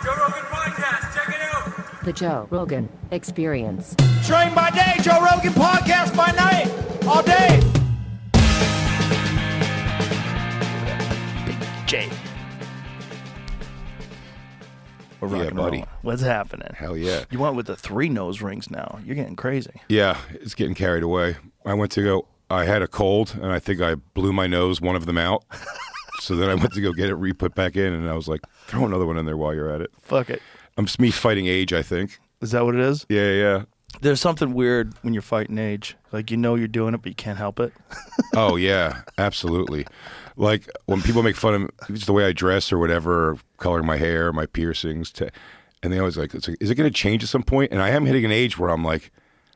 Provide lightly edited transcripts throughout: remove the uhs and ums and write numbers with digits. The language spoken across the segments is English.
Joe Rogan Podcast. Check it out. The Joe Rogan Experience. Train by day, Joe Rogan Podcast by night. All day. Big J. We're Yeah, rocking buddy. buddy. What's happening? Hell yeah. You went with the 3 nose rings now. You're getting crazy. Yeah, it's getting carried away. I had a cold, and I think I blew my nose, one of them out. So then I went to go get it re-put back in, and I was like, throw another one in there while you're at it. Fuck it. It's me fighting age, I think. Is that what it is? Yeah. There's something weird when you're fighting age. Like, you know you're doing it, but you can't help it. Oh, yeah, absolutely. Like, when people make fun of just the way I dress or whatever, or coloring my hair, my piercings, and they always it's like, is it going to change at some point? And I am hitting an age where I'm like,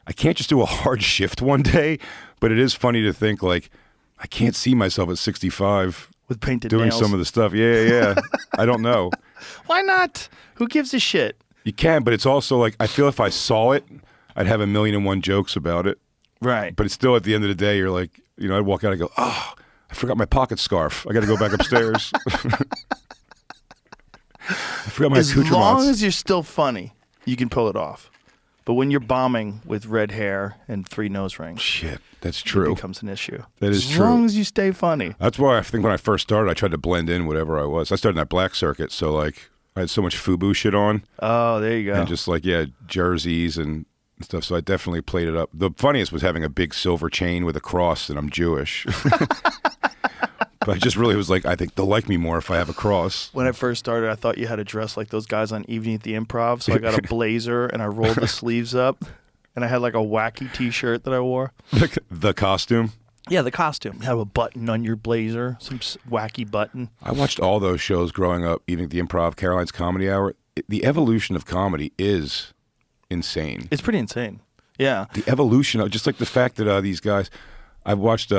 I can't just do a hard shift one day, but it is funny to think, like, I can't see myself at 65 With painted doing nails. some of the stuff. Yeah. I don't know. Why not? Who gives a shit? You can, but it's also like, I feel if I saw it, I'd have 1,000,001 jokes about it. Right. But it's still, at the end of the day, you're like, I'd walk out and go, oh, I forgot my pocket scarf. I got to go back upstairs. I forgot my As long accoutrements. as you're still funny, you can pull it off. But when you're bombing with red hair and 3 nose rings, Shit, that's it true. becomes an issue. That is as true. As long as you stay funny. That's why I think when I first started, I tried to blend in whatever I was. I started in that black circuit, so like I had so much FUBU shit on. Oh, there you go. And just like, jerseys and stuff. So I definitely played it up. The funniest was having a big silver chain with a cross, and I'm Jewish. But I just really was like, I think they'll like me more if I have a cross. When I first started, I thought you had to dress like those guys on Evening at the Improv. So I got a blazer and I rolled the sleeves up. And I had like a wacky T-shirt that I wore. The costume? Yeah, the costume. You have a button on your blazer, some wacky button. I watched all those shows growing up, Evening at the Improv, Caroline's Comedy Hour. The evolution of comedy is insane. It's pretty insane. Yeah. The evolution of, just like the fact that these guys, I've watched,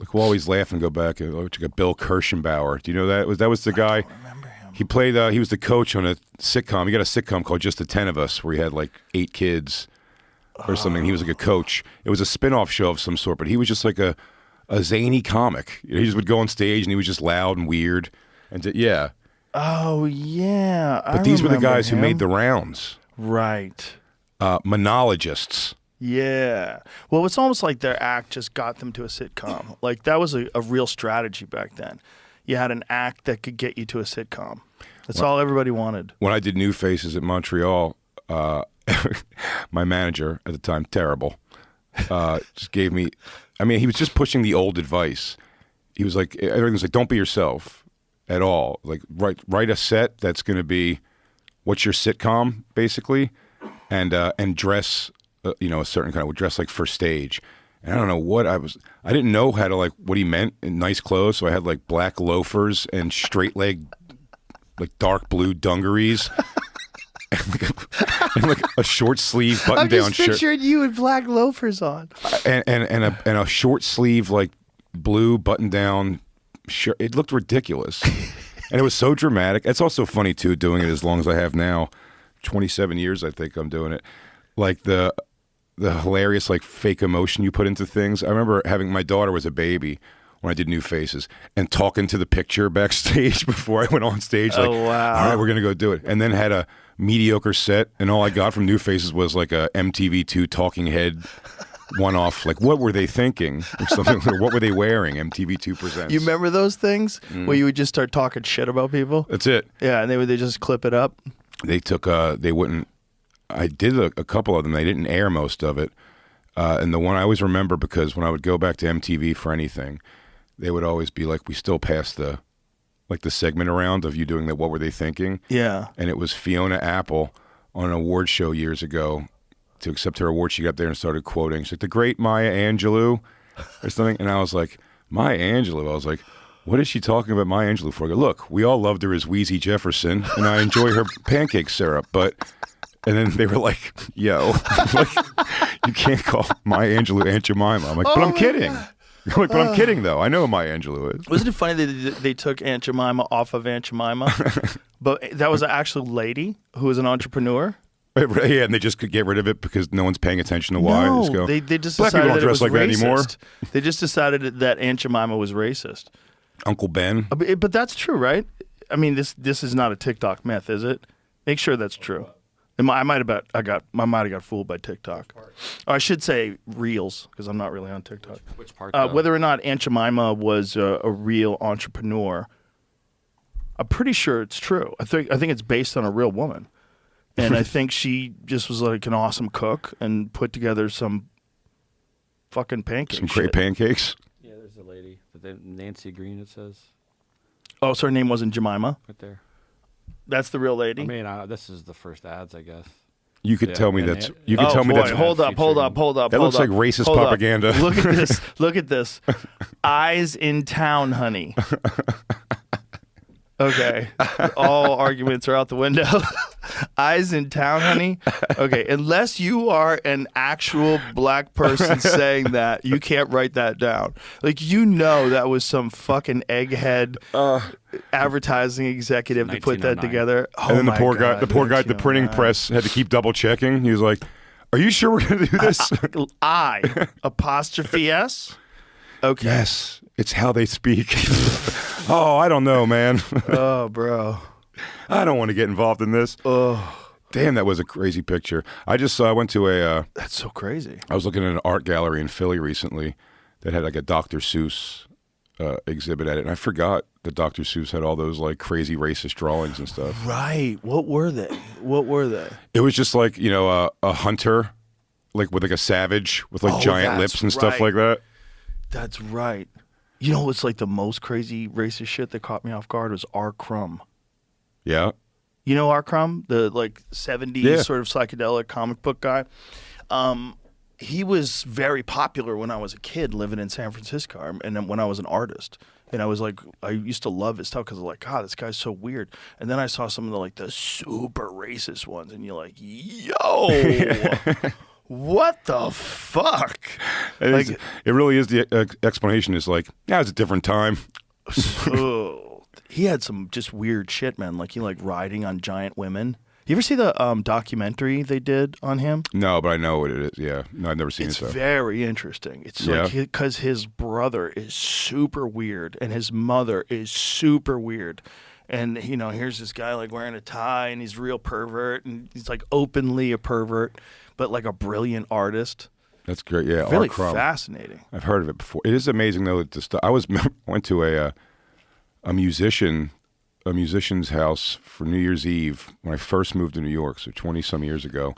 like, we'll always laugh and go back, like Bill Kirschenbauer. Do you know that? That was the guy. I don't remember him. He played, he was the coach on a sitcom. He got a sitcom called Just the 10 of Us, where he had like 8 kids or something. He was like a coach. It was a spin-off show of some sort, but he was just like a zany comic. He just would go on stage and he was just loud and weird. And yeah. Oh, yeah. But these were the guys who made the rounds. Right. Monologists. Yeah. Well, it's almost like their act just got them to a sitcom. Like, that was a real strategy back then. You had an act that could get you to a sitcom. That's all everybody wanted. When I did New Faces at Montreal, my manager at the time, terrible, just gave me, he was just pushing the old advice. He was like, everything was like, don't be yourself at all. Like, write a set that's going to be, what's your sitcom, basically, and dress, a certain kind of, dress like for stage. And I don't know what I didn't know how to, like, what he meant in nice clothes, so I had, like, black loafers and straight leg, like, dark blue dungarees. and like a short sleeve button down shirt. I'm just picturing you with black loafers on. And a short sleeve, like, blue button down shirt. It looked ridiculous. And it was so dramatic. It's also funny too, doing it as long as I have now. 27 years I think I'm doing it. Like the hilarious, like, fake emotion you put into things. I remember having, my daughter was a baby when I did New Faces, and talking to the picture backstage before I went on stage. Like, oh, wow. All right, we're going to go do it. And then had a mediocre set, and all I got from New Faces was like a MTV2 talking head one-off. Like, what were they thinking? Or something. What were they wearing? MTV2 presents. You remember those things where you would just start talking shit about people? That's it. Yeah, and they just clip it up? They took, they wouldn't, I did a couple of them. They didn't air most of it. And the one I always remember, because when I would go back to MTV for anything, they would always be like, we still pass the segment around of you doing the what were they thinking? Yeah. And it was Fiona Apple on an award show years ago. To accept her award, she got there and started quoting. She's like, the great Maya Angelou or something. And I was like, Maya Angelou? I was like, what is she talking about Maya Angelou for? I go, look, we all loved her as Wheezy Jefferson, and I enjoy her pancake syrup, but... And then they were like, yo, like, you can't call Maya Angelou Aunt Jemima. I'm like, but I'm kidding. Like, but I'm kidding, though. I know who Maya Angelou is. Wasn't it funny that they took Aunt Jemima off of Aunt Jemima? But that was an actual lady who was an entrepreneur. Yeah, and they just could get rid of it because no one's paying attention to why. No, Just go, they just black people decided don't that it dress was like that racist. anymore. They just decided that Aunt Jemima was racist. Uncle Ben. But that's true, right? I mean, this is not a TikTok myth, is it? Make sure that's true. I might have got fooled by TikTok. Or I should say Reels, because I'm not really on TikTok. Which part? Whether or not Aunt Jemima was a real entrepreneur, I'm pretty sure it's true. I think it's based on a real woman, and I think she just was like an awesome cook and put together some fucking pancakes. Some great pancakes. Yeah, there's a lady. Nancy Green, it says. Oh, so her name wasn't Jemima? Right there. That's the real lady? I mean, this is the first ads, I guess. You could tell me that's. You could oh, tell me boy. that's. Hold up. That looks like racist propaganda. Look at this. Look at this. Eyes in town, honey. Okay. All arguments are out the window. Eyes in town, honey. Okay. Unless you are an actual black person saying that, you can't write that down. Like, that was some fucking egghead advertising executive to put that together. Oh, and then the poor God, guy at the printing press had to keep double checking. He was like, "Are you sure we're going to do this?" I apostrophe S. Okay. Yes, it's how they speak. Oh, I don't know, man. Oh, bro. I don't want to get involved in this. Oh. Damn, that was a crazy picture. I went to a... That's so crazy. I was looking at an art gallery in Philly recently that had like a Dr. Seuss exhibit at it, and I forgot that Dr. Seuss had all those like crazy racist drawings and stuff. Right. What were they? It was just like, a hunter, like with like a savage with like giant lips and stuff like that. That's right. You know what's like the most crazy racist shit that caught me off guard was R. Crumb. Yeah. You know R. Crumb? The like 70s sort of psychedelic comic book guy. He was very popular when I was a kid living in San Francisco, and then when I was an artist. And I used to love his stuff because I was like, God, this guy's so weird. And then I saw some of the super racist ones, and you're like, yo. What the fuck? It really is. The explanation is like, it's a different time. He had some just weird shit, man. Like he riding on giant women. You ever see the documentary they did on him? No, but I know what it is. Yeah, no, I've never seen it. It's very interesting. It's like because his brother is super weird and his mother is super weird. And, here's this guy wearing a tie and he's a real pervert and he's openly a pervert, but a brilliant artist. That's great. Yeah. Really fascinating. I've heard of it before. It is amazing though that the stuff. I went to a musician's house for New Year's Eve when I first moved to New York, so 20 some years ago.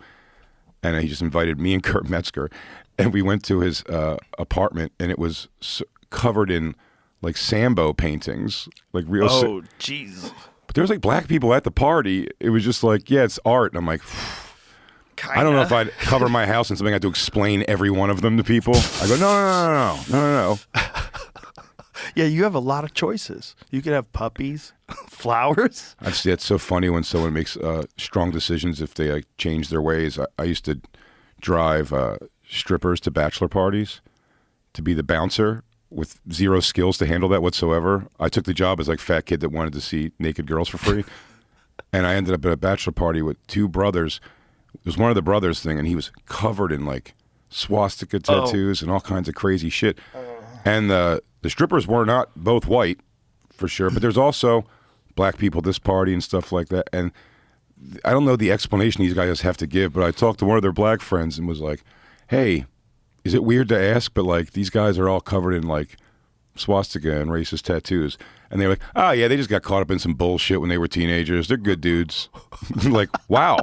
And he just invited me and Kurt Metzger, and we went to his apartment, and it was covered in Sambo paintings, real. Oh, jeez. But there was black people at the party. It was just it's art. And I'm like, kinda. I don't know if I'd cover my house in something I had to explain every one of them to people. I go, no. Yeah, you have a lot of choices. You could have puppies, flowers. It's so funny when someone makes strong decisions if they change their ways. I used to drive strippers to bachelor parties to be the bouncer with zero skills to handle that whatsoever. I took the job as fat kid that wanted to see naked girls for free. And I ended up at a bachelor party with two brothers. It was one of the brothers thing, and he was covered in swastika tattoos and all kinds of crazy shit. And the strippers were not both white, for sure, but there's also black people at this party and stuff like that. And I don't know the explanation these guys have to give, but I talked to one of their black friends and was like, hey, is it weird to ask, but these guys are all covered in swastika and racist tattoos. And they were like, oh yeah, they just got caught up in some bullshit when they were teenagers. They're good dudes. Wow.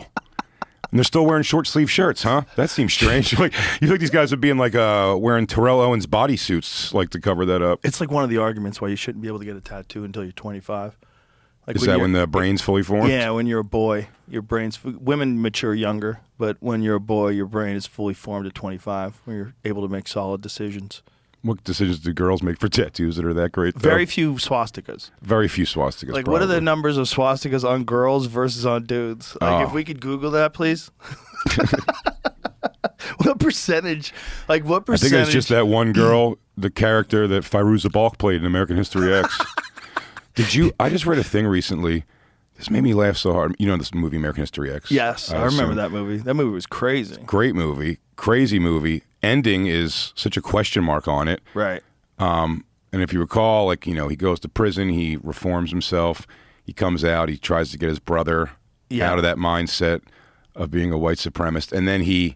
And they're still wearing short sleeve shirts, huh? That seems strange. You think these guys would be in wearing Terrell Owens bodysuits to cover that up? It's one of the arguments why you shouldn't be able to get a tattoo until you're 25. Is that when the brain's fully formed? Yeah, when you're a boy, your brain's women mature younger, but when you're a boy, your brain is fully formed at 25 when you're able to make solid decisions. What decisions do girls make for tattoos that are that great, though? Very few swastikas. Very few swastikas, what are the numbers of swastikas on girls versus on dudes? If we could Google that, please. What percentage? What percentage? I think it's just that one girl, the character that Fairuza Balk played in American History X. I just read a thing recently. This made me laugh so hard. You know this movie, American History X? Yes, I remember that movie. That movie was crazy. Great movie. Crazy movie. Ending is such a question mark on it. Right. And if you recall, he goes to prison, he reforms himself, he comes out, he tries to get his brother out of that mindset of being a white supremacist. And then he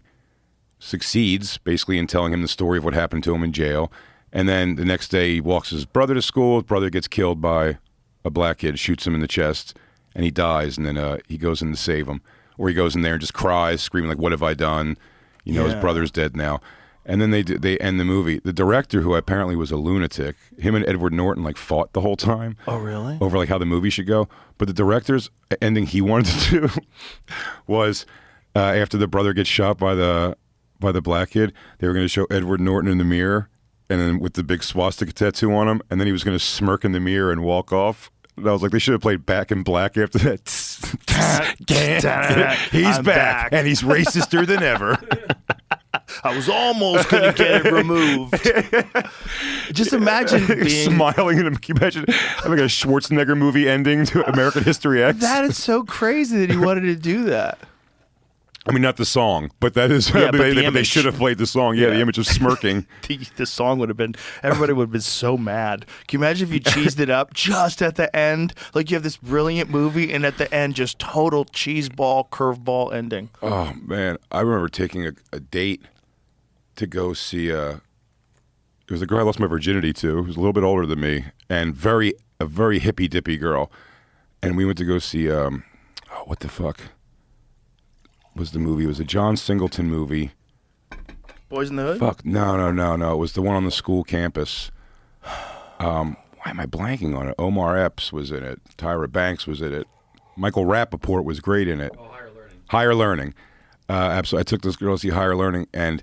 succeeds basically in telling him the story of what happened to him in jail. And then the next day he walks his brother to school. His brother gets killed by a black kid, shoots him in the chest, and he dies. And then he goes in to save him. Or he goes in there and just cries, screaming like, what have I done? You know, his brother's dead now. And then they end the movie. The director, who apparently was a lunatic, him and Edward Norton like fought the whole time. Oh, really? Over like how the movie should go. But the director's ending he wanted to do was after the brother gets shot by the black kid, they were going to show Edward Norton in the mirror, and then with the big swastika tattoo on him, and then he was going to smirk in the mirror and walk off. And I was like, they should have played Back in Black after that. He's back, and he's racister than ever. I was almost going to get it removed. Just imagine being smiling and imagine having a Schwarzenegger movie ending to American History X. That is so crazy that he wanted to do that. I mean, not the song, but that is. Yeah, but the they should have played the song. Yeah, the image of smirking. The song would have been. Everybody would have been so mad. Can you imagine if you cheesed it up just at the end? Like you have this brilliant movie, and at the end, just total cheeseball, curveball ending. Oh man, I remember taking a date to go see. It was a girl I lost my virginity to, who was a little bit older than me, and a very hippy dippy girl, and we went to go see. What the fuck was the movie? It was a John Singleton movie. Boys in the Hood? Fuck, no. It was the one on the school campus. Why am I blanking on it? Omar Epps was in it. Tyra Banks was in it. Michael Rapaport was great in it. Oh, Higher Learning. Higher Learning. Absolutely. I took this girl to see Higher Learning, and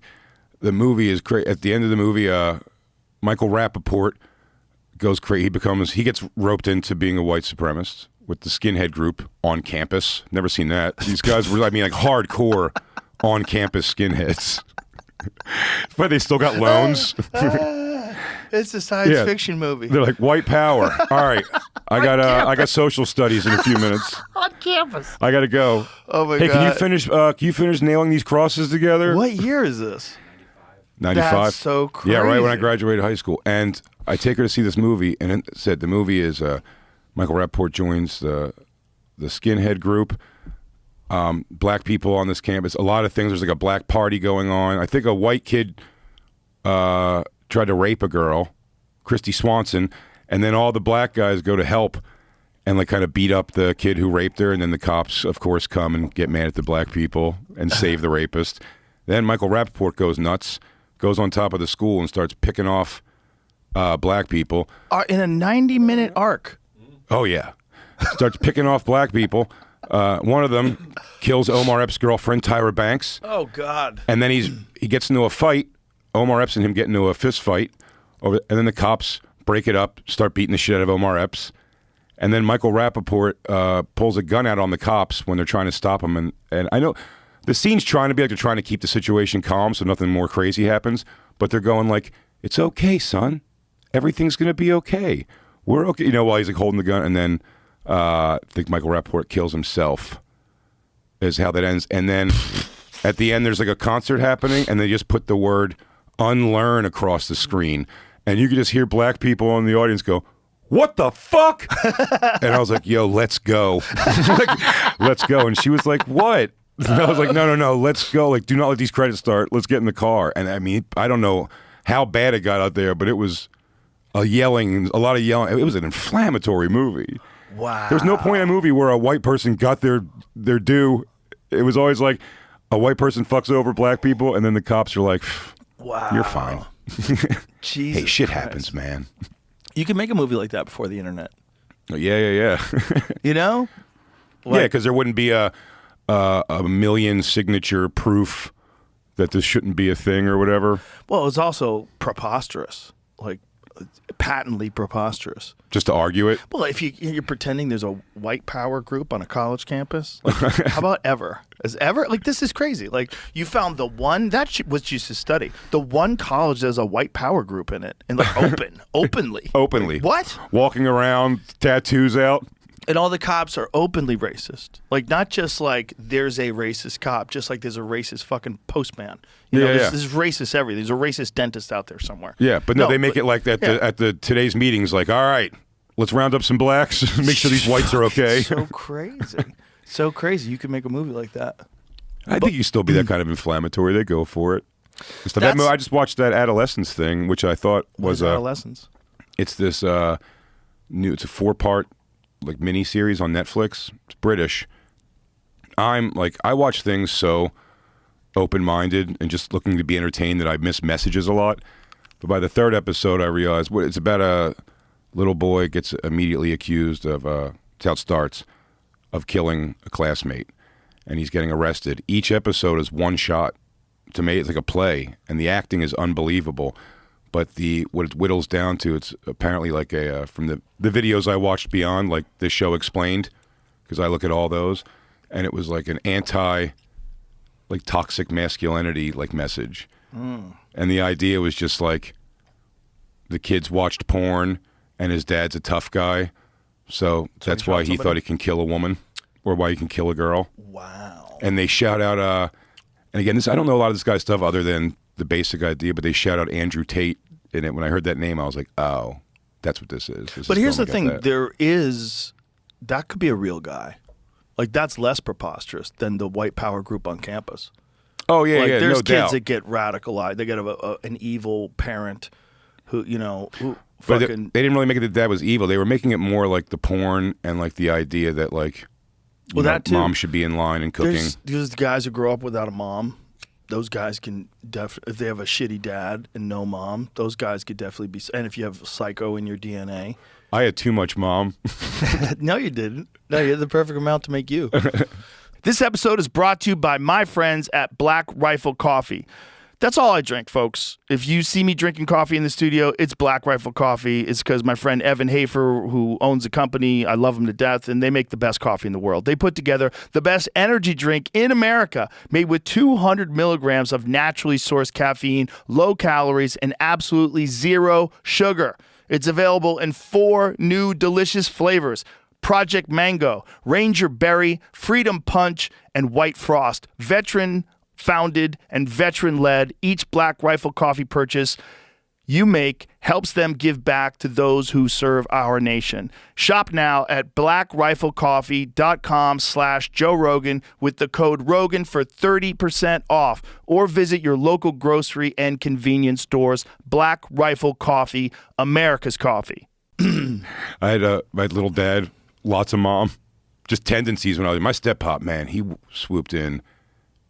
the movie is great. At the end of the movie, Michael Rapaport goes crazy. He gets roped into being a white supremacist with the skinhead group on campus. Never seen that. These guys were, like hardcore on campus skinheads. But they still got loans. It's a science fiction movie. They're like, white power. All right, I got social studies in a few minutes. On campus. I got to go. Oh my God! Hey, can you finish nailing these crosses together? What year is this? 95. That's so crazy. Yeah, right when I graduated high school. And I take her to see this movie, and it said the movie is Michael Rapaport joins the skinhead group. Black people on this campus. A lot of things. There's like a black party going on. I think a white kid tried to rape a girl, Christy Swanson, and then all the black guys go to help and like kind of beat up the kid who raped her, and then the cops, of course, come and get mad at the black people and save the rapist. Then Michael Rapaport goes nuts, goes on top of the school and starts picking off black people. In a 90-minute arc. Oh, yeah. Starts picking off black people. One of them kills Omar Epps' girlfriend, Tyra Banks. Oh, God. And then he gets into a fight. Omar Epps and him get into a fist fight. And then the cops break it up, start beating the shit out of Omar Epps. And then Michael Rapaport pulls a gun out on the cops when they're trying to stop him. And I know the scene's trying to be like they're trying to keep the situation calm so nothing more crazy happens. But they're going like, it's okay, son. Everything's going to be okay. We're okay. You know, while he's like holding the gun. And then I think Michael Rapaport kills himself is how that ends. And then at the end, there's like a concert happening. And they just put the word unlearn across the screen. And you can just hear black people in the audience go, what the fuck? And I was like, yo, let's go. Like, let's go. And she was like, what? And I was like, no, let's go. Like, do not let these credits start. Let's get in the car. And I mean, I don't know how bad it got out there, but it was a lot of yelling. It was an inflammatory movie. Wow. There's no point in a movie where a white person got their due. It was always like a white person fucks over black people, and then the cops are like, wow, you're fine. Jesus hey, shit Christ. happens, man. You can make a movie like that before the internet. Yeah. You know? Yeah, because there wouldn't be a million signature proof that this shouldn't be a thing or whatever. Well, it's also preposterous, like patently preposterous. Just to argue it? Well, if you're pretending there's a white power group on a college campus, like, how about ever? Is ever? Like, this is crazy. Like, you found the one, that was used to study, the one college that has a white power group in it, and like openly. Openly. Like, what? Walking around, tattoos out. And all the cops are openly racist. Like, not just like there's a racist cop, just like there's a racist fucking postman. You know, this is racist everything. There's a racist dentist out there somewhere. Yeah, but no, they make it like that at the today's meetings, like, all right, let's round up some blacks, make sure these whites are okay. So crazy. So crazy. You could make a movie like that. I think you still be that kind of inflammatory. They go for it. I just watched that Adolescence thing, which I thought was Adolescence. It's this new. It's a 4-part like mini series on Netflix. It's British. I watch things so open-minded and just looking to be entertained that I miss messages a lot. But by the 3rd episode, I realized it's about a little boy gets immediately accused of. That's how it starts, of killing a classmate, and he's getting arrested. Each episode is one shot. To me, it's like a play, and the acting is unbelievable. But what it whittles down to, it's apparently like from the videos I watched beyond, like this show explained, because I look at all those, and it was like an like toxic masculinity like message. And the idea was just like the kids watched porn, and his dad's a tough guy, so that's why he thought he can kill a woman, or why he can kill a girl. Wow. And they shout out, and again, I don't know a lot of this guy's stuff other than the basic idea, but they shout out Andrew Tate in it. When I heard that name, I was like, oh, that's what this is. But here's the thing. That could be a real guy. Like, that's less preposterous than the white power group on campus. Oh, yeah, like, yeah, there's no kids doubt. that get radicalized. They get an evil parent who But fucking... they didn't really make it that dad was evil. They were making it more like the porn and like the idea that like that too. Mom should be in line and cooking. There's guys who grow up without a mom. Those guys can if they have a shitty dad and no mom, those guys could definitely be. And if you have psycho in your DNA. I had too much mom. No, you didn't. No, you had the perfect amount to make you. This episode is brought to you by my friends at Black Rifle Coffee. That's all I drink, folks. If you see me drinking coffee in the studio, it's Black Rifle Coffee. It's because my friend Evan Hafer, who owns the company, I love him to death, and they make the best coffee in the world. They put together the best energy drink in America, made with 200 milligrams of naturally sourced caffeine, low calories, and absolutely zero sugar. It's available in 4 new delicious flavors: Project Mango, Ranger Berry, Freedom Punch, and White Frost. Veteran-founded and veteran-led, each Black Rifle Coffee purchase you make helps them give back to those who serve our nation. Shop now at blackriflecoffee.com/Joe Rogan with the code Rogan for 30% off, or visit your local grocery and convenience stores. Black Rifle Coffee, America's coffee. I had my little dad, lots of mom, just tendencies when I was my step-pop, man, he swooped in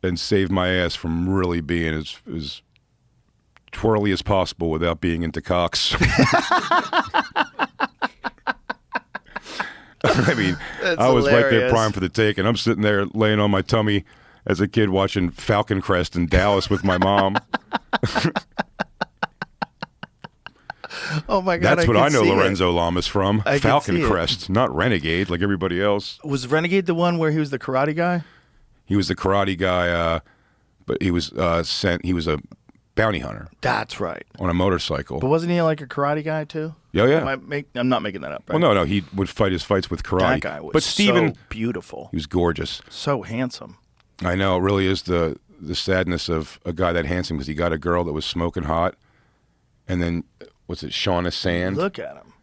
and saved my ass from really being as twirly as possible without being into cocks. I mean, That's I was right there hilarious. primed for the take, and I'm sitting there laying on my tummy as a kid watching Falcon Crest in Dallas with my mom. Oh my God! That's what I know see it. Lorenzo Lamas from. I can Falcon see it. Crest, not Renegade like everybody else. Was Renegade the one where he was the karate guy? He was the karate guy, but he was sent. He was a bounty hunter That's right. on a motorcycle. But wasn't he like a karate guy too? Oh, yeah. I'm not making that up. Right? Well, no, he would fight his fights with karate. That guy was but Steven, so beautiful, he was gorgeous. so handsome. I know, it really is the sadness of a guy that handsome, because he got a girl that was smoking hot, and then what's it, Shauna Sand? Look at him.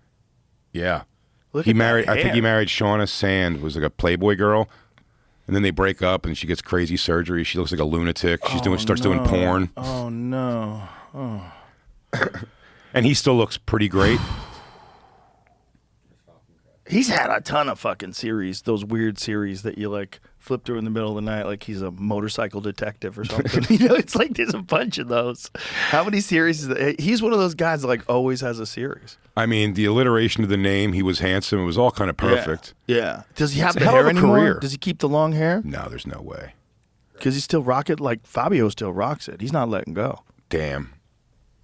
Yeah, Look he at married. that I think he hair. married Shauna Sand, was like a Playboy girl, and then they break up, and she gets crazy surgery. She looks like a lunatic. Starts doing porn, Oh no. and he still looks pretty great. He's had a ton of fucking series, those weird series that you like flip through in the middle of the night, like he's a motorcycle detective or something. It's like there's a bunch of those. How many series is that? He's one of those guys that like always has a series. I mean, the alliteration of the name, he was handsome. It was all kind of perfect. Yeah. Does he have It's a the hell hair of a anymore? career. Does he keep the long hair? No, there's no way. Because he still rock it like Fabio still rocks it. He's not letting go. Damn.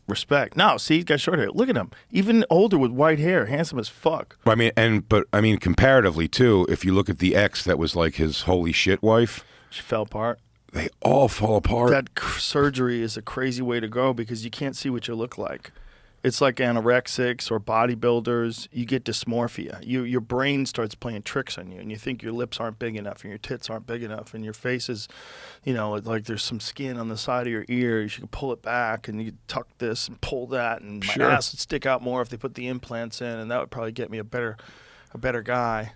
Respect. No, see, he's got short hair. Look at him. Even older with white hair, handsome as fuck. I mean, comparatively too, if you look at the ex that was like his holy shit wife, She fell apart. they all fall apart. That surgery is a crazy way to go because you can't see what you look like. It's like anorexics or bodybuilders. You get dysmorphia. Your brain starts playing tricks on you, and you think your lips aren't big enough, and your tits aren't big enough, and your face is, like there's some skin on the side of your ear. You should pull it back, and you tuck this and pull that, and my Sure. ass would stick out more if they put the implants in, and that would probably get me a better guy.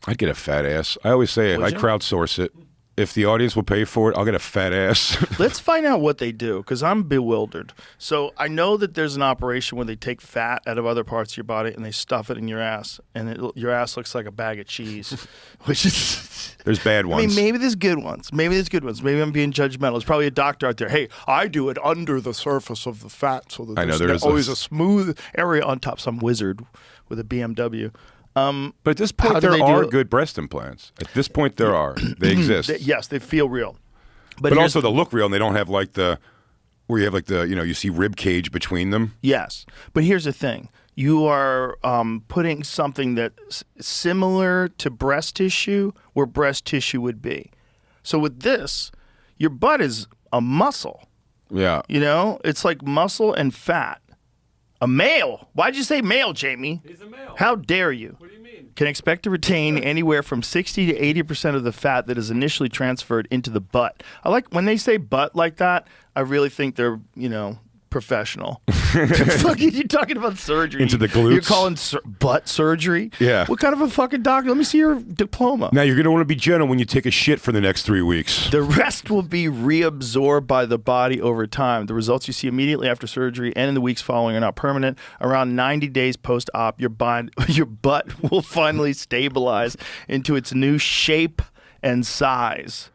I'd get a fat ass. I always say I crowdsource it. If the audience will pay for it, I'll get a fat ass. Let's find out what they do, because I'm bewildered. So I know that there's an operation where they take fat out of other parts of your body and they stuff it in your ass, and your ass looks like a bag of cheese, which is... There's bad ones. I mean, maybe there's good ones. Maybe I'm being judgmental. There's probably a doctor out there. Hey, I do it under the surface of the fat, so that there's always a smooth area on top. Some wizard with a BMW. But at this point, there are good breast implants. At this point, there are. They exist. Yes, they feel real. But also they look real, and they don't have like where you have like you see rib cage between them. Yes. But here's the thing. You are putting something that's similar to breast tissue where breast tissue would be. So with this, your butt is a muscle. Yeah. It's like muscle and fat. A male? Why'd you say male, Jamie? He's a male. How dare you? What do you mean? Can expect to retain anywhere from 60 to 80% of the fat that is initially transferred into the butt. I like when they say butt like that, I really think they're, professional. Fucking, you talking about surgery. Into the glutes. You're calling butt surgery? Yeah. What kind of a fucking doctor? Let me see your diploma. Now, you're going to want to be gentle when you take a shit for the next 3 weeks. The rest will be reabsorbed by the body over time. The results you see immediately after surgery and in the weeks following are not permanent. Around 90 days post-op, your butt will finally stabilize into its new shape and size.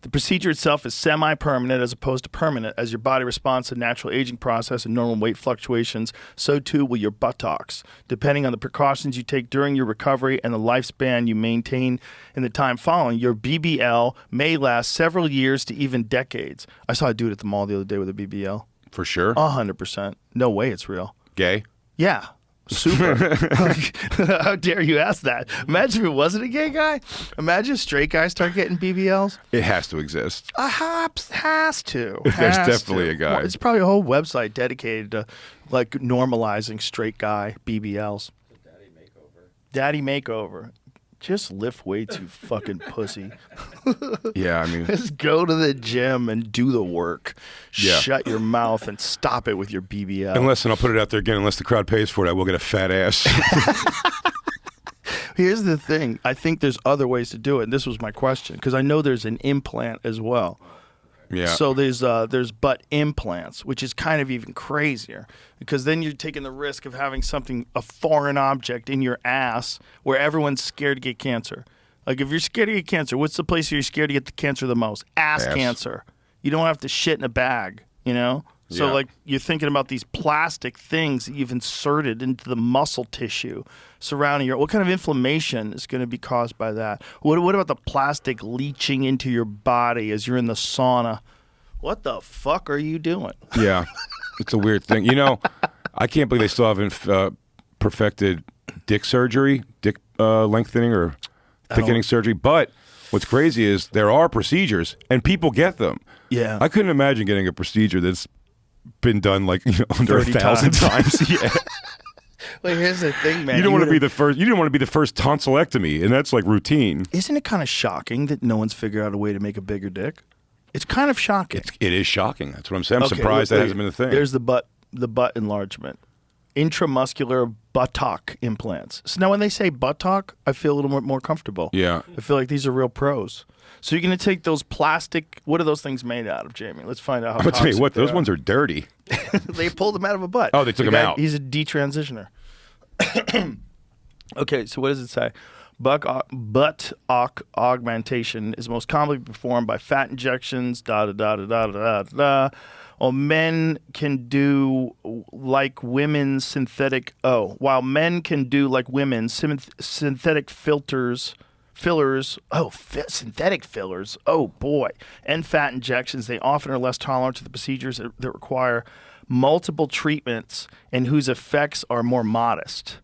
The procedure itself is semi-permanent as opposed to permanent. As your body responds to natural aging process and normal weight fluctuations, so too will your buttocks. Depending on the precautions you take during your recovery and the lifespan you maintain in the time following, your BBL may last several years to even decades. I saw a dude at the mall the other day with a BBL. For sure? 100%. No way it's real. Gay? Yeah. Super. How dare you ask that? Imagine if it wasn't a gay guy. Imagine straight guys start getting BBLs. It has to exist. Has to. There's definitely a guy. It's probably a whole website dedicated to like normalizing straight guy BBLs. Daddy makeover. Just lift weights, you fucking pussy. Yeah, I mean... Just go to the gym and do the work. Yeah. Shut your mouth and stop it with your BBL. Unless, and I'll put it out there again, unless the crowd pays for it, I will get a fat ass. Here's the thing. I think there's other ways to do it, and this was my question, because I know there's an implant as well. Yeah. So there's butt implants, which is kind of even crazier, because then you're taking the risk of having a foreign object in your ass where everyone's scared to get cancer. Like if you're scared to get cancer, what's the place you're scared to get the cancer the most? Ass cancer. You don't have to shit in a bag, So Yeah. like you're thinking about these plastic things that you've inserted into the muscle tissue surrounding what kind of inflammation is going to be caused by that? What about the plastic leaching into your body as you're in the sauna? What the fuck are you doing? Yeah, it's a weird thing. I can't believe they still haven't perfected dick surgery, dick lengthening or thickening surgery. But what's crazy is there are procedures and people get them. Yeah. I couldn't imagine getting a procedure that's been done like under 30 1,000 times. Yeah. Well, here's the thing, man. You don't want to be the first. You didn't want to be the first tonsillectomy, and that's like routine. Isn't it kind of shocking that no one's figured out a way to make a bigger dick? It's kind of shocking. It is shocking. That's what I'm saying. I'm surprised that hasn't been a thing. There's the butt enlargement, intramuscular buttock implants. So now when they say buttock, I feel a little more comfortable. Yeah. I feel like these are real pros. So you're going to take those plastic. What are those things made out of, Jamie? Let's find out. How I'll tell you what. toxic they Those are. ones are dirty. They pulled them out of a butt. Oh, they took them out. He's a detransitioner. Okay, so what does it say? Butt augmentation is most commonly performed by fat injections. While men can do like women's synthetic. Oh, while men can do like women's synthetic fillers. Synthetic fillers. Oh boy, and fat injections. They often are less tolerant to the procedures that require multiple treatments and whose effects are more modest.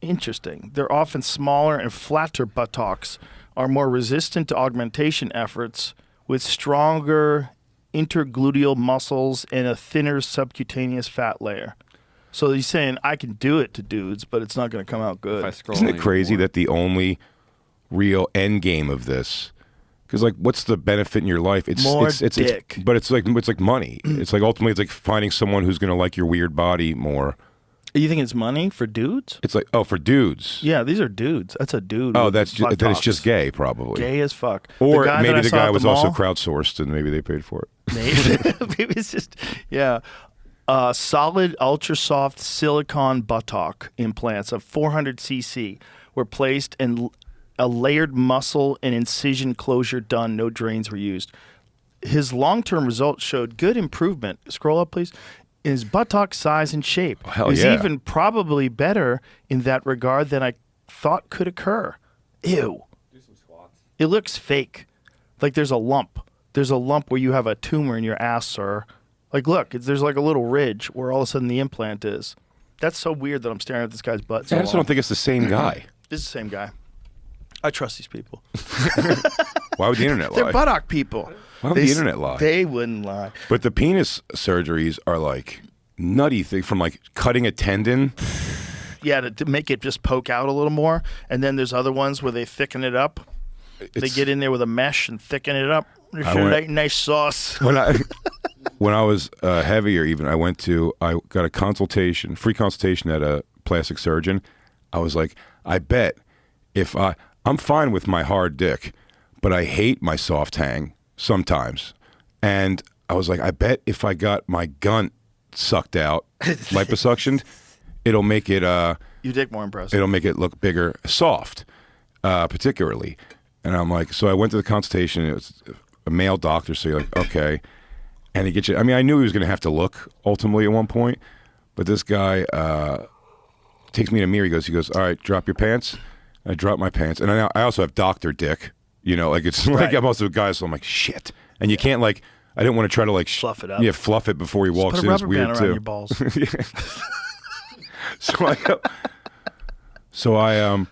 Interesting. They're often smaller and flatter buttocks are more resistant to augmentation efforts with stronger intergluteal muscles and a thinner subcutaneous fat layer. So he's saying I can do it to dudes, but it's not going to come out good. Isn't it crazy that the only real end game of this? Because like, what's the benefit in your life? It's dick. But it's like money. It's like ultimately it's like finding someone who's going to like your weird body more. You think it's money for dudes? It's like, oh, for dudes. Yeah, these are dudes. That's a dude. Oh, with then it's just gay, probably. Gay as fuck. Or guy maybe that I the saw guy at was the also mall- crowdsourced, and maybe they paid for it. Maybe it's just, yeah. Solid ultra soft silicone buttock implants of 400 cc were placed and a layered muscle and incision closure done. No drains were used. His long-term results showed good improvement. Scroll up, please. His buttock size and shape is even probably better in that regard than I thought could occur. Ew. Do some squats. It looks fake. Like there's a lump. There's a lump where you have a tumor in your ass, sir. Like, look, there's like a little ridge where all of a sudden the implant is. That's so weird that I'm staring at this guy's butt so I just long. don't think it's the same guy. This is the same guy. I trust these people. Why would the internet lie? They're buttock people. Why would the internet lie? They wouldn't lie. But the penis surgeries are like nutty thing, from like cutting a tendon. Yeah, to make it just poke out a little more. And then there's other ones where they thicken it up. They get in there with a mesh and thicken it up. It's a nice sauce. When I was heavier, even I got a consultation, free consultation at a plastic surgeon. I was like, I bet if I'm fine with my hard dick, but I hate my soft hang sometimes. And I was like, I bet if I got my gunt sucked out, liposuctioned, it'll make it Your dick more impressive. it'll make it look bigger, soft, particularly. And I'm like, so I went to the consultation. It was a male doctor, so you're like, okay. And he gets you. I mean, I knew he was going to have to look ultimately at one point, but this guy takes me in a mirror. He goes, all right, drop your pants. I drop my pants, and I also have doctor dick. You know, like it's like I'm also a guy, so I'm like shit. And you can't like. I didn't want to try to like fluff it up. Yeah, fluff it before he walks Put in. a It's rubber band weird around too. your balls. So I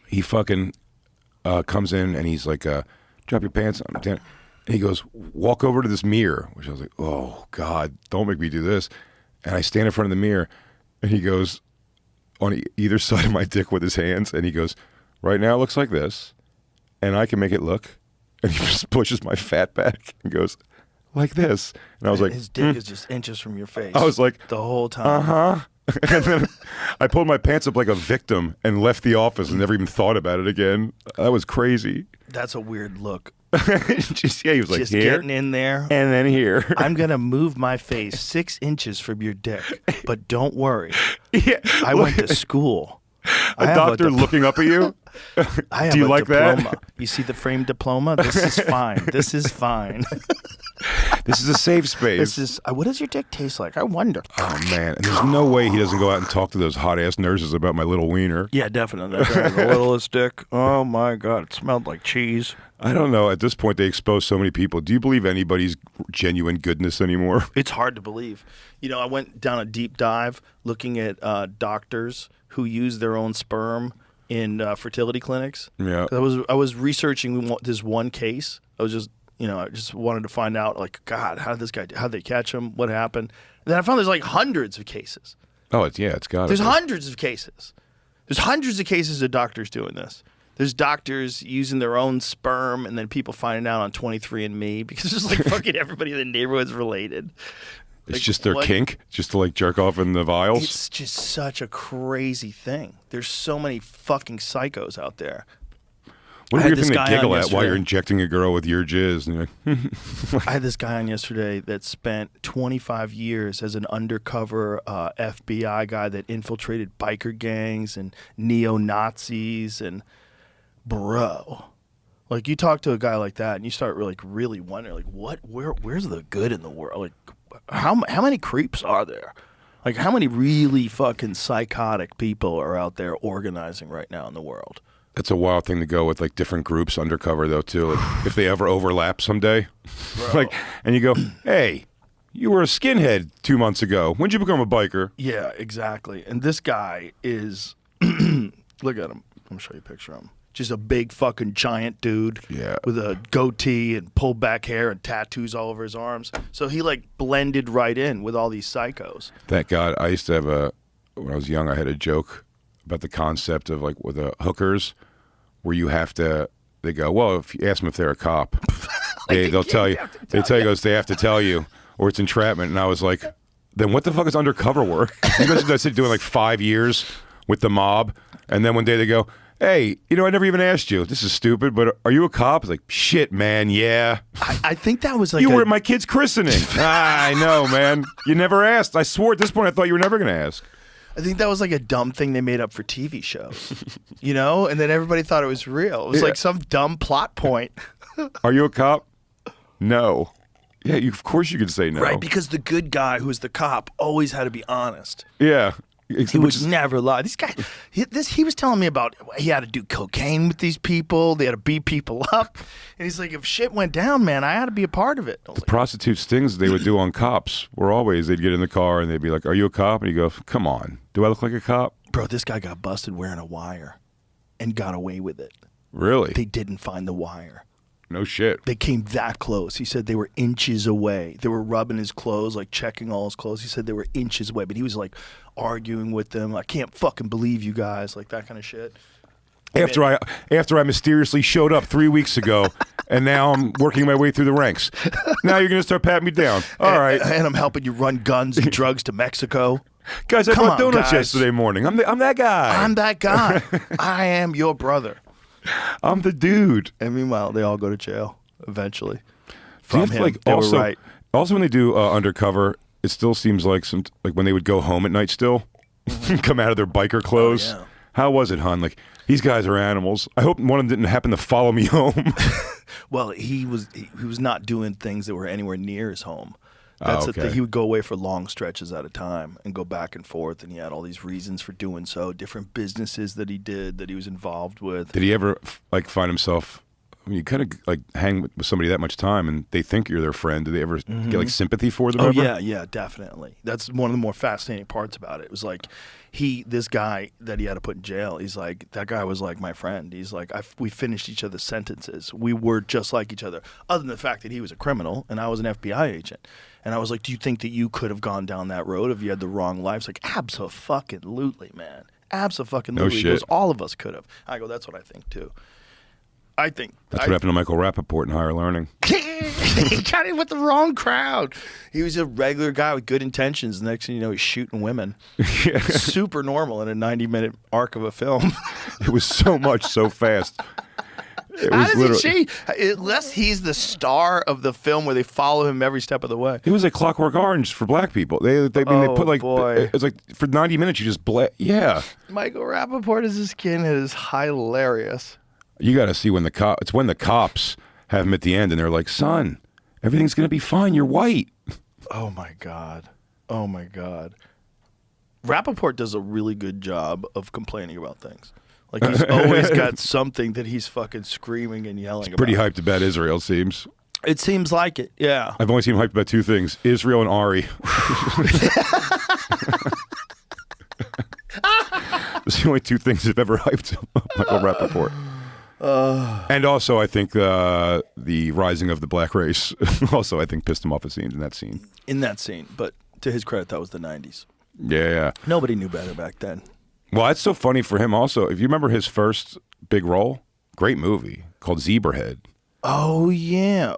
he fucking comes in and he's like, drop your pants. And he goes, walk over to this mirror, which I was like, oh God, don't make me do this. And I stand in front of the mirror, and he goes on either side of my dick with his hands, and he goes, right now it looks like this, and I can make it look. And he just pushes my fat back and goes, like this. And I was like, his dick is just inches from your face. I was like, the whole time. uh-huh. And then I pulled my pants up like a victim and left the office and never even thought about it again. That was crazy. That's a weird look. Just, yeah, he was like, Just here, getting in there. and then here. I'm going to move my face 6 inches from your dick. But don't worry. Yeah, I went to school. a doctor looking up at you. I have Do you a like diploma. that? You see the framed diploma? This is fine. This is fine. This is a safe space. This is. What does your dick taste like? I wonder. Oh man, and there's no way he doesn't go out and talk to those hot ass nurses about my little wiener. Yeah, definitely. The littlest dick. Oh my God, it smelled like cheese. I don't know. At this point, they expose so many people. Do you believe anybody's genuine goodness anymore? It's hard to believe. You know, I went down a deep dive looking at doctors who use their own sperm in fertility clinics. Yeah. I was researching this one case. I just wanted to find out, like, God, how did they catch him? What happened? And then I found there's like hundreds of cases. Oh, it's got There's hundreds of cases. There's hundreds of cases of doctors doing this. There's doctors using their own sperm, and then people finding out on 23andMe because it's like fucking everybody in the neighborhood's related. It's Like, just their what? kink, just to like jerk off in the vials. It's just such a crazy thing. There's so many fucking psychos out there. What I a had weird this thing to guy on giggle at while yesterday. you're injecting a girl with your jizz. And you're like, I had this guy on yesterday that spent 25 years as an undercover FBI guy that infiltrated biker gangs and neo-Nazis and bro. Like, you talk to a guy like that and you start really wondering, like, where's the good in the world? Like, how many creeps are there? Like, how many really fucking psychotic people are out there organizing right now in the world? that's a wild thing to go with, like different groups undercover though too. Like, if they ever overlap someday, like, and you go, hey, you were a skinhead 2 months ago. When'd you become a biker? Yeah, exactly. And this guy is, look at him. Let me show you a picture of him. Just a big fucking giant dude. Yeah. With a goatee and pulled back hair and tattoos all over his arms. So he like blended right in with all these psychos. Thank God. I used to have when I was young, I had a joke about the concept of like with hookers, where you have to, they go, well, if you ask them if they're a cop, they'll tell you, they have to tell you, or it's entrapment. And I was like, then what the fuck is undercover work? You guys are doing like 5 years with the mob, and then one day they go, hey, I never even asked you. This is stupid, but are you a cop? It's like, shit, man, yeah. I think that was like you were at my kid's christening. I know, man. You never asked. I swore at this point I thought you were never going to ask. I think that was like a dumb thing they made up for TV shows, And then everybody thought it was real. It was like some dumb plot point. Are you a cop? No. Yeah, of course you could say no. Right, because the good guy who was the cop always had to be honest. Yeah. He would never lie. This guy, he was telling me about he had to do cocaine with these people. They had to beat people up. And he's like, if shit went down, man, I had to be a part of it. The prostitute stings they would do on cops were always, they'd get in the car and they'd be like, are you a cop? And you go, come on, do I look like a cop? Bro, this guy got busted wearing a wire and got away with it. Really? They didn't find the wire. No shit. They came that close. He said they were inches away. They were rubbing his clothes, like checking all his clothes. He said they were inches away, but he was like arguing with them. I can't fucking believe you guys, like that kind of shit. After I mysteriously showed up 3 weeks ago, and now I'm working my way through the ranks. Now you're gonna start patting me down. All right. And I'm helping you run guns and drugs to Mexico. Guys, I bought donuts yesterday morning. I'm that guy. I'm that guy. I am your brother. I'm the dude. And meanwhile, they all go to jail eventually. Do you have to, they were right. Also, when they do Undercover, it still seems like when they would go home at night still, come out of their biker clothes. Oh, yeah. How was it, hon? Like, these guys are animals. I hope one of them didn't happen to follow me home. Well, he was not doing things that were anywhere near his home. That's the thing. He would go away for long stretches at a time and go back and forth, and he had all these reasons for doing so, different businesses that he did, that he was involved with. Did he ever find himself? I mean, you kind of hang with somebody that much time, and they think you're their friend. Do they ever get sympathy for them? Oh ever? yeah, definitely. That's one of the more fascinating parts about it. It was like this guy that he had to put in jail. He's like, that guy was like my friend. He's like, we finished each other's sentences. We were just like each other, other than the fact that he was a criminal and I was an FBI agent. And I was like, do you think that you could have gone down that road if you had the wrong life? It's like, abso-fucking-lutely, man. Abso-fucking-lutely. No shit. Because all of us could have. I go, that's what I think, too. That's what happened to Michael Rapaport in Higher Learning. He got in with the wrong crowd. He was a regular guy with good intentions. The next thing you know, he's shooting women. Yeah. Super normal in a 90-minute arc of a film. It was so much, so fast. It How was does he cheat? Unless he's the star of the film where they follow him every step of the way. It was like Clockwork Orange for black people. They put like, boy. it's like for 90 minutes you just yeah. Michael Rapaport as his skin is hilarious. You got to see when it's when the cops have him at the end and they're like, son, everything's going to be fine. You're white. Oh my God. Oh my God. Rapaport does a really good job of complaining about things. Like, he's always got something that he's fucking screaming and yelling about. Pretty hyped about Israel, it seems. It seems like it, yeah. I've only seen him hyped about two things, Israel and Ari. Those are the only two things I've ever hyped Michael Rapaport. And also, I think the rising of the black race also, I think, pissed him off in that scene. In that scene, but to his credit, that was the 90s. Yeah. Nobody knew better back then. Well, that's so funny for him also. If you remember his first big role, great movie called Zebrahead. Oh, yeah.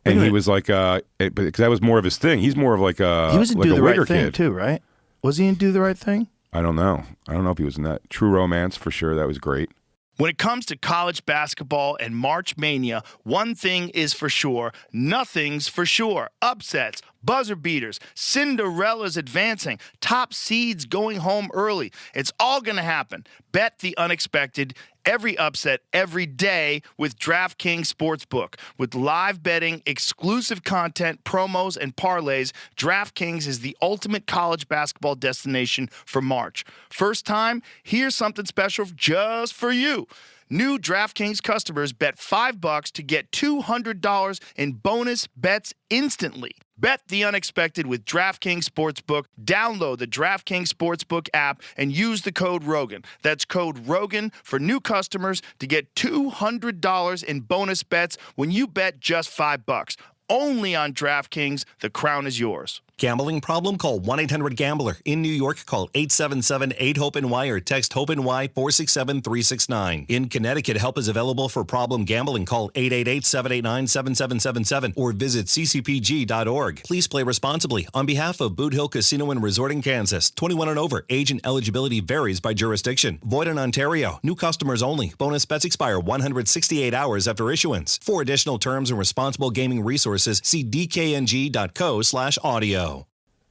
And he was like, because that was more of his thing. He's more of like a He was in like Do a the Right Wigger Thing, kid. too, right? Was he in Do the Right Thing? I don't know. I don't know if he was in that. True Romance, for sure. That was great. When it comes to college basketball and March Mania, one thing is for sure, nothing's for sure. Upsets, buzzer beaters, Cinderella's advancing, top seeds going home early. It's all going to happen. Bet the unexpected, every upset, every day with DraftKings Sportsbook. With live betting, exclusive content, promos, and parlays, DraftKings is the ultimate college basketball destination for March. First time? Here's something special just for you. New DraftKings customers bet $5 to get $200 in bonus bets instantly. Bet the unexpected with DraftKings Sportsbook. Download the DraftKings Sportsbook app and use the code Rogan. That's code Rogan for new customers to get $200 in bonus bets when you bet just $5. Only on DraftKings, the crown is yours. Gambling problem? Call 1-800-GAMBLER. In New York, call 877-8-HOPE-NY or text HOPE-NY 467-369. In Connecticut, help is available for problem gambling. Call 888-789-7777 or visit ccpg.org. Please play responsibly. On behalf of Boot Hill Casino and Resort in Kansas, 21 and over. Age and eligibility varies by jurisdiction. Void in Ontario. New customers only. Bonus bets expire 168 hours after issuance. For additional terms and responsible gaming resources, see dkng.co/audio.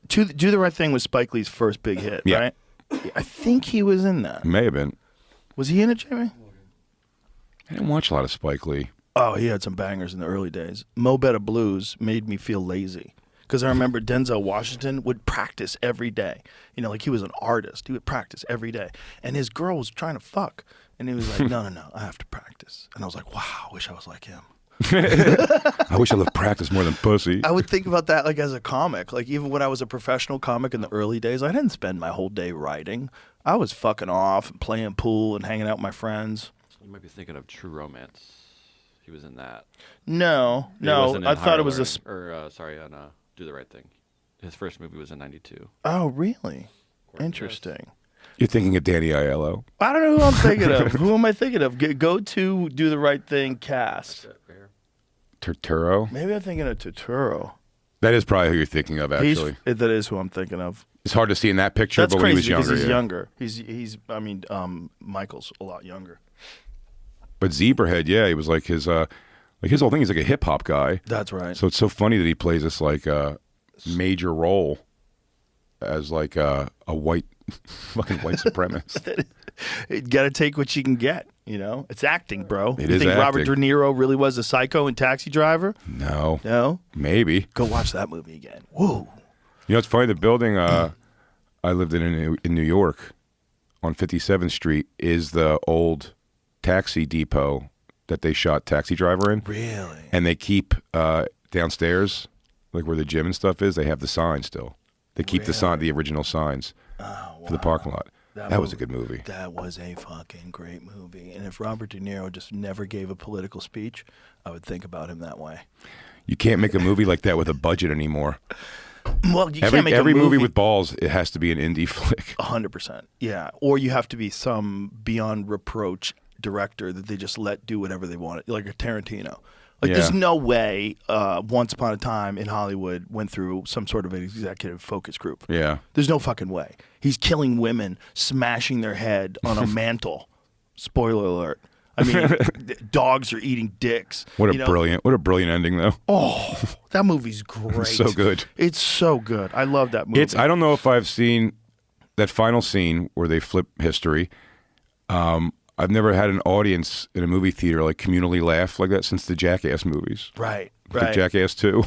Do the Right Thing was Spike Lee's first big hit, Yeah. right? I think he was in that. May have been. Was he in it, Jimmy? I didn't watch a lot of Spike Lee. Oh, he had some bangers in the early days. Mo Better Blues made me feel lazy. Because I remember Denzel Washington would practice every day. You know, like he was an artist. He would practice every day. And his girl was trying to fuck. And he was like, no, I have to practice. And I was like, wow, I wish I was like him. I wish I loved practice more than pussy. I would think about that like as a comic. Like even when I was a professional comic in the early days, I didn't spend my whole day writing. I was fucking off and playing pool and hanging out with my friends. You might be thinking of True Romance. He was in that. No, He wasn't in I thought it was Higher Learning, on Do the Right Thing. His first movie was in '92. Oh, really? Interesting. You're thinking of Danny Aiello. I don't know who I'm thinking of. Who am I thinking of? Go to Do the Right Thing cast. Turturro. Maybe I'm thinking of Turturro. That is probably who you're thinking of, actually. That is who I'm thinking of. It's hard to see in that picture, That's but when he was crazy because younger. he's younger. Michael's a lot younger. But Zebrahead, yeah, he was like his whole thing. He's like a hip hop guy. That's right. So it's so funny that he plays this like major role as like a white fucking white supremacist. You got to take what you can get. You know, it's acting, bro. It you is think Robert acting. De Niro really was a psycho in Taxi Driver? No. No. Maybe. Go watch that movie again. Woo. You know, it's funny. The building I lived in New York on 57th Street is the old taxi depot that they shot Taxi Driver in. Really? And they keep downstairs, like where the gym and stuff is, they have the sign still. They keep the original signs for the parking lot. That was a good movie. That was a fucking great movie. And if Robert De Niro just never gave a political speech, I would think about him that way. You can't make a movie like that with a budget anymore. Well, you can't make every a movie with balls. It has to be an indie flick. 100%. Yeah. Or you have to be some beyond reproach director that they just let do whatever they want, like a Tarantino. Like, there's no way Once Upon a Time in Hollywood went through some sort of an executive focus group. Yeah. There's no fucking way. He's killing women, smashing their head on a mantle. Spoiler alert. I mean, dogs are eating dicks. What a brilliant ending, though. Oh, that movie's great. It's so good. It's so good. I love that movie. I don't know if I've seen that final scene where they flip history. I've never had an audience in a movie theater like communally laugh like that since the Jackass movies. Right. The Jackass 2.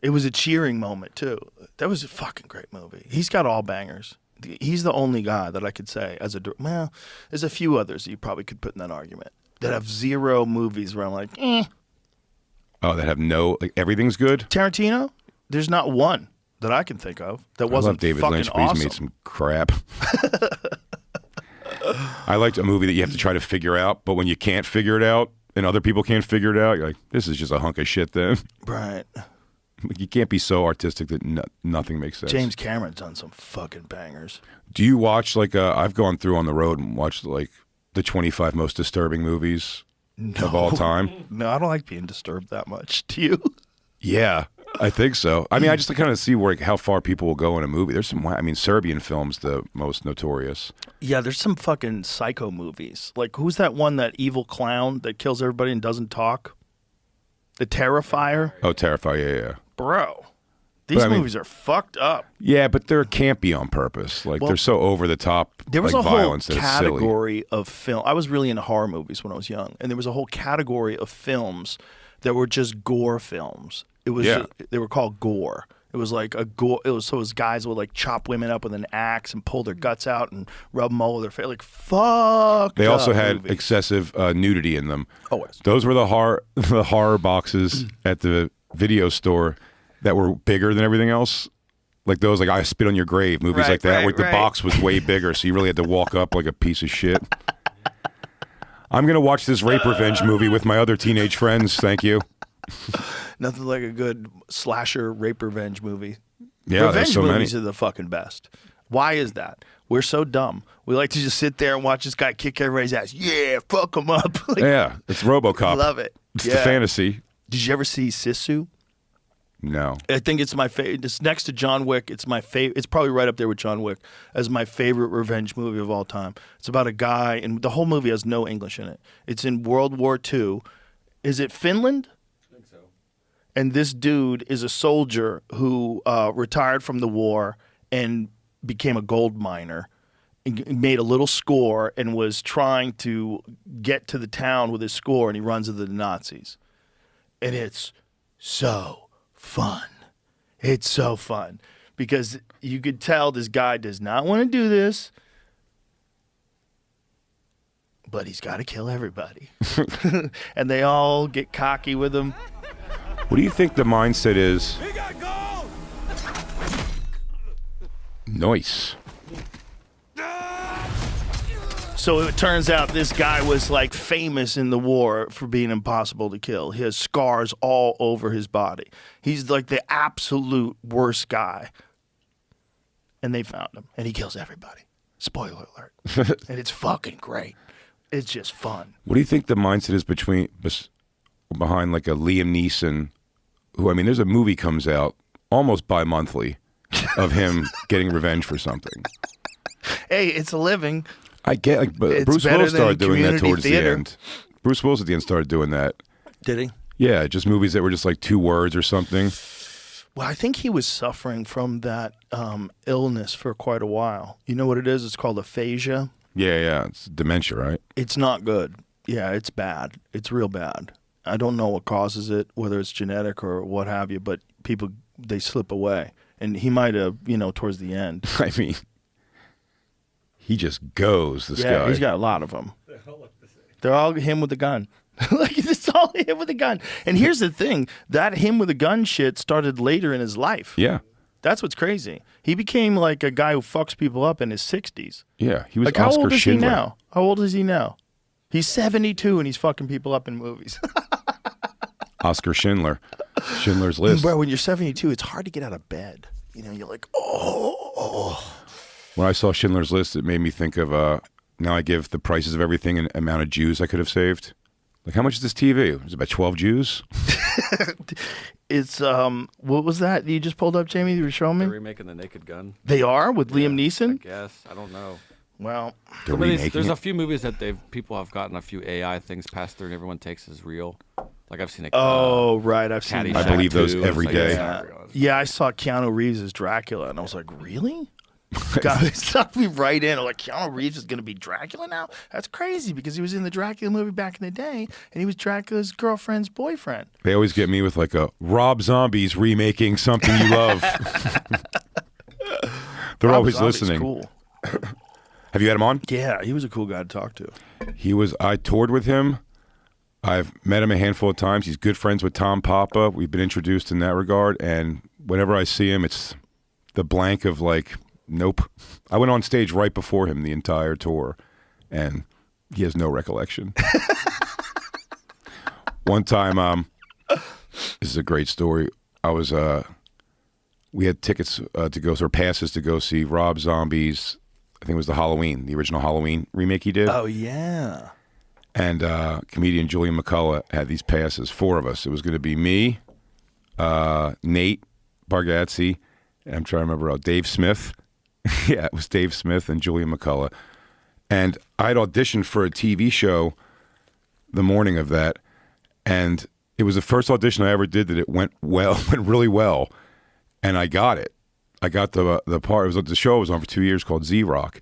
It was a cheering moment, too. That was a fucking great movie. He's got all bangers. He's the only guy that I could say well, there's a few others that you probably could put in that argument that have zero movies where I'm like, eh. Oh, that have everything's good? Tarantino? There's not one that I can think of that wasn't I love David fucking Lynch, but awesome. he's made some crap. I liked a movie that you have to try to figure out, but when you can't figure it out and other people can't figure it out, you're like, this is just a hunk of shit then. Right. You can't be so artistic that nothing makes sense. James Cameron's done some fucking bangers. Do you watch, I've gone through on the road and watched, the 25 most disturbing movies of all time? No, I don't like being disturbed that much. Do you? Yeah, I think so. I mean, I just kind of see how far people will go in a movie. There's some, Serbian film's the most notorious. Yeah, there's some fucking psycho movies. Like, who's that one, that evil clown that kills everybody and doesn't talk? The Terrifier? Oh, Terrifier, yeah. Bro, these movies are fucked up. Yeah, but they're campy on purpose. They're so over the top. There was a violence whole that it's silly. category of film. I was really into horror movies when I was young, and there was a whole category of films that were just gore films. It was they were called gore. It was like a gore. It was guys would chop women up with an axe and pull their guts out and rub them all over their face. Like, fuck. They also had movies. excessive nudity in them. Always. Those were the horror boxes at the video store that were bigger than everything else. Like those, I Spit on Your Grave, movies like that, where the box was way bigger, so you really had to walk up like a piece of shit. I'm going to watch this rape revenge movie with my other teenage friends, thank you. Nothing like a good slasher rape revenge movie. Yeah, there's Revenge so many. movies are the fucking best. Why is that? We're so dumb. We like to just sit there and watch this guy kick everybody's ass. Yeah, fuck him up. Like, Yeah, it's RoboCop. love it. It's the fantasy. Did you ever see Sisu? No. I think it's my favorite. It's next to John Wick. It's my favorite. It's probably right up there with John Wick as my favorite revenge movie of all time. It's about a guy, and the whole movie has no English in it. It's in World War II. Is it Finland? I think so. And this dude is a soldier who retired from the war and became a gold miner. And made a little score and was trying to get to the town with his score, and he runs into the Nazis. And it's so fun. It's so fun because you could tell this guy does not want to do this, but he's got to kill everybody. And they all get cocky with him. What do you think the mindset is? We got gold! Nice. So it turns out this guy was like famous in the war for being impossible to kill. He has scars all over his body. He's like the absolute worst guy. And they found him, and he kills everybody. Spoiler alert. And it's fucking great. It's just fun. What do you think the mindset is behind like a Liam Neeson, who, I mean, there's a movie comes out almost bi-monthly of him getting revenge for something. Hey, it's a living. I get, like, but It's Bruce better Willis than started doing that community towards theater. the end. Bruce Willis at the end started doing that. Did he? Yeah, just movies that were just like 2 words or something. Well, I think he was suffering from that illness for quite a while. You know what it is? It's called aphasia. Yeah, it's dementia, right? It's not good. Yeah, it's bad. It's real bad. I don't know what causes it, whether it's genetic or what have you, but people, they slip away. And he might have, towards the end. I mean, he just goes, this Yeah, guy. he's got a lot of them. They're all him with a gun. Like, it's all him with a gun. And here's the thing. That him with a gun shit started later in his life. Yeah, That's what's crazy. He became like a guy who fucks people up in his 60s. yeah. He was Like, how Oscar old is Schindler. he now? How old is he now? He's 72 and he's fucking people up in movies. Oscar Schindler. Schindler's List. Bro, when you're 72, it's hard to get out of bed. You're like, oh. When I saw Schindler's List, it made me think of, now I give the prices of everything and amount of Jews I could have saved. Like, how much is this TV? Is it about 12 Jews? It's, what was that you just pulled up, Jamie? You were showing They're me? remaking The Naked Gun. They are with Liam I Neeson? guess. I don't know. Well, They're Some of these- remaking there's it? a few movies that people have gotten a few AI things passed through and everyone takes as real. Like I've seen it. oh, right. I've seen Caddyshack that. I believe those 2, it's every like, day. it's Yeah. not real. Yeah, I saw Keanu Reeves as Dracula, and I was like, really? God, it stopped me right in. I'm like, Keanu Reeves is going to be Dracula now? That's crazy because he was in the Dracula movie back in the day, and he was Dracula's girlfriend's boyfriend. They always get me with like a Rob Zombie's remaking something you love. They're Rob always Zombie's listening. Cool. Have you had him on? Yeah, he was a cool guy to talk to. I toured with him. I've met him a handful of times. He's good friends with Tom Papa. We've been introduced in that regard. And whenever I see him, it's the blank of like, nope. I went on stage right before him the entire tour, and he has no recollection. One time, this is a great story. We had tickets to go, or passes to go see Rob Zombie's, I think it was the original Halloween remake he did. Oh, yeah. And comedian Julian McCullough had these passes, 4 of us. It was going to be me, Nate Bargatze, and I'm trying to remember, Dave Smith. Yeah, it was Dave Smith and Julian McCullough. And I'd auditioned for a TV show the morning of that, and it was the first audition I ever did that it went really well, and I got it. I got the part. It was the show was on for 2 years called Z-Rock.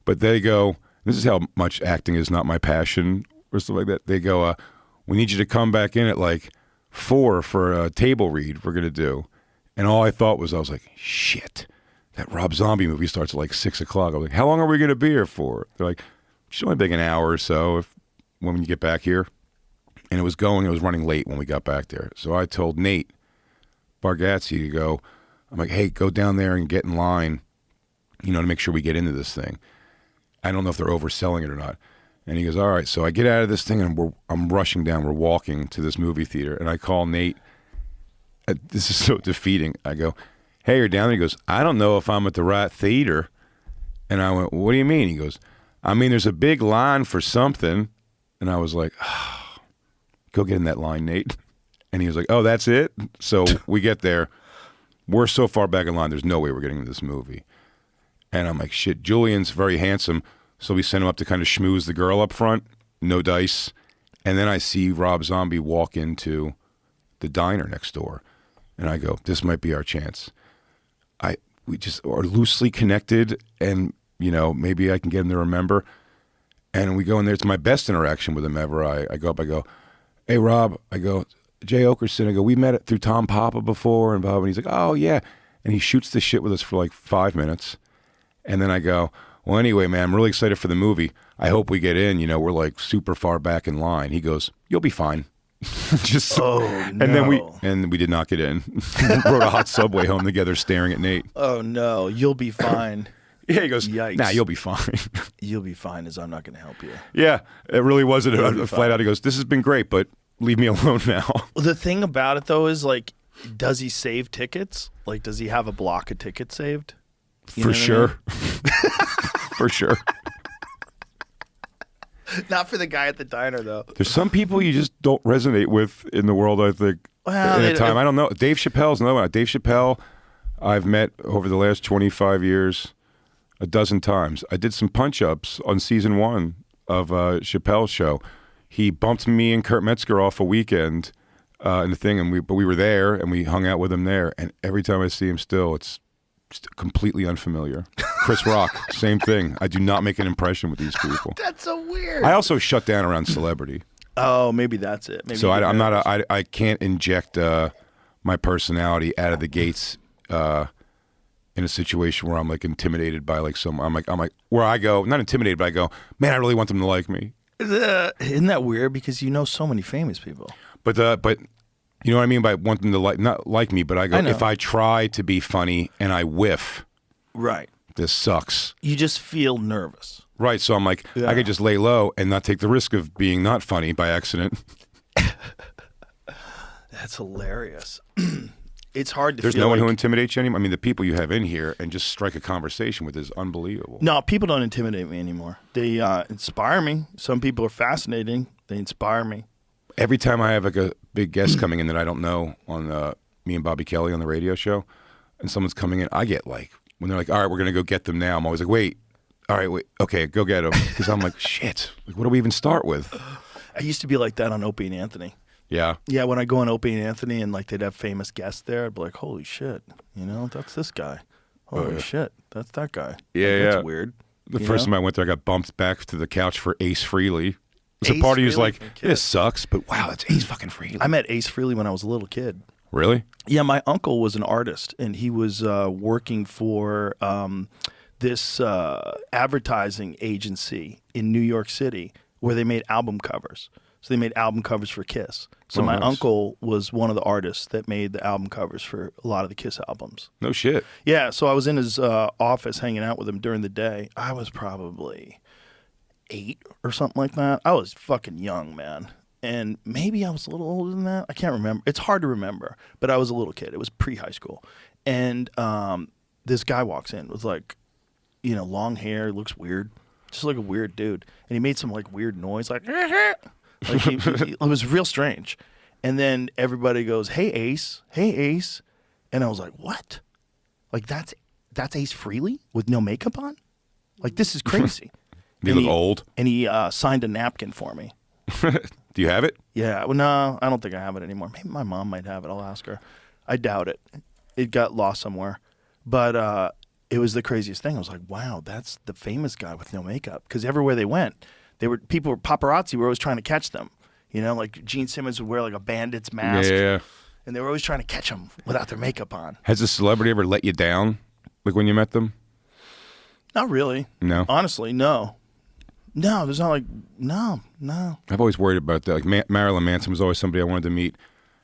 But they go, this is how much acting is not my passion or stuff like that. They go, we need you to come back in at like 4 for a table read we're going to do. And all I thought was, I was like, shit, that Rob Zombie movie starts at like 6 o'clock. I was like, how long are we going to be here for? They're like, should only take an hour or so when you get back here. And it was running late when we got back there. So I told Nate Bargatze to go, I'm like, hey, go down there and get in line, to make sure we get into this thing. I don't know if they're overselling it or not. And he goes, all right. So I get out of this thing and I'm rushing down. We're walking to this movie theater. And I call Nate. This is so defeating. I go, hey, you're down there? He goes, I don't know if I'm at the right theater. And I went, what do you mean? He goes, I mean, there's a big line for something. And I was like, oh, go get in that line, Nate. And he was like, oh, that's it? So we get there. We're so far back in line, there's no way we're getting into this movie. And I'm like, shit, Julian's very handsome. So we sent him up to kind of schmooze the girl up front. No dice. And then I see Rob Zombie walk into the diner next door. And I go, this might be our chance. We just are loosely connected, and, maybe I can get him to remember. And we go in there. It's my best interaction with him ever. I go up, I go, hey, Rob. I go, Jay Oakerson. I go, we met through Tom Papa before. And Bob, and he's like, oh, yeah. And he shoots the shit with us for like 5 minutes. And then I go, well, anyway, man, I'm really excited for the movie. I hope we get in. We're like super far back in line. He goes, you'll be fine. And then we did not get in. Rode a hot subway home together, staring at Nate. Oh no, you'll be fine. Yeah, he goes, yikes. Nah, you'll be fine. You'll be fine, as I'm not going to help you. Yeah, it really wasn't a flat out. He goes, this has been great, but leave me alone now. The thing about it though is like, does he save tickets? Like, does he have a block of tickets saved? For sure. For sure. Not for the guy at the diner, though. There's some people you just don't resonate with in the world, I think. Well, in a time. I don't know. Dave Chappelle's another one. Dave Chappelle, I've met over the last 25 years a dozen times. I did some punch-ups on season 1 of Chappelle's show. He bumped me and Kurt Metzger off a weekend in the thing, but we were there, and we hung out with him there. And every time I see him still, it's completely unfamiliar. Chris Rock, same thing. I do not make an impression with these people. That's so weird. I also shut down around celebrity. Oh, maybe that's it. Maybe so I'm not. I can't inject my personality out of the gates in a situation where I'm like intimidated by like some. I'm like where I go, not intimidated, but I go, man, I really want them to like me. Isn't that weird? Because you know so many famous people. But you know what I mean by want them to not like me. But I go, if I try to be funny and I whiff, right, this sucks. You just feel nervous. Right, so I'm like, I could just lay low and not take the risk of being not funny by accident. That's hilarious. It's hard to There's feel no one like... who intimidates you anymore? I mean, the people you have in here and just strike a conversation with is unbelievable. No, people don't intimidate me anymore. They inspire me. Some people are fascinating. They inspire me. Every time I have like a big guest coming in that I don't know on me and Bobby Kelly on the radio show, and someone's coming in, I get like, when they're like, all right, we're going to go get them now, I'm always like, wait. All right, wait, okay, go get them. Because I'm like, shit, like, what do we even start with? I used to be like that on Opie and Anthony. Yeah. Yeah, when I go on Opie and Anthony and like they'd have famous guests there, I'd be like, holy shit, that's this guy. Holy shit, that's that guy. Yeah, like, that's weird. The first time I went there, I got bumped back to the couch for Ace Frehley. So part of you is like, this sucks, but wow, it's Ace fucking Frehley. I met Ace Frehley when I was a little kid. Really? Yeah, my uncle was an artist, and he was working for this advertising agency in New York City where they made album covers. So they made album covers for Kiss. So my uncle was one of the artists that made the album covers for a lot of the Kiss albums. No shit. Yeah, so I was in his office hanging out with him during the day. I was probably 8 or something like that. I was fucking young, man. And maybe I was a little older than that. I can't remember. It's hard to remember, but I was a little kid. It was pre-high school. And this guy walks in with like, long hair, looks weird, just like a weird dude. And he made some like weird noise, like it was real strange. And then everybody goes, "Hey Ace, hey Ace," and I was like, "What? Like that's Ace Frehley with no makeup on? Like this is crazy." You look old. And he signed a napkin for me. Do you have it? Yeah. Well, no, I don't think I have it anymore. Maybe my mom might have it. I'll ask her. I doubt it. It got lost somewhere. But it was the craziest thing. I was like, wow, that's the famous guy with no makeup. Because everywhere they went, paparazzi were always trying to catch them. Like Gene Simmons would wear like a bandit's mask. Yeah. And they were always trying to catch them without their makeup on. Has a celebrity ever let you down, like when you met them? Not really. No? Honestly, no. No, there's not like, no. I've always worried about that. Like Marilyn Manson was always somebody I wanted to meet.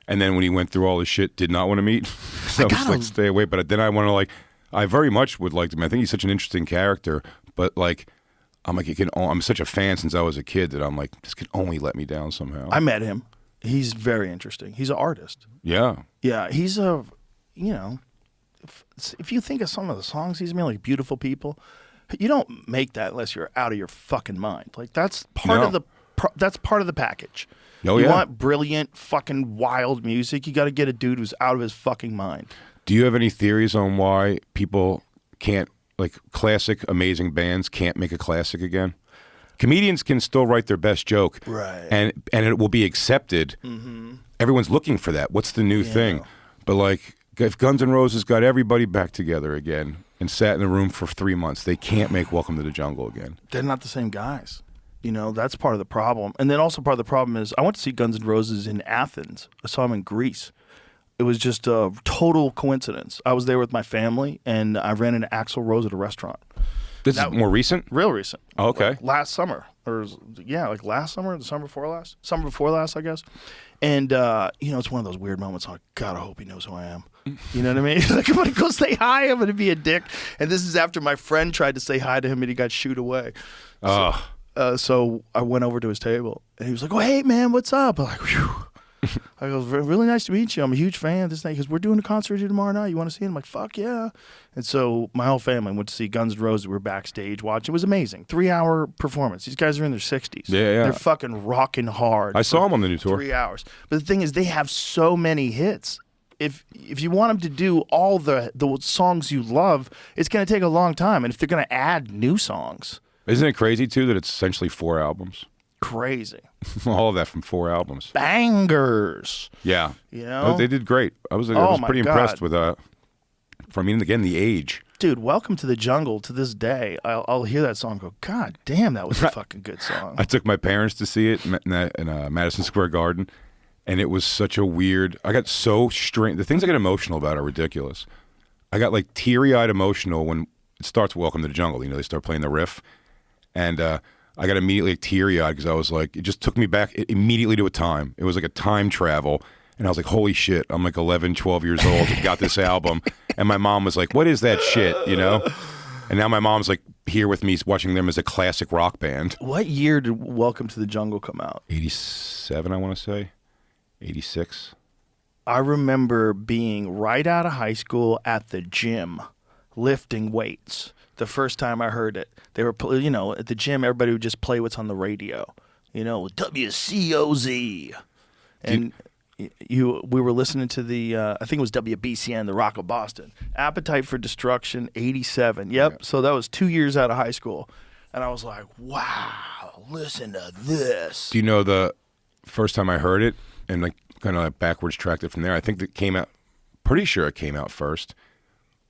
And then when he went through all his shit, did not want to meet. So I was like, stay away. But then I want to I very much would like to meet. I think he's such an interesting character. But I'm like, I'm such a fan since I was a kid that I'm like, this could only let me down somehow. I met him. He's very interesting. He's an artist. Yeah. Yeah, he's if you think of some of the songs he's made, like Beautiful People, you don't make that unless you're out of your fucking mind. Like that's part of the that's part of the package. Oh, you yeah. want brilliant, fucking wild music, you got to get a dude who's out of his fucking mind. Do you have any theories on why people can't, like classic, amazing bands can't make a classic again? Comedians can still write their best joke, right? And it will be accepted. Mm-hmm. Everyone's looking for that. What's the new thing? But like, if Guns N' Roses got everybody back together again and sat in a room for 3 months, they can't make Welcome to the Jungle again. They're not the same guys. You know, that's part of the problem. And then also part of the problem is I went to see Guns N' Roses in Athens. I saw them in Greece. It was just a total coincidence. I was there with my family, and I ran into Axl Rose at a restaurant. This is more recent? Real recent. Oh, okay. Like last summer. Like last summer, the summer before last? Summer before last, I guess. And, it's one of those weird moments. I'm like, God, I hope he knows who I am. You know what I mean? Like, I'm going to go say hi. I'm going to be a dick. And this is after my friend tried to say hi to him, and he got shooed away. So I went over to his table, and he was like, "Oh, hey, man, what's up?" I'm like, "Whew." I go, "Really nice to meet you. I'm a huge fan of this thing." Because we're doing a concert here tomorrow night. You want to see it? I'm like, "Fuck yeah!" And so my whole family went to see Guns N' Roses. We were backstage watching. It was amazing. 3-hour performance. These guys are in their 60s. Yeah. They're fucking rocking hard. I saw them on the new tour. 3 hours. But the thing is, they have so many hits. If you want them to do all the songs you love, it's going to take a long time. And if they're going to add new songs. Isn't it crazy, too, that it's essentially 4 albums? Crazy. All of that from 4 albums. Bangers. Yeah. You know? They did great. I was pretty impressed with, again, the age. Dude, Welcome to the Jungle, to this day, I'll hear that song and go, God damn, that was a fucking good song. I took my parents to see it in Madison Square Garden, and it was such a weird, I got so strange. The things I get emotional about are ridiculous. I got like teary-eyed emotional when it starts Welcome to the Jungle. You know, they start playing the riff. And I got immediately teary-eyed because I was like, it just took me back immediately to a time. It was like a time travel. And I was like, holy shit, I'm like 11, 12 years old and got this album. And my mom was like, what is that shit, you know? And now my mom's like here with me watching them as a classic rock band. What year did Welcome to the Jungle come out? 87, I want to say. 86. I remember being right out of high school at the gym lifting weights. The first time I heard it, they were, at the gym, everybody would just play what's on the radio, WCOZ. And we were listening to the, I think it was WBCN, the Rock of Boston. Appetite for Destruction, 87. Yep. Yeah. So that was 2 years out of high school. And I was like, wow, listen to this. Do you know the first time I heard it and like kind of backwards tracked it from there? I think that came out, pretty sure it came out first.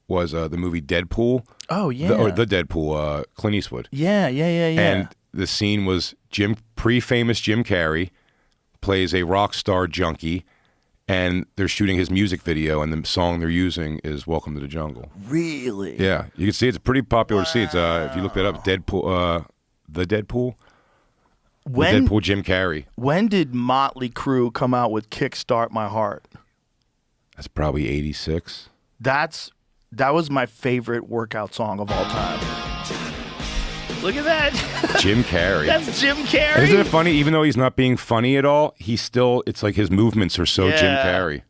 Was the movie Deadpool. Oh, yeah. The Deadpool, Clint Eastwood. Yeah. And the scene was pre-famous Jim Carrey plays a rock star junkie, and they're shooting his music video, and the song they're using is Welcome to the Jungle. Really? Yeah. You can see it's a pretty popular scene. It's, if you look that up, Deadpool, the Deadpool. Deadpool Jim Carrey. When did Motley Crue come out with Kickstart My Heart? That's probably 86. That was my favorite workout song of all time. Look at that. Jim Carrey. That's Jim Carrey. Isn't it funny? Even though he's not being funny at all, it's like his movements are so Jim Carrey.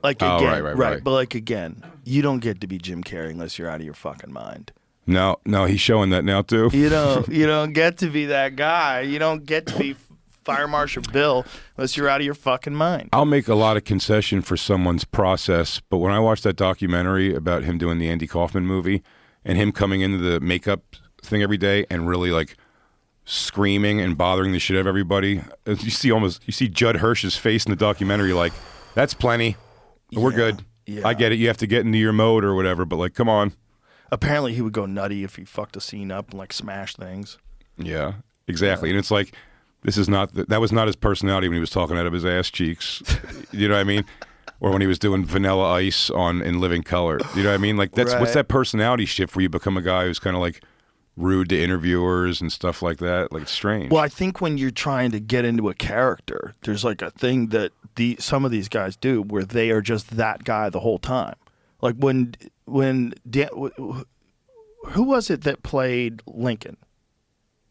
Like again, right. But like again, you don't get to be Jim Carrey unless you're out of your fucking mind. No, he's showing that now too. You don't get to be that guy. You don't get to be Fire Marshal Bill unless you're out of your fucking mind. I'll make a lot of concession for someone's process, but when I watched that documentary about him doing the Andy Kaufman movie and him coming into the makeup thing every day and really like screaming and bothering the shit out of everybody, you see Judd Hirsch's face in the documentary like, that's plenty. We're good. Yeah. I get it. You have to get into your mode or whatever, but like, come on. Apparently he would go nutty if he fucked a scene up and like smash things. Yeah, exactly. Yeah. And it's like, that was not his personality when he was talking out of his ass cheeks. You know what I mean? Or when he was doing Vanilla Ice in Living Color. You know what I mean? Like what's that personality shift where you become a guy who's kind of like rude to interviewers and stuff like that? Like it's strange. Well, I think when you're trying to get into a character, there's like a thing that some of these guys do where they are just that guy the whole time. Like when who was it that played Lincoln?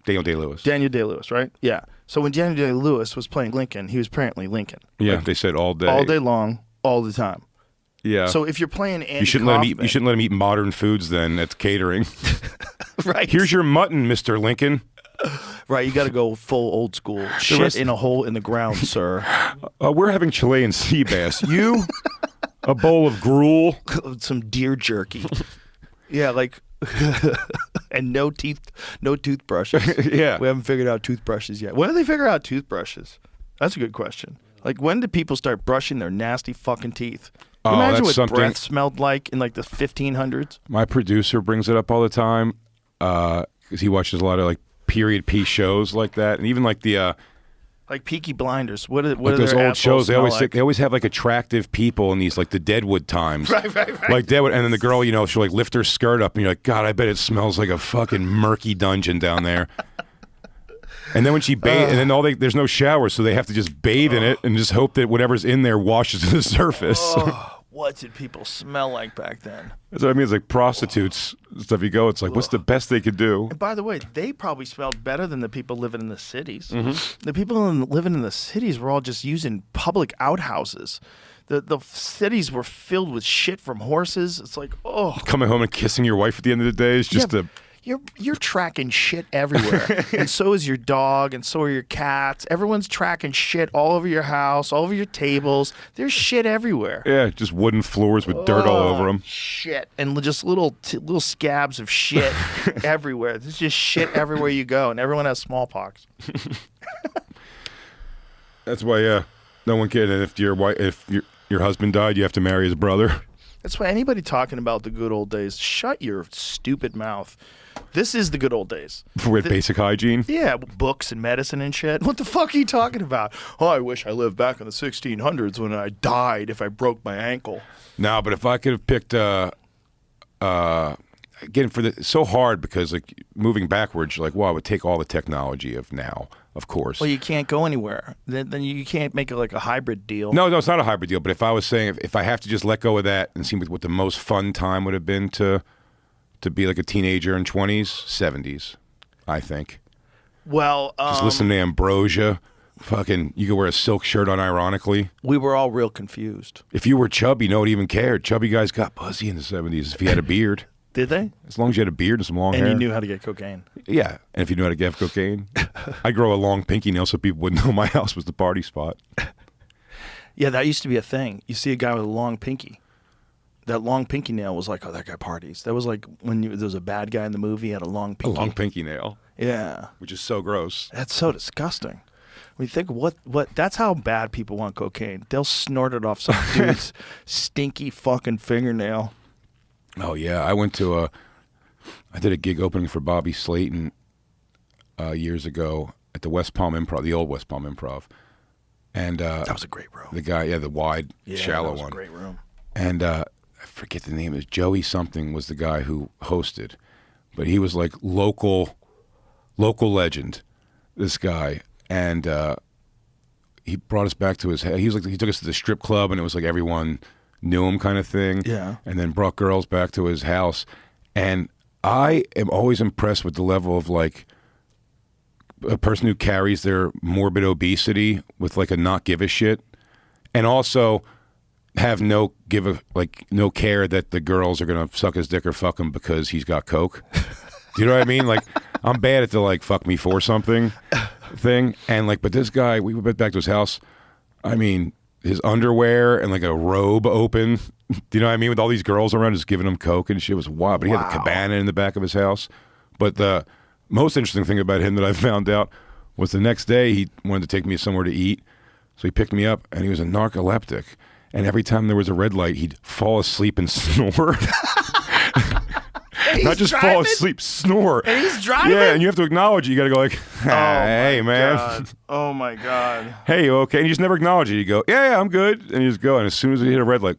Daniel Day-Lewis. Daniel Day-Lewis, right? Yeah. So when Daniel Day-Lewis was playing Lincoln, he was apparently Lincoln. Yeah, Like, they said all day. all day long, all the time. Yeah. So if you're playing Andy you shouldn't let him eat. Kaufman- You shouldn't let him eat modern foods. Then that's catering. Right. Here's your mutton, Mr. Lincoln. Right, you got to go full old school. Shit in a hole in the ground, sir. We're having Chilean sea bass. You, a bowl of gruel. Some deer jerky. Yeah, like, and no toothbrushes. Yeah. We haven't figured out toothbrushes yet. When do they figure out toothbrushes? That's a good question. Like, when do people start brushing their nasty fucking teeth? Can you imagine that's what something- breath smelled like in like the 1500s? My producer brings it up all the time because he watches a lot of like period piece shows like that, and even like the Like Peaky Blinders. What are like those their old assholes shows. They smell always like? they always have like attractive people in these like the Deadwood times, Right. like Deadwood, and then the girl, you know, she'll like lift her skirt up, and you're like, God, I bet it smells like a fucking murky dungeon down there. And then when she bathes, and then there's no shower, so they have to just bathe in it and just hope that whatever's in there washes to the surface. What did people smell like back then? That's what I mean. It's like prostitutes stuff. You go, it's like, what's the best they could do? And by the way, they probably smelled better than the people living in the cities. Mm-hmm. The people living in the cities were all just using public outhouses. The cities were filled with shit from horses. It's like, oh, Coming home and kissing your wife at the end of the day is just yeah, you're tracking shit everywhere, and so is your dog, and so are your cats. Everyone's tracking shit all over your house, all over your tables. There's shit everywhere. yeah, just wooden floors with dirt all over them. Shit, and just little scabs of shit everywhere. There's just shit everywhere you go, and everyone has smallpox. That's why, no one can. And if your husband died, you have to marry his brother. That's why anybody talking about the good old days, shut your stupid mouth. This is the good old days. With basic hygiene. Yeah, books and medicine and shit. What the fuck are you talking about? Oh, I wish I lived back in the 1600s when I died if I broke my ankle. No, but if I could have picked, again, it's so hard because like moving backwards, you're like, well, I would take all the technology of now, of course. Well, you can't go anywhere. Then you can't make it like a hybrid deal. No, it's not a hybrid deal. But if I was saying, if I have to just let go of that and see what the most fun time would have been to be like a teenager in 20s, 70s, I think. Well, Just listen to Ambrosia. Fucking, you could wear a silk shirt unironically. we were all real confused. If you were chubby, nobody even cared. Chubby guys got pussy in the 70s if you had a beard. Did they? As long as you had a beard and some long And hair. you knew how to get cocaine. Yeah, and if you knew how to get cocaine. I grow a long pinky nail so people wouldn't know my house was the party spot. Yeah, that used to be a thing. You see a guy with a long pinky. That long pinky nail was like, oh, that guy parties. That was like when there was a bad guy in the movie, he had a long A pinky. long pinky nail, Yeah. which is so gross. That's so disgusting. When you think what that's how bad people want cocaine. They'll snort it off some dude's stinky fucking fingernail. Oh yeah, I did a gig opening for Bobby Slayton years ago at the West Palm Improv, the old West Palm Improv, and That was a great room. the guy, the wide, shallow that was one, a great room. and I forget the name. It was Joey something was the guy who hosted, but he was like local legend. This guy, and he brought us back to his. He took us to the strip club, and it was like everyone knew him kind of thing. Yeah. And then brought girls back to his house, and I am always impressed with the level of like a person who carries their morbid obesity with like a not give a shit, and also have no care that the girls are gonna suck his dick or fuck him because he's got coke. Do you know what I mean? Like, I'm bad at the like fuck me for something thing, and like, but this guy, we went back to his house. I mean, his underwear and like a robe open. Do you know what I mean? With all these girls around, just giving him coke and shit. It was wild. But he had a cabana in the back of his house. But the most interesting thing about him that I found out was the next day he wanted to take me somewhere to eat. So he picked me up, and he was a narcoleptic. And every time there was a red light, he'd fall asleep and snore. Not just fall asleep, snore. And he's driving? Yeah, and you have to acknowledge it. You got to go like, hey, man. God. Oh, my God. Hey, you okay? And you just never acknowledge it. You go, yeah, I'm good. And you just go. And as soon as he hit a red light,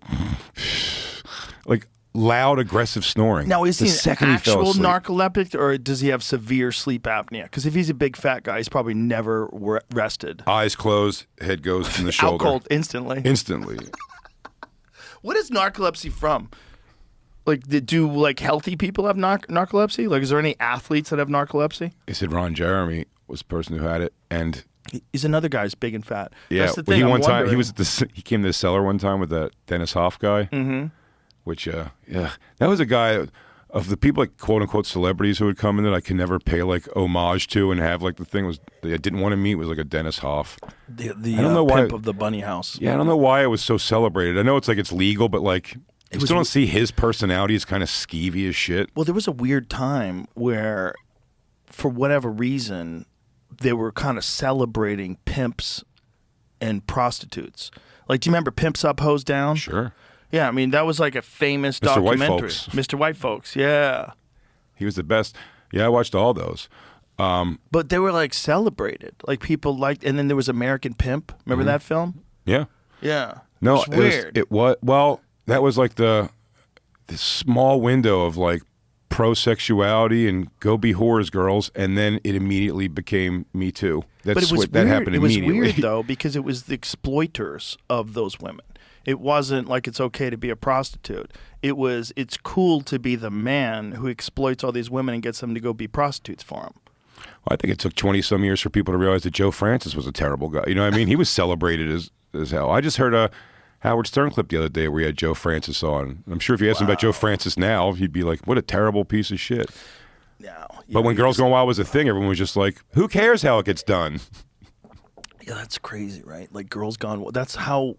like loud, aggressive snoring. Now, is The he an second he fell actual asleep. narcoleptic, or does he have severe sleep apnea? Because if he's a big fat guy, he's probably never rested. Eyes closed, head goes from the Out shoulder. cold instantly. Instantly. What is narcolepsy from? Like, do like healthy people have narcolepsy? Like, is there any athletes that have narcolepsy? They said Ron Jeremy was the person who had it, and He's another guy who's big and fat. yeah, That's the well, thing. he I'm time wondering. he came to the Cellar one time with that Dennis Hoff guy, which yeah, that was a guy of the people like quote unquote celebrities who would come in that I could never pay like homage to and have like the thing was that I didn't want to meet was like a Dennis Hoff. The I don't know why pimp of the bunny house. Yeah, I don't know why it was so celebrated. I know it's like it's legal, but like I still don't see his personality as kind of skeevy as shit. Well, there was a weird time where, for whatever reason, they were kind of celebrating pimps and prostitutes. Like, do you remember Pimps Up, Hose Down? Sure. Yeah, I mean, that was like a famous Mr. White documentary. Folks. Mr. White Folks, yeah. He was the best. Yeah, I watched all those. But they were like celebrated. Like people liked, and then there was American Pimp. Remember that film? Yeah. Yeah. No, It's weird. It was well. That was like the small window of like pro sexuality and go be whores, girls, and then it immediately became Me Too. But it was that weird. happened It was immediately. weird though because it was the exploiters of those women. It wasn't like it's okay to be a prostitute. It's cool to be the man who exploits all these women and gets them to go be prostitutes for him. I think it took 20-some years for people to realize that Joe Francis was a terrible guy. You know what I mean? He was celebrated as hell. I just heard a Howard Stern clip the other day where he had Joe Francis on. I'm sure if you asked him about Joe Francis now, he'd be like, what a terrible piece of shit. No, But when Girls Gone Wild was a thing, everyone was just like, who cares how it gets done? Yeah, that's crazy, right? Like Girls Gone Wild. That's how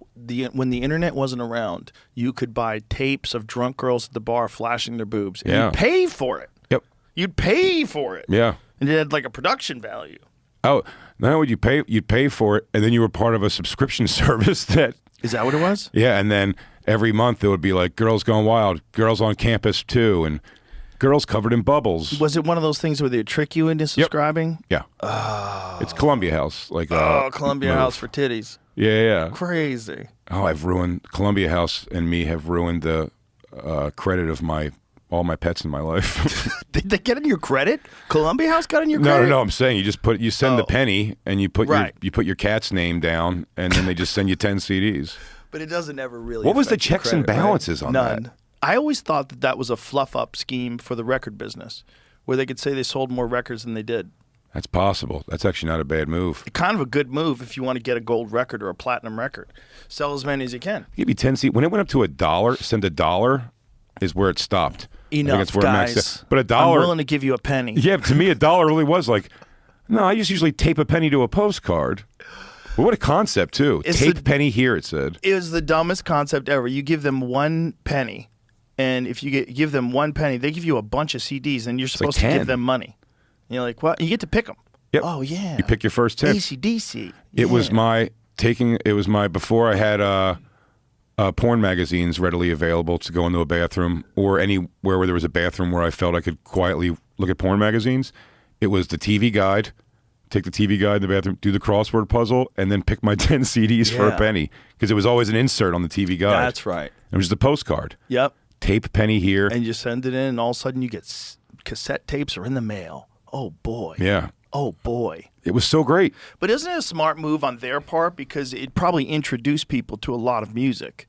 when the internet wasn't around, you could buy tapes of drunk girls at the bar flashing their boobs. And Yeah. you'd pay for it. Yep. You'd pay for it. Yeah. And it had like a production value. Oh, not only would you'd pay for it, and then you were part of a subscription service that. Is that what it was? Yeah, and then every month it would be like Girls Gone Wild, Girls on Campus 2, and Girls Covered in Bubbles. Was it one of those things where they trick you into subscribing? Yeah. It's Columbia House. Like Columbia move. House for titties. Yeah. Crazy. Oh, I've ruined Columbia House and me have ruined the credit of all my pets in my life. Did they get in your credit? Columbia House got in your credit? No. I'm saying you send the penny and you put your cat's name down, and then they just send you 10 CDs. But it doesn't ever really. What was the affect your checks and credit, right? balances on None. that? I always thought that was a fluff up scheme for the record business, where they could say they sold more records than they did. That's possible. That's actually not a bad move. Kind of a good move if you want to get a gold record or a platinum record. Sell as many as you can. Give you 10 CDs. When it went up to $1, send $1 is where it stopped. I think Enough, it's where it maxed guys. out. But $1. I'm willing to give you a penny. Yeah, to me, $1 really was like, no, I just usually tape a penny to a postcard. But what a concept, too. It's Tape the- penny here, it said. It was the dumbest concept ever. You give them one penny, and if you give them one penny, they give you a bunch of CDs, and you're supposed to 10. give them money. And you're like, what? You get to pick them. Yep. Oh, yeah. You pick your first 10. AC/DC. It was Yeah. before I had porn magazines readily available to go into a bathroom or anywhere where there was a bathroom where I felt I could quietly look at porn magazines. It was the TV guide, take the TV guide in the bathroom, do the crossword puzzle, and then pick my 10 CDs for a Yeah. penny because it was always an insert on the TV guide. That's right. It was just a postcard. Yep. Tape penny here. And you send it in, and all of a sudden you get cassette tapes are in the mail. Oh, boy. Yeah. Oh, boy. It was so great. But isn't it a smart move on their part? Because it probably introduced people to a lot of music.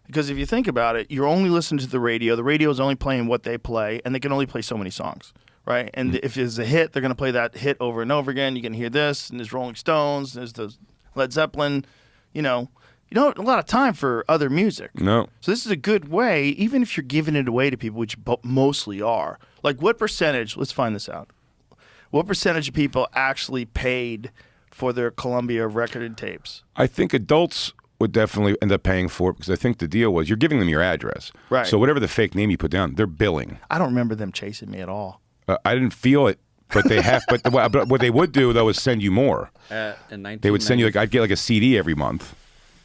Because if you think about it, you're only listening to the radio. The radio is only playing what they play, and they can only play so many songs, right? And if it's a hit, they're going to play that hit over and over again. You can hear this, and there's Rolling Stones, there's the Led Zeppelin. You don't have a lot of time for other music. No. So this is a good way, even if you're giving it away to people, which mostly are. Like what percentage, let's find this out. What percentage of people actually paid for their Columbia record and tapes? I think adults would definitely end up paying for it because I think the deal was you're giving them your address. Right. So whatever the fake name you put down, they're billing. I don't remember them chasing me at all. I didn't feel it, but they have. But what they would do though is send you more. They would send you I'd get like a CD every month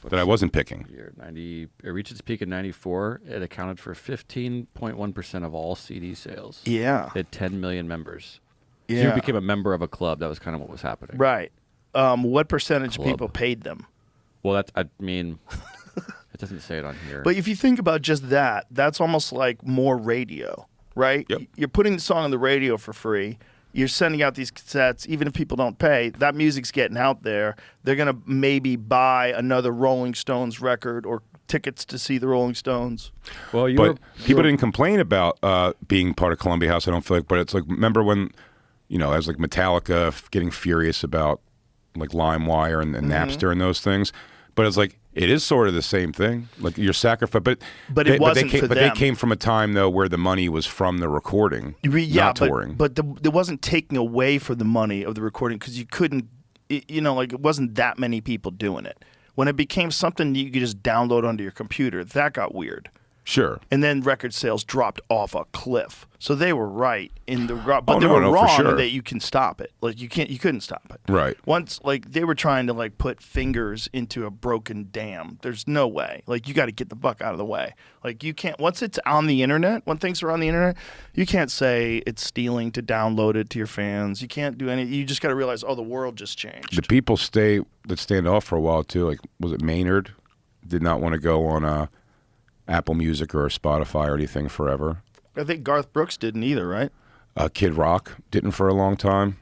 that I wasn't picking. It reached its peak in '94. It accounted for 15.1% of all CD sales. Yeah. It had 10 million members. Yeah. So you became a member of a club. That was kind of what was happening. Right. What percentage of Club. people paid them? Well, it doesn't say it on here. But if you think about just that, that's almost like more radio, right? Yep. You're putting the song on the radio for free. You're sending out these cassettes, even if people don't pay. That music's getting out there. They're going to maybe buy another Rolling Stones record or tickets to see the Rolling Stones. Well, people didn't complain about being part of Columbia House, I don't feel like, but it's like, remember when, I was like Metallica getting furious about like LimeWire and Napster and those things, but it's like, it is sort of the same thing. Like your sacrifice, but it wasn't for them. But they came from a time though where the money was from the recording, not touring. But it wasn't taking away from the money of the recording because you couldn't, like it wasn't that many people doing it. When it became something you could just download onto your computer, that got weird. Sure. And then record sales dropped off a cliff. So they were right in the but they were for wrong sure. that you can stop it. Like you couldn't stop it. Right. Once like they were trying to like put fingers into a broken dam. There's no way. Like you got to get the fuck out of the way. Like you can't once it's on the internet, when things are on the internet, you can't say it's stealing to download it to your fans. You can't do any you just got to realize the world just changed. The people that stand off for a while too, like was it Maynard did not want to go on Apple Music or Spotify or anything forever. I think Garth Brooks didn't either, right? Kid Rock didn't for a long time.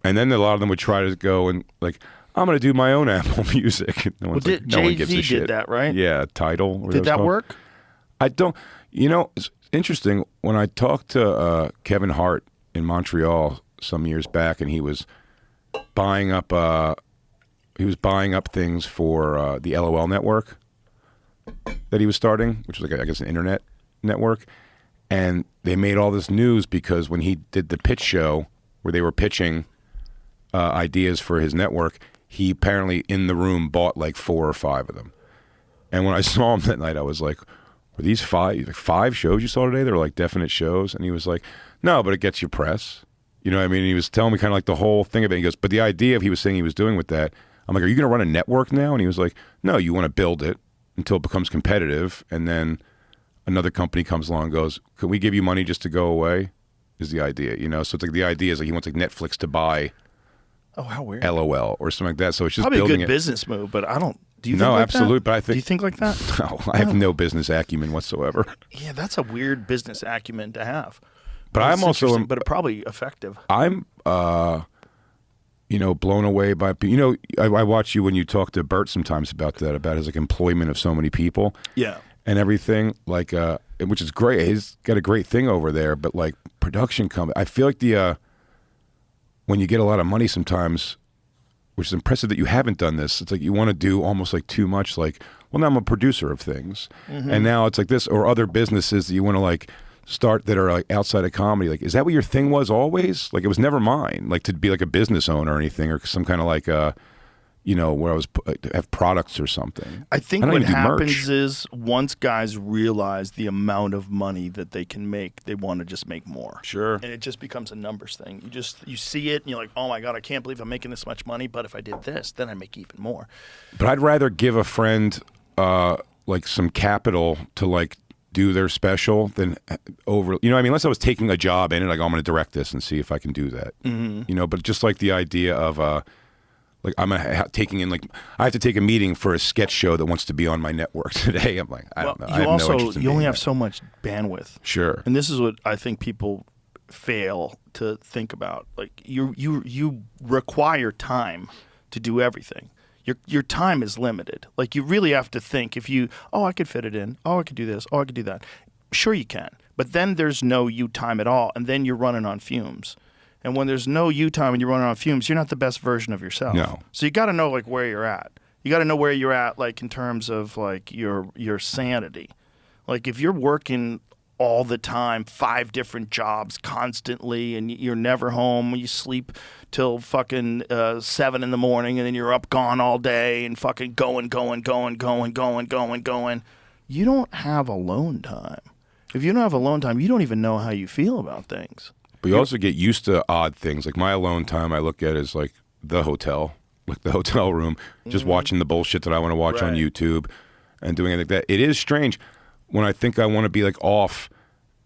And then a lot of them would try to go and like, I'm going to do my own Apple Music. No one gives a shit. Did that, right? Yeah, Tidal. Did that work? I don't. It's interesting. When I talked to Kevin Hart in Montreal some years back, and he was buying up things for the LOL network that he was starting, which was like I guess an internet network, and they made all this news because when he did the pitch show where they were pitching ideas for his network, he apparently in the room bought like 4 or 5 of them. And when I saw him that night, I was like, "Were these 5 shows you saw today? They're like definite shows?" And he was like, "No, but it gets you press." You know what I mean? And he was telling me kind of like the whole thing of it. He goes, "But the idea of he was saying he was doing with that," I'm like, "Are you going to run a network now?" And he was like, "No, you want to build it until it becomes competitive, and then another company comes along and goes, can we give you money just to go away?" Is the idea, So it's like the idea is like he wants like Netflix to buy how weird. LOL or something like that. So it's just probably building a good business move, but I don't. Do you? No, think like absolutely. That? But I think. Do you think like that? No, I have no business acumen whatsoever. Yeah, that's a weird business acumen to have. But I'm also, but probably effective. I'm, blown away by. I watch you when you talk to Bert sometimes about that, about his like employment of so many people. Yeah. And everything, like, which is great. He's got a great thing over there, but like production company, I feel like when you get a lot of money sometimes, which is impressive that you haven't done this, it's like you want to do almost like too much, like, well, now I'm a producer of things. Mm-hmm. And now it's like this, or other businesses that you want to like start that are like outside of comedy. Like, is that what your thing was always? Like, it was never mine, like to be like a business owner or anything, or some kind of like where I was have products or something. I think what happens is once guys realize the amount of money that they can make, they want to just make more. Sure. And it just becomes a numbers thing. You see it and you're like, oh my God, I can't believe I'm making this much money, but if I did this, then I make even more. But I'd rather give a friend like some capital to like do their special than unless I was taking a job in it, like, oh, I'm going to direct this and see if I can do that. Mm-hmm. But just like the idea of like I'm taking in like I have to take a meeting for a sketch show that wants to be on my network today. I'm like, I don't know. You only have so much bandwidth. Sure. And this is what I think people fail to think about. Like you require time to do everything. Your time is limited. Like you really have to think I could fit it in. Oh, I could do this. Oh, I could do that. Sure you can. But then there's no you time at all, and then you're running on fumes. And when there's no you time and you're running on fumes, you're not the best version of yourself. No. So you got to know like where you're at. You got to know where you're at, like in terms of like your sanity. Like if you're working all the time, 5 different jobs constantly, and you're never home, you sleep till fucking 7 in the morning, and then you're up gone all day and fucking going. You don't have alone time. If you don't have alone time, you don't even know how you feel about things. But you also get used to odd things. Like my alone time I look at as like the hotel, like the hotel room, just watching the bullshit that I want to watch on YouTube and doing it like that. It is strange when I think I want to be like off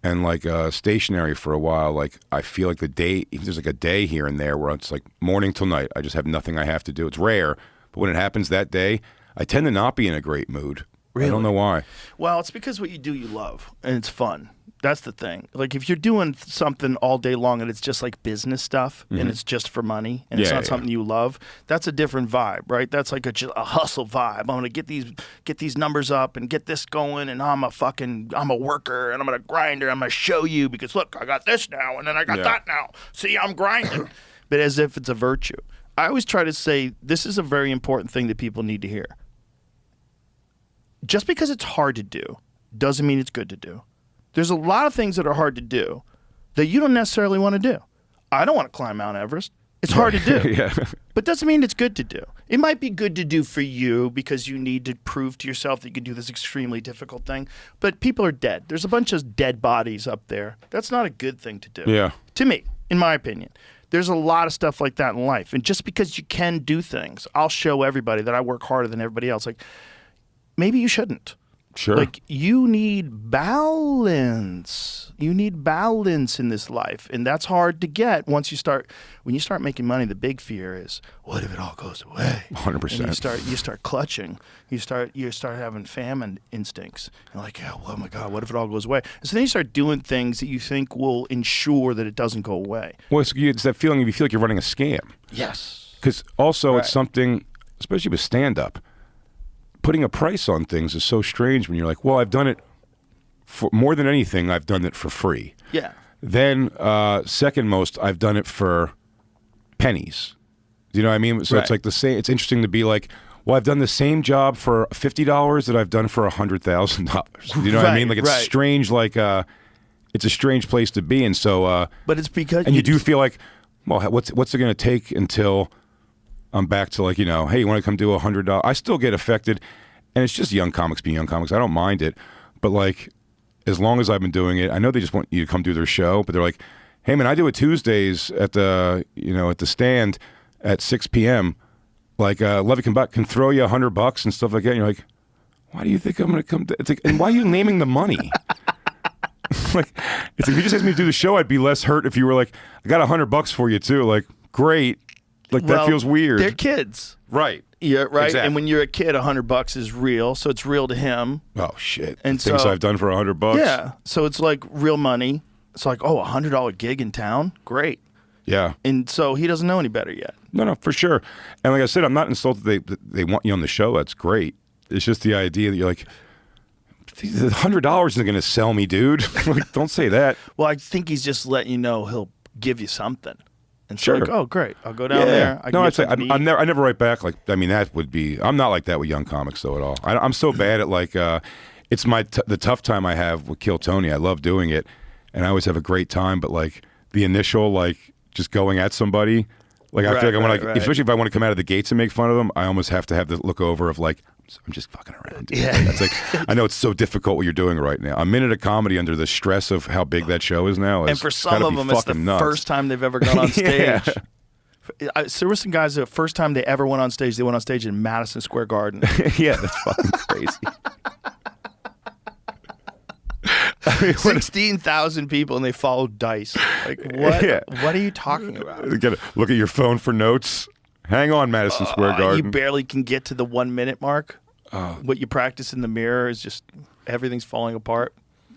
and like stationary for a while. Like I feel like the day, if there's like a day here and there where it's like morning till night, I just have nothing I have to do. It's rare, but when it happens that day, I tend to not be in a great mood. I don't know why. Well, it's because what you do you love, and it's fun. That's the thing. Like, if you're doing something all day long and it's just like business stuff and it's just for money and it's not something you love, that's a different vibe, right? That's like a hustle vibe. I'm gonna get these numbers up and get this going, and I'm a worker and I'm gonna grinder. I'm gonna show you because look, I got this now and then I got that now. See, I'm grinding. But as if it's a virtue. I always try to say this is a very important thing that people need to hear. Just because it's hard to do doesn't mean it's good to do. There's a lot of things that are hard to do that you don't necessarily want to do. I don't want to climb Mount Everest. It's hard to do. But doesn't mean it's good to do. It might be good to do for you because you need to prove to yourself that you can do this extremely difficult thing. But people are dead. There's a bunch of dead bodies up there. That's not a good thing to do. Yeah. To me, in my opinion. There's a lot of stuff like that in life. And just because you can do things, I'll show everybody that I work harder than everybody else. Like, maybe you shouldn't. Sure. Like, you need balance. You need balance in this life. And that's hard to get when you start making money. The big fear is, what if it all goes away? 100%. And you start clutching. You start having famine instincts. You're like, oh my God, what if it all goes away? And so then you start doing things that you think will ensure that it doesn't go away. Well, it's that feeling you feel like you're running a scam. Yes. Because also it's something, especially with stand-up, putting a price on things is so strange when you're like, well, I've done it for more than anything. I've done it for free. Yeah. Then second most, I've done it for pennies. You know what I mean? So it's like the same. It's interesting to be like, well, I've done the same job for $50 that I've done for $100,000. You know what I mean? Like it's strange. Like it's a strange place to be. And so, but it's because you do feel like, well, what's it going to take until I'm back to like, hey, you want to come do $100? I still get affected, and it's just young comics being young comics. I don't mind it, but like, as long as I've been doing it, I know they just want you to come do their show, but they're like, hey man, I do it Tuesdays at the at the stand at 6 p.m. Like, Levy can throw you $100 and stuff like that. And you're like, why do you think I'm going to come? It's like, and why are you naming the money? Like, it's like, if you just asked me to do the show, I'd be less hurt if you were like, I got $100 for you too. Like, great. Like, that feels weird. They're kids. Right. Yeah, right. Exactly. And when you're a kid, $100 is real, so it's real to him. Oh shit! And things I've done for $100. Yeah, so it's like real money. It's like, oh, $100 gig in town, great. Yeah. And so he doesn't know any better yet. No, for sure. And like I said, I'm not insulted they want you on the show. That's great. It's just the idea that you're like, $100 isn't going to sell me, dude. Like, don't say that. Well, I think he's just letting you know he'll give you something. And sure. So like, oh, great. I'll go down there. I never write back. Like, I mean, that would be, I'm not like that with young comics though at all. I'm so bad at like, it's the tough time I have with Kill Tony. I love doing it and I always have a great time, but like the initial, like just going at somebody, like I feel like I want to, especially if I want to come out of the gates and make fun of them, I almost have to have the look over of like, I'm just fucking around. Dude. Yeah. It's like, I know it's so difficult what you're doing right now. A minute of comedy under the stress of how big that show is now. And for some of them, it's the first time they've ever gone on stage. So there were some guys, the first time they ever went on stage, they went on stage in Madison Square Garden. Yeah, that's fucking crazy. I mean, 16,000 people and they followed dice. Like, what? Yeah. What are you talking about? You gotta look at your phone for notes. Hang on, Madison Square Garden. You barely can get to the 1 minute mark. What you practice in the mirror is just everything's falling apart.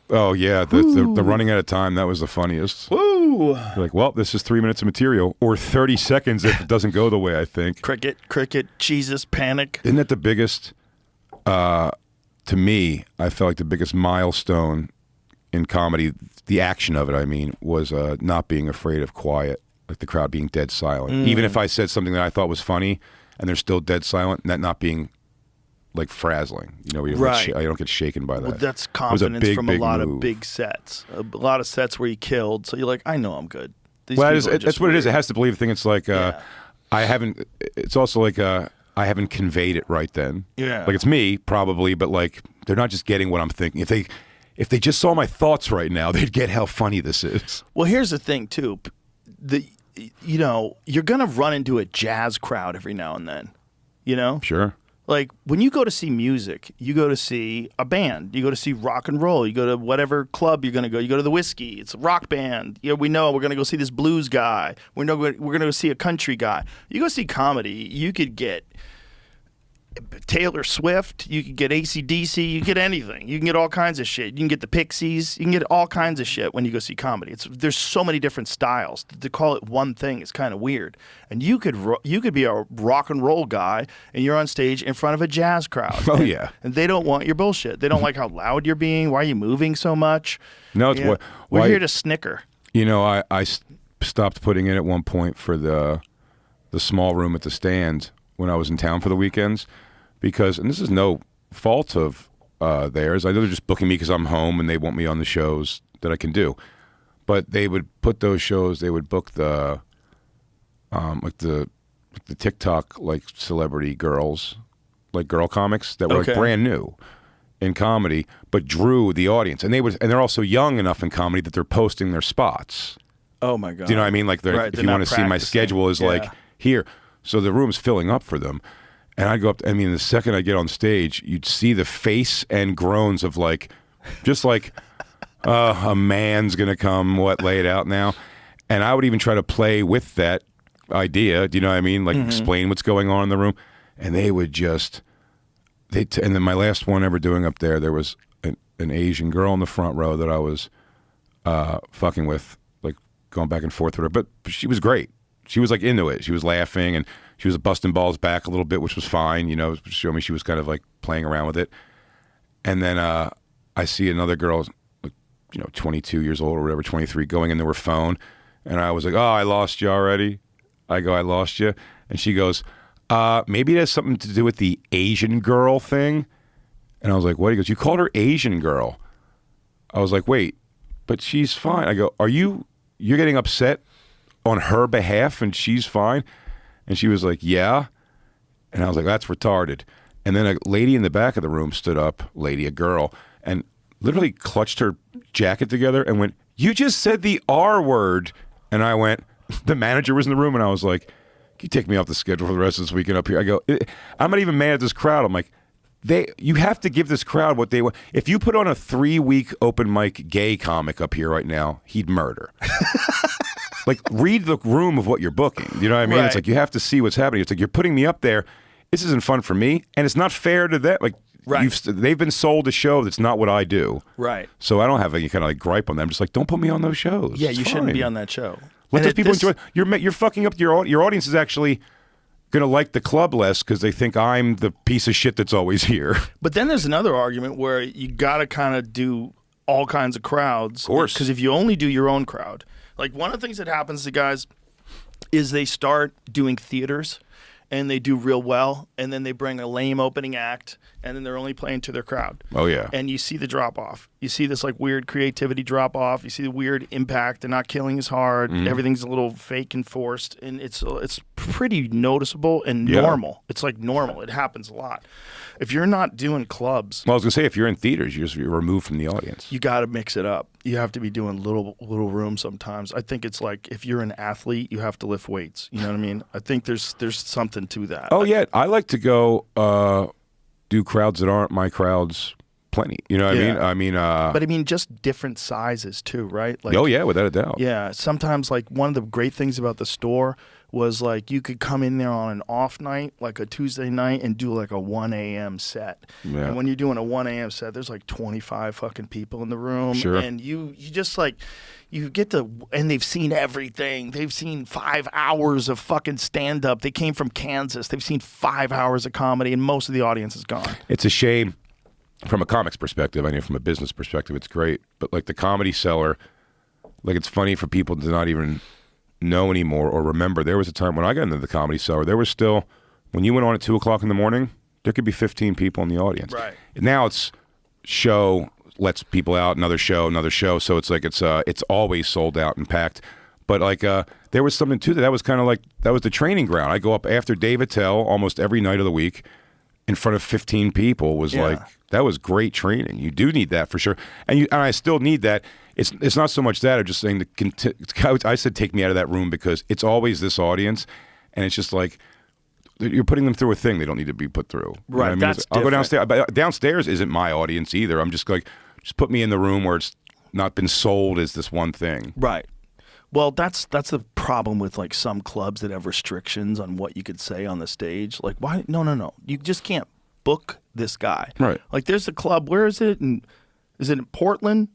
Oh, yeah. The running out of time, that was the funniest. Woo! You're like, well, this is 3 minutes of material, or 30 seconds if it doesn't go the way I think. Cricket, Jesus, panic. Isn't that the biggest, to me, I felt like the biggest milestone in comedy, the action of it, I mean, was not being afraid of quiet. Like the crowd being dead silent. Even if I said something that I thought was funny and they're still dead silent, and that not being like frazzling. Where I don't get shaken by that. Well, that's confidence from a lot of big sets. A lot of sets where you killed. So you're like, I know I'm good. That's what it is. It has to believe the thing. It's like, I haven't, it's also like, I haven't conveyed it right then. Yeah. Like it's me probably, but like, they're not just getting what I'm thinking. If they just saw my thoughts right now, they'd get how funny this is. Well, here's the thing too. You're going to run into a jazz crowd every now and then, Sure. Like when you go to see music, you go to see a band, you go to see rock and roll, you go to whatever club you're going to go, you go to the Whiskey, it's a rock band. We know we're going to go see this blues guy. We're going to go see a country guy. You go see comedy, you could get Taylor Swift, you can get AC/DC, you can get anything. You can get all kinds of shit. You can get the Pixies, you can get all kinds of shit when you go see comedy. There's so many different styles. To call it one thing is kind of weird. And you could be a rock and roll guy, and you're on stage in front of a jazz crowd. Oh, yeah. And they don't want your bullshit. They don't like how loud you're being. Why are you moving so much? No, it's we're here to snicker. You know, I stopped putting in at one point for the small room at the stand when I was in town for the weekends because, and this is no fault of theirs. I know they're just booking me because I'm home and they want me on the shows that I can do. But they would put those shows. They would book the the TikTok like celebrity girls, like girl comics that were like brand new in comedy, but drew the audience. And they're also young enough in comedy that they're posting their spots. Oh my God! Do you know what I mean? Like, if you want to see my schedule is like here. So the room's filling up for them. And I'd go up, I mean, the second I get on stage, you'd see the face and groans of like, just like, a man's going to come, lay it out now. And I would even try to play with that idea, do you know what I mean? Like, explain what's going on in the room. And they would just, and then my last one ever doing up there was an Asian girl in the front row that I was fucking with, like going back and forth with her. But she was great. She was like into it. She was laughing and she was busting balls back a little bit, which was fine. You know, showing me she was kind of like playing around with it. And then I see another girl, like, 22 years old or whatever, 23, going into her phone. And I was like, oh, I lost you already. I go, I lost you. And she goes, maybe it has something to do with the Asian girl thing. And I was like, what? He goes, you called her Asian girl. I was like, wait, but she's fine. I go, you're getting upset on her behalf and she's fine? And she was like, yeah. And I was like, that's retarded. And then a lady in the back of the room stood up, a girl, and literally clutched her jacket together and went, you just said the R word. And I went, the manager was in the room, and I was like, can you take me off the schedule for the rest of this weekend up here? I go, I'm not even mad at this crowd. I'm like, you have to give this crowd what they want. If you put on a 3-week open mic gay comic up here right now, he'd murder. Like, read the room of what you're booking. You know what I mean? Right. It's like, you have to see what's happening. It's like, you're putting me up there. This isn't fun for me, and it's not fair to them. Like, they've been sold a show that's not what I do. Right. So I don't have any kind of like gripe on them. I'm just like, don't put me on those shows. Yeah, you shouldn't be on that show. Let those people enjoy. You're fucking up your audience is actually going to like the club less because they think I'm the piece of shit that's always here. But then there's another argument where you got to kind of do all kinds of crowds. Of course. Because if you only do your own crowd, like one of the things that happens to guys is they start doing theaters and they do real well, and then they bring a lame opening act, and then they're only playing to their crowd. Oh, yeah. And you see the drop-off. You see this, like, weird creativity drop-off. You see the weird impact. They're not killing as hard. Everything's a little fake and forced, and it's pretty noticeable and normal. It's, like, normal. It happens a lot. If you're not doing clubs... Well, I was going to say, if you're in theaters, you're removed from the audience. You got to mix it up. You have to be doing little room sometimes. I think it's like, if you're an athlete, you have to lift weights. You know what I mean? I think there's something to that. Oh, yeah. I like to go do crowds that aren't my crowds plenty. You know what I mean? But I mean, just different sizes too, right? Like, oh, yeah, without a doubt. Yeah. Sometimes, like, one of the great things about the store was, like, you could come in there on an off night, like a Tuesday night, and do like a 1 a.m. set. Yeah. And when you're doing a 1 a.m. set, there's like 25 fucking people in the room. Sure. And you just like, you get to, and they've seen everything. They've seen 5 hours of fucking stand-up. They came from Kansas. They've seen 5 hours of comedy, and most of the audience is gone. It's a shame from a comics perspective. I mean, from a business perspective, it's great. But like the Comedy Cellar, like, it's funny for people to not even know anymore or remember. There was a time when I got into the Comedy Cellar, there was still, when you went on at 2 o'clock in the morning, there could be 15 people in the audience. Right. Now it's show, lets people out, another show. So it's like, it's always sold out and packed. But like, there was something to that. That was kind of like, that was the training ground. I go up after Dave Attell almost every night of the week in front of 15 people was like, that was great training. You do need that for sure. And I still need that. It's not so much that. I'm just saying, I said take me out of that room because it's always this audience. And it's just like, you're putting them through a thing they don't need to be put through. Right, you know what I mean? that's I'll go different. downstairs. But downstairs isn't my audience either. I'm just like, just put me in the room where it's not been sold as this one thing. Right. Well, that's the problem with like some clubs that have restrictions on what you could say on the stage. Like, why? No. You just can't book this guy. Right. Like, there's a club. Where is it? Is it in Portland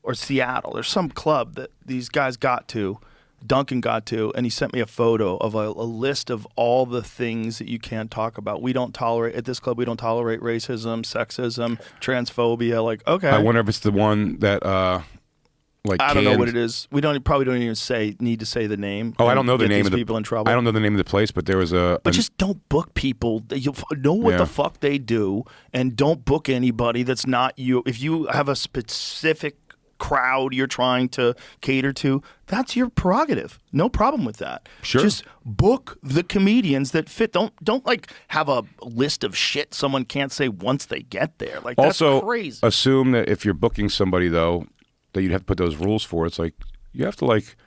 or Seattle? There's some club that these guys got to, Duncan got to, and he sent me a photo of a list of all the things that you can't talk about. At this club, we don't tolerate racism, sexism, transphobia. Like, okay. I wonder if it's the one that, I don't know what it is. We probably don't even need to say the name. Oh, I don't know the name of the people in trouble. I don't know the name of the place, but there was But just don't book people. You know what the fuck they do, and don't book anybody that's not you. If you have a specific crowd you're trying to cater to, that's your prerogative. No problem with that. Sure. Just book the comedians that fit. Don't like have a list of shit someone can't say once they get there. Like, that's also crazy. Assume that if you're booking somebody though, that you'd have to put those rules for. It's like you have to like.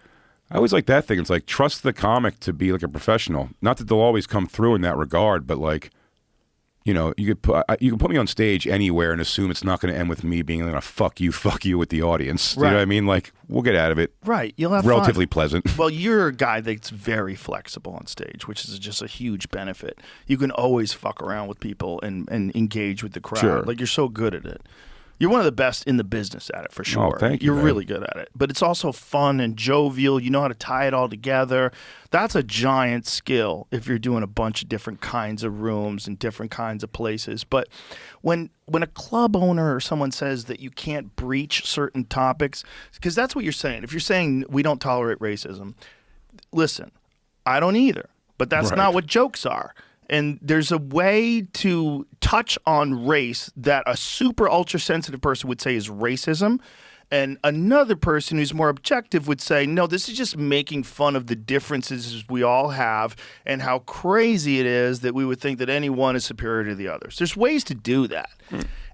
I always like that thing. It's like trust the comic to be like a professional. Not that they'll always come through in that regard, but like, you know, you can put me on stage anywhere and assume it's not going to end with me being like a fuck you with the audience. Right. You know what I mean? Like, we'll get out of it. Right. You'll have relatively fun. pleasant. Well, you're a guy that's very flexible on stage, which is just a huge benefit. You can always fuck around with people and engage with the crowd. Sure. Like, you're so good at it. You're one of the best in the business at it, for sure. Oh, thank you. You're man. really good at it. But it's also fun and jovial. You know how to tie it all together. That's a giant skill if you're doing a bunch of different kinds of rooms and different kinds of places. But when a club owner or someone says that you can't breach certain topics, because that's what you're saying. If you're saying we don't tolerate racism, listen, I don't either. But that's not what jokes are. And there's a way to touch on race that a super ultra sensitive person would say is racism. And another person who's more objective would say, no, this is just making fun of the differences we all have and how crazy it is that we would think that any one is superior to the others. There's ways to do that.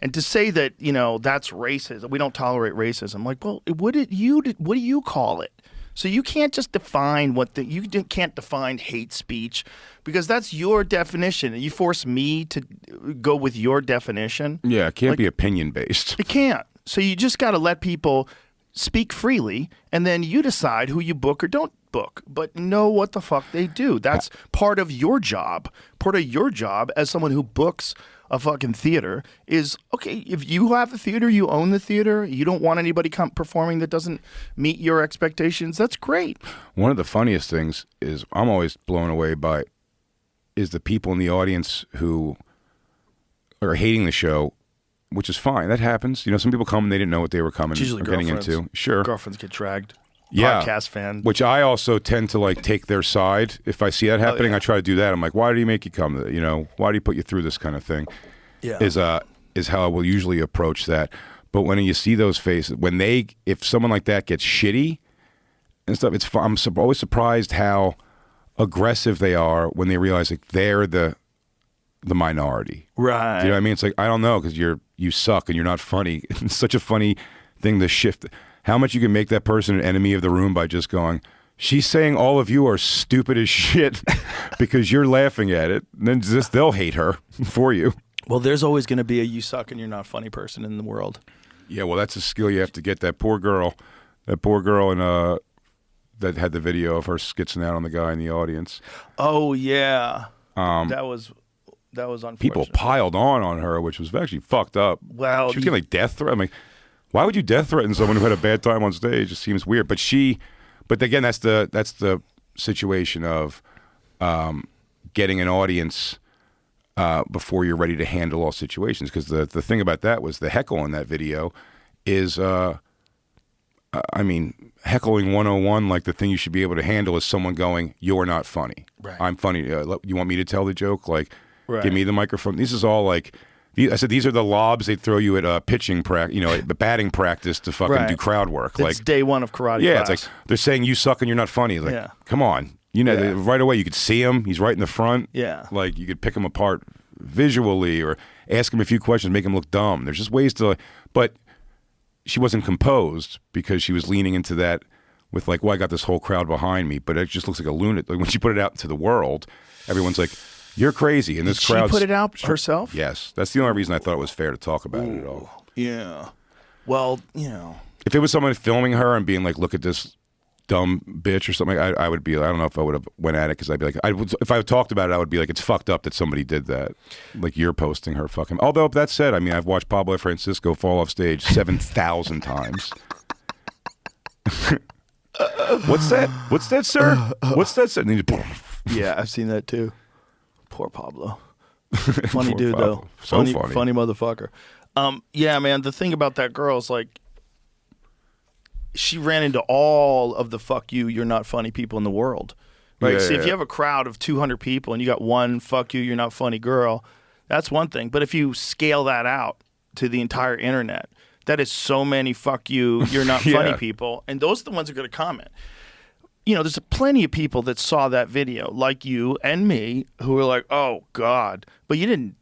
And to say that, you know, that's racism, we don't tolerate racism. Like, well, what do you call it? So you can't just define you can't define hate speech because that's your definition. And you force me to go with your definition. Yeah, it can't be opinion based. It can't. So you just got to let people speak freely, and then you decide who you book or don't book. But know what the fuck they do. That's part of your job. Part of your job as someone who books a fucking theater is, okay, if you have a theater, you own the theater, you don't want anybody performing that doesn't meet your expectations, that's great. One of the funniest things is I'm always blown away by is the people in the audience who are hating the show, which is fine. That happens. You know, some people come and they didn't know what they were coming or getting into. Sure. Girlfriends get dragged. Yeah. Podcast fan. Which I also tend to like take their side. If I see that happening, I try to do that. I'm like, why do you make you come? You know, why do you put you through this kind of thing? Yeah. Is how I will usually approach that. But when you see those faces, if someone like that gets shitty and stuff, I'm always surprised how aggressive they are when they realize like they're the minority. Right. Do you know what I mean? It's like, I don't know, because you suck and you're not funny. It's such a funny thing to shift. How much you can make that person an enemy of the room by just going, she's saying all of you are stupid as shit because you're laughing at it. And then they'll hate her for you. Well, there's always going to be a you suck and you're not funny person in the world. Yeah, well, that's a skill you have to get. That poor girl in that had the video of her skitzing out on the guy in the audience. Oh, yeah. That was unfortunate. People piled on her, which was actually fucked up. Well, she was getting like death threat. I'm like, why would you death threaten someone who had a bad time on stage? It seems weird. But again, that's the situation of getting an audience before you're ready to handle all situations. Because the thing about that was the heckle in that video is, heckling 101, like the thing you should be able to handle is someone going, you're not funny. Right. I'm funny. You want me to tell the joke? Like, give me the microphone. This is all like, I said, these are the lobs they throw you at pitching practice, batting practice to fucking do crowd work. It's like day one of karate class. It's like they're saying you suck and you're not funny. Like, come on. You know, right away you could see him. He's right in the front. Yeah. Like you could pick him apart visually or ask him a few questions, make him look dumb. There's just ways to, but she wasn't composed because she was leaning into that with like, well, I got this whole crowd behind me, but it just looks like a lunatic. Like when she put it out into the world, everyone's like, you're crazy. And this crowd. She put it out herself? Yes. That's the only reason I thought it was fair to talk about it at all. Yeah. Well, you know. If it was someone filming her and being like, look at this dumb bitch or something, I would be. I don't know if I would have went at it because I'd be like, if I talked about it, I would be like, it's fucked up that somebody did that. Like you're posting her fucking. Although that said, I mean, I've watched Pablo Francisco fall off stage 7,000 times. What's that? What's that, sir? What's that, sir? Yeah, I've seen that too. Poor Pablo. Funny dude Pablo. though. So funny motherfucker. Yeah, man. The thing about that girl is like, she ran into all of the "fuck you, you're not funny" people in the world. Right? Yeah, See, yeah. if you have a crowd of 200 people and you got one "fuck you, you're not funny" girl, that's one thing. But if you scale that out to the entire internet, that is so many "fuck you, you're not funny" people, and those are the ones that are going to comment. You know, there's plenty of people that saw that video, like you and me, who were like, "Oh God," but you didn't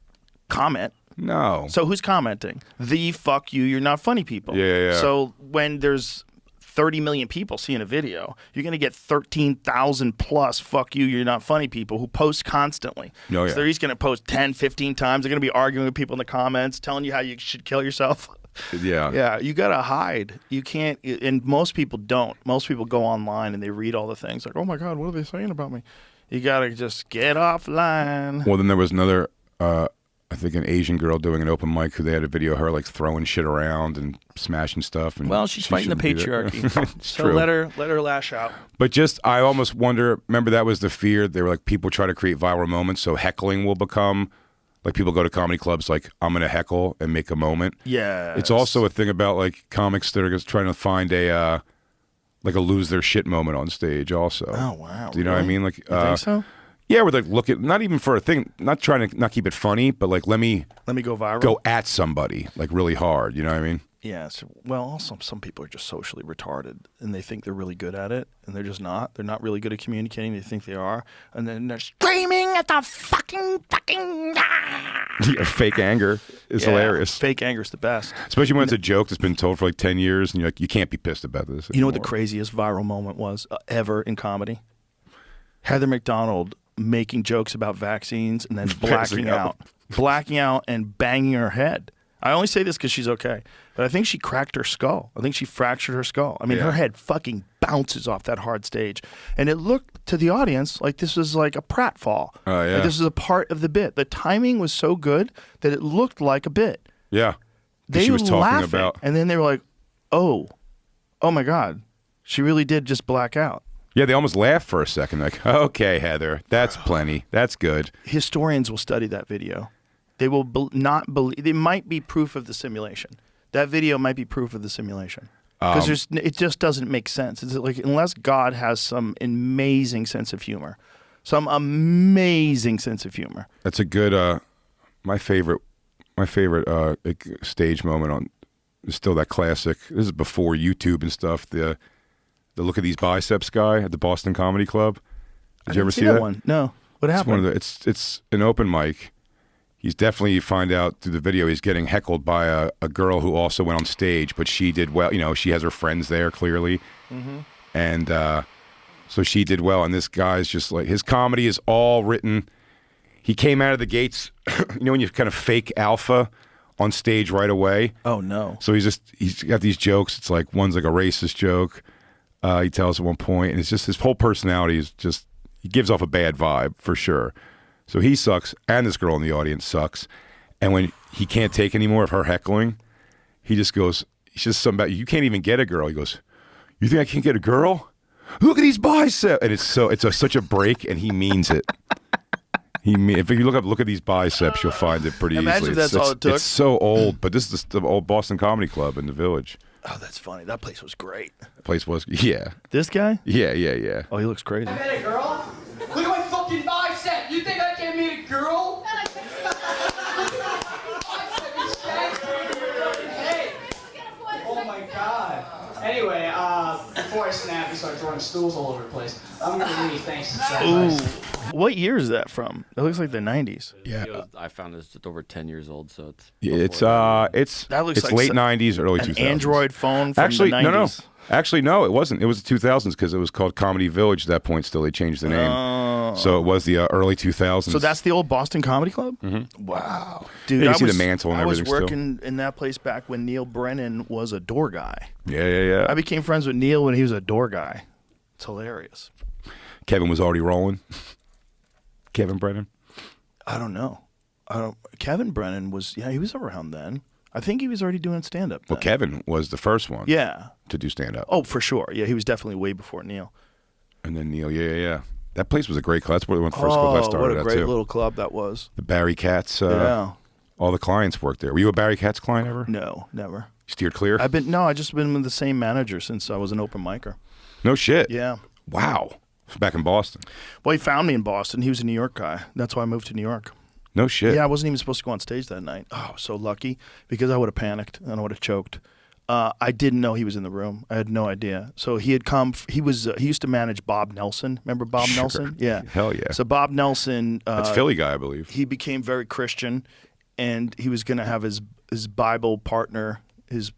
comment. No. So who's commenting? The "fuck you, you're not funny" people. Yeah. So when there's 30 million people seeing a video, you're going to get 13,000 plus "fuck you, you're not funny" people who post constantly. Oh, yeah. So they're each going to post 10, 15 times. They're going to be arguing with people in the comments, telling you how you should kill yourself. Yeah. Yeah, you got to hide. You can't, and most people don't. Most people go online and they read all the things like, "Oh my God, what are they saying about me?" You got to just get offline. Well, then there was another, I think an Asian girl doing an open mic who they had a video of her like throwing shit around and smashing stuff. And Well, she's fighting the shouldn't do that. patriarchy. It's So true. let her lash out. But just, I almost wonder, remember that was the fear? They were like, people try to create viral moments, so heckling will become, like people go to comedy clubs like, I'm going to heckle and make a moment. Yeah. It's also a thing about like comics that are just trying to find a, like a lose their shit moment on stage also. Oh, wow. Do you know what I Really? mean? Like, You think so? Yeah, we're like, look at, not even for a thing, not trying to not keep it funny, but like, let me go viral. go at somebody like really hard. You know what I mean? Yeah. So, well, also some people are just socially retarded and they think they're really good at it, and they're just not. They're not really good at communicating. They think they are, and then they're screaming at the fucking. Yeah, fake anger is hilarious. Fake anger is the best. Especially when it's a joke that's been told for like 10 years and you're like, you can't be pissed about this You know what the anymore. craziest viral moment was ever in comedy? Heather McDonald making jokes about vaccines and then blacking out and banging her head. I only say this because she's okay, but I think she cracked her skull. I think she fractured her skull. I mean, her head fucking bounces off that hard stage, and it looked to the audience like this was like a pratfall. Oh, yeah. Like this was a part of the bit. The timing was so good that it looked like a bit. Yeah. 'Cause They she was were talking laughing, about. and then they were like, "Oh my God, she really did just black out." Yeah, they almost laughed for a second. Like, okay, Heather, that's plenty. That's good. Historians will study that video. They will not believe. It might be proof of the simulation. That video might be proof of the simulation because it just doesn't make sense. It's like unless God has some amazing sense of humor, That's a good. My favorite stage moment on is still that classic. This is before YouTube and stuff. The look at these biceps guy at the Boston Comedy Club. Did you ever see that one? No. What It's happened? it's an open mic. He's definitely, you find out through the video, he's getting heckled by a girl who also went on stage, but she did well. You know, she has her friends there clearly, and so she did well. And this guy's just like, his comedy is all written. He came out of the gates, you know, when you kind of fake alpha on stage right away. Oh no. So he's got these jokes. It's like one's like a racist joke. He tells at one point, and it's just his whole personality is just, he gives off a bad vibe for sure. So he sucks, and this girl in the audience sucks. And when he can't take any more of her heckling, he just goes, he says something about, you can't even get a girl. He goes, you think I can't get a girl? Look at these biceps. And it's such a break, and he means it. If you look at these biceps, you'll find it pretty Imagine easily. that's all it took. It's so old, but this is the old Boston Comedy Club in the Village. Oh, that's funny. That place was great. The place was, yeah. This guy? Yeah. Oh, he looks crazy. I met a girl? Look at my fucking bicep! You think I can't meet a girl? Hey! Oh my god. Anyway, before I snap and start throwing stools all over the place, I'm gonna leave. Thanks. Ooh. What year is that from? It looks like the 90s. Yeah. I found it's just over 10 years old, so it's. It's before That looks it's like late 90s, early 2000s. An Android phone from Actually, the 90s. no. Actually, no, it wasn't. It was the 2000s because it was called Comedy Village at that point. Still, they changed the name. So it was the early 2000s. So that's the old Boston Comedy Club? Mm-hmm. Wow. Dude, Yeah, you see the mantle and everything I was still. working in that place back when Neil Brennan was a door guy. Yeah. I became friends with Neil when he was a door guy. It's hilarious. Kevin was already rolling. Kevin Brennan. I don't know. Kevin Brennan he was around then. I think he was already doing stand-up then. Well, Kevin was the first one. Yeah. To do stand-up. Oh, for sure. Yeah, he was definitely way before Neil. And then Neil, yeah. That place was a great club. That's one of the first clubs I started what a at, great too. little club that was. The Barry Katz. Yeah. All the clients worked there. Were you a Barry Katz client ever? No, never. You steered clear? I just been with the same manager since I was an open micer. No shit. Yeah. Wow. Back in Boston. Well, he found me in Boston. He was a New York guy. That's why I moved to New York. No shit. Yeah, I wasn't even supposed to go on stage that night. Oh, so lucky, because I would have panicked and I would have choked. I didn't know he was in the room. I had no idea. So he had come. He used to manage Bob Nelson. Remember Bob Nelson? Yeah. Hell yeah. So Bob Nelson. That's Philly guy, I believe. He became very Christian, and he was going to have his Bible partner, his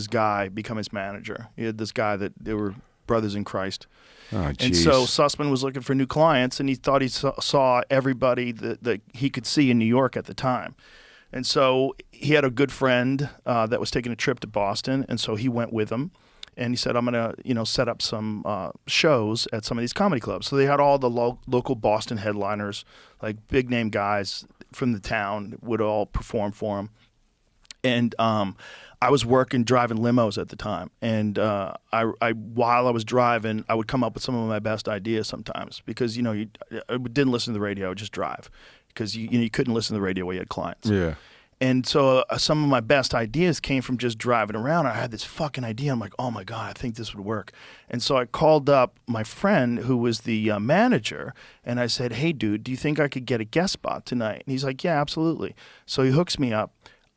guy, become his manager. He had this guy that they were brothers in Christ. Oh, and so Sussman was looking for new clients, and he thought he saw everybody that he could see in New York at the time. And so he had a good friend that was taking a trip to Boston, and so he went with him. And he said, I'm going to set up some shows at some of these comedy clubs. So they had all the local Boston headliners, like big-name guys from the town would all perform for him. And I was driving limos at the time, and while I was driving, I would come up with some of my best ideas sometimes because I didn't listen to the radio, I would just drive because you couldn't listen to the radio while you had clients. Yeah. And so some of my best ideas came from just driving around. I had this fucking idea. I'm like, oh my God, I think this would work. And so I called up my friend who was the manager, and I said, hey, dude, do you think I could get a guest spot tonight? And he's like, yeah, absolutely. So he hooks me up.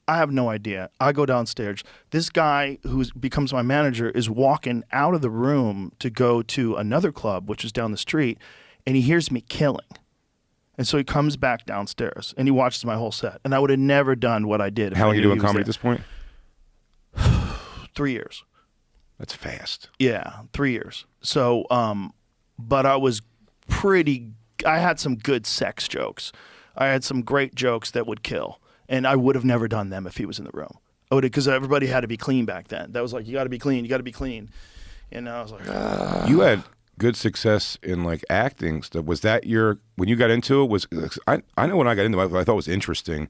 I have no idea. I go downstairs. This guy who becomes my manager is walking out of the room to go to another club, which is down the street, and he hears me killing. And so he comes back downstairs, and he watches my whole set. And I would have never done what I did. How long are you doing comedy at this point? 3 years. That's fast. Yeah, 3 years. So, but I was I had some good sex jokes. I had some great jokes that would kill. And I would have never done them if he was in the room. Because everybody had to be clean back then. That was like, you got to be clean, you got to be clean. And I was like, You had good success in like acting stuff. Was that when you got into it, I know when I got into it, what I thought was interesting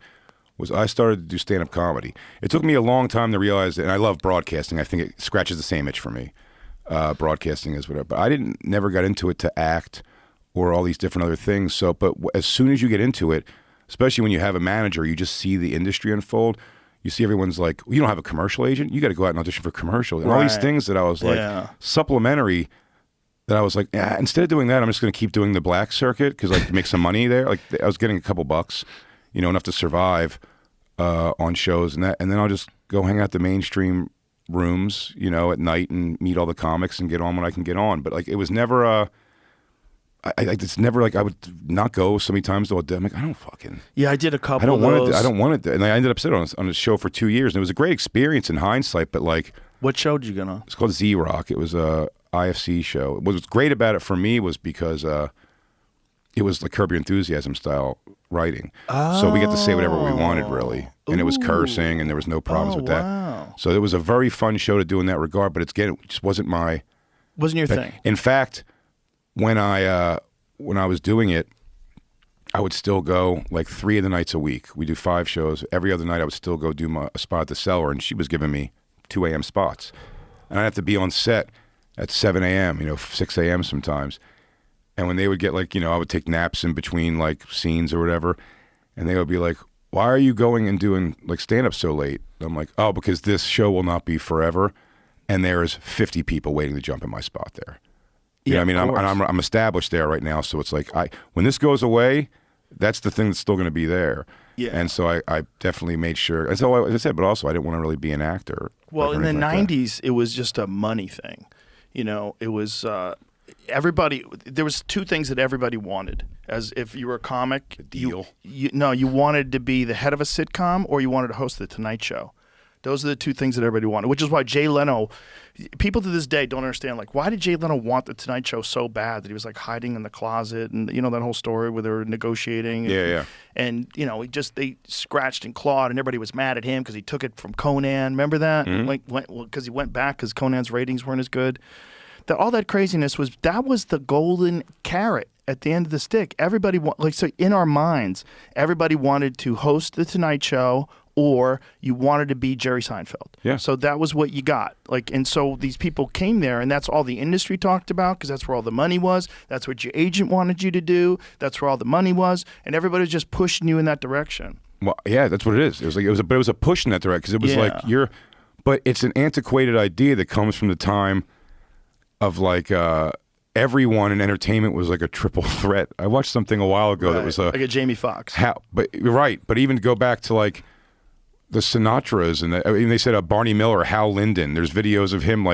was I started to do stand-up comedy. It took me a long time to realize that, and I love broadcasting. I think it scratches the same itch for me. Broadcasting is whatever. But I never got into it to act or all these different other things. So, but as soon as you get into it, especially when you have a manager, you just see the industry unfold. You see everyone's like, you don't have a commercial agent? You got to go out and audition for commercials. And all these things that I was like, supplementary, that I was like, instead of doing that, I'm just going to keep doing the black circuit because I could make some money there. Like I was getting a couple bucks, enough to survive on shows and that. And then I'll just go hang out the mainstream rooms, at night and meet all the comics and get on when I can get on. But like it was never it's never like I would not go so many times to audition. I'm like, I don't fucking. Yeah, I did a couple. I don't of want those. it. I don't want it. And I ended up sitting on a show for 2 years, and it was a great experience in hindsight. But like, what show did you get on? It's called Z Rock. It was a IFC show. What was great about it for me was because it was like Curb Your Enthusiasm style writing. So we got to say whatever we wanted, really, and it was cursing, and there was no problems with that. Wow. So it was a very fun show to do in that regard. But it just wasn't your thing. In fact, when I was doing it, I would still go like 3 of the nights a week. We do 5 shows. Every other night I would still go do a spot at the Cellar, and she was giving me 2 a.m. spots. And I'd have to be on set at 7 a.m., 6 a.m. sometimes. And when they would get like, I would take naps in between like scenes or whatever, and they would be like, why are you going and doing like stand-up so late? And I'm like, oh, because this show will not be forever, and there's 50 people waiting to jump in my spot there. Yeah, I mean, I'm established there right now, so it's like when this goes away, that's the thing that's still going to be there. Yeah. And so I definitely made sure. And so as I said, but also I didn't want to really be an actor. Well, in the '90s, it was just a money thing. It was everybody. There was 2 things that everybody wanted. As if you were a comic, deal. You wanted to be the head of a sitcom, or you wanted to host the Tonight Show. Those are the 2 things that everybody wanted, which is why Jay Leno, people to this day don't understand, like, why did Jay Leno want the Tonight Show so bad that he was, like, hiding in the closet and, that whole story where they were negotiating. And they scratched and clawed, and everybody was mad at him because he took it from Conan. Remember that? Mm-hmm. Because he went back because Conan's ratings weren't as good. that all that craziness was the golden carrot at the end of the stick. Everybody so in our minds, everybody wanted to host the Tonight Show, or you wanted to be Jerry Seinfeld. Yeah. So that was what you got. And so these people came there, and that's all the industry talked about, because that's where all the money was. That's what your agent wanted you to do. That's where all the money was, and everybody was just pushing you in that direction. Well, yeah, that's what it is. It was a push in that direction, because it was but it's an antiquated idea that comes from the time of everyone in entertainment was like a triple threat. I watched something a while ago that was like a Jamie Foxx. But you're right. But even go back to the Sinatras, and they said Barney Miller, Hal Linden. There's videos of him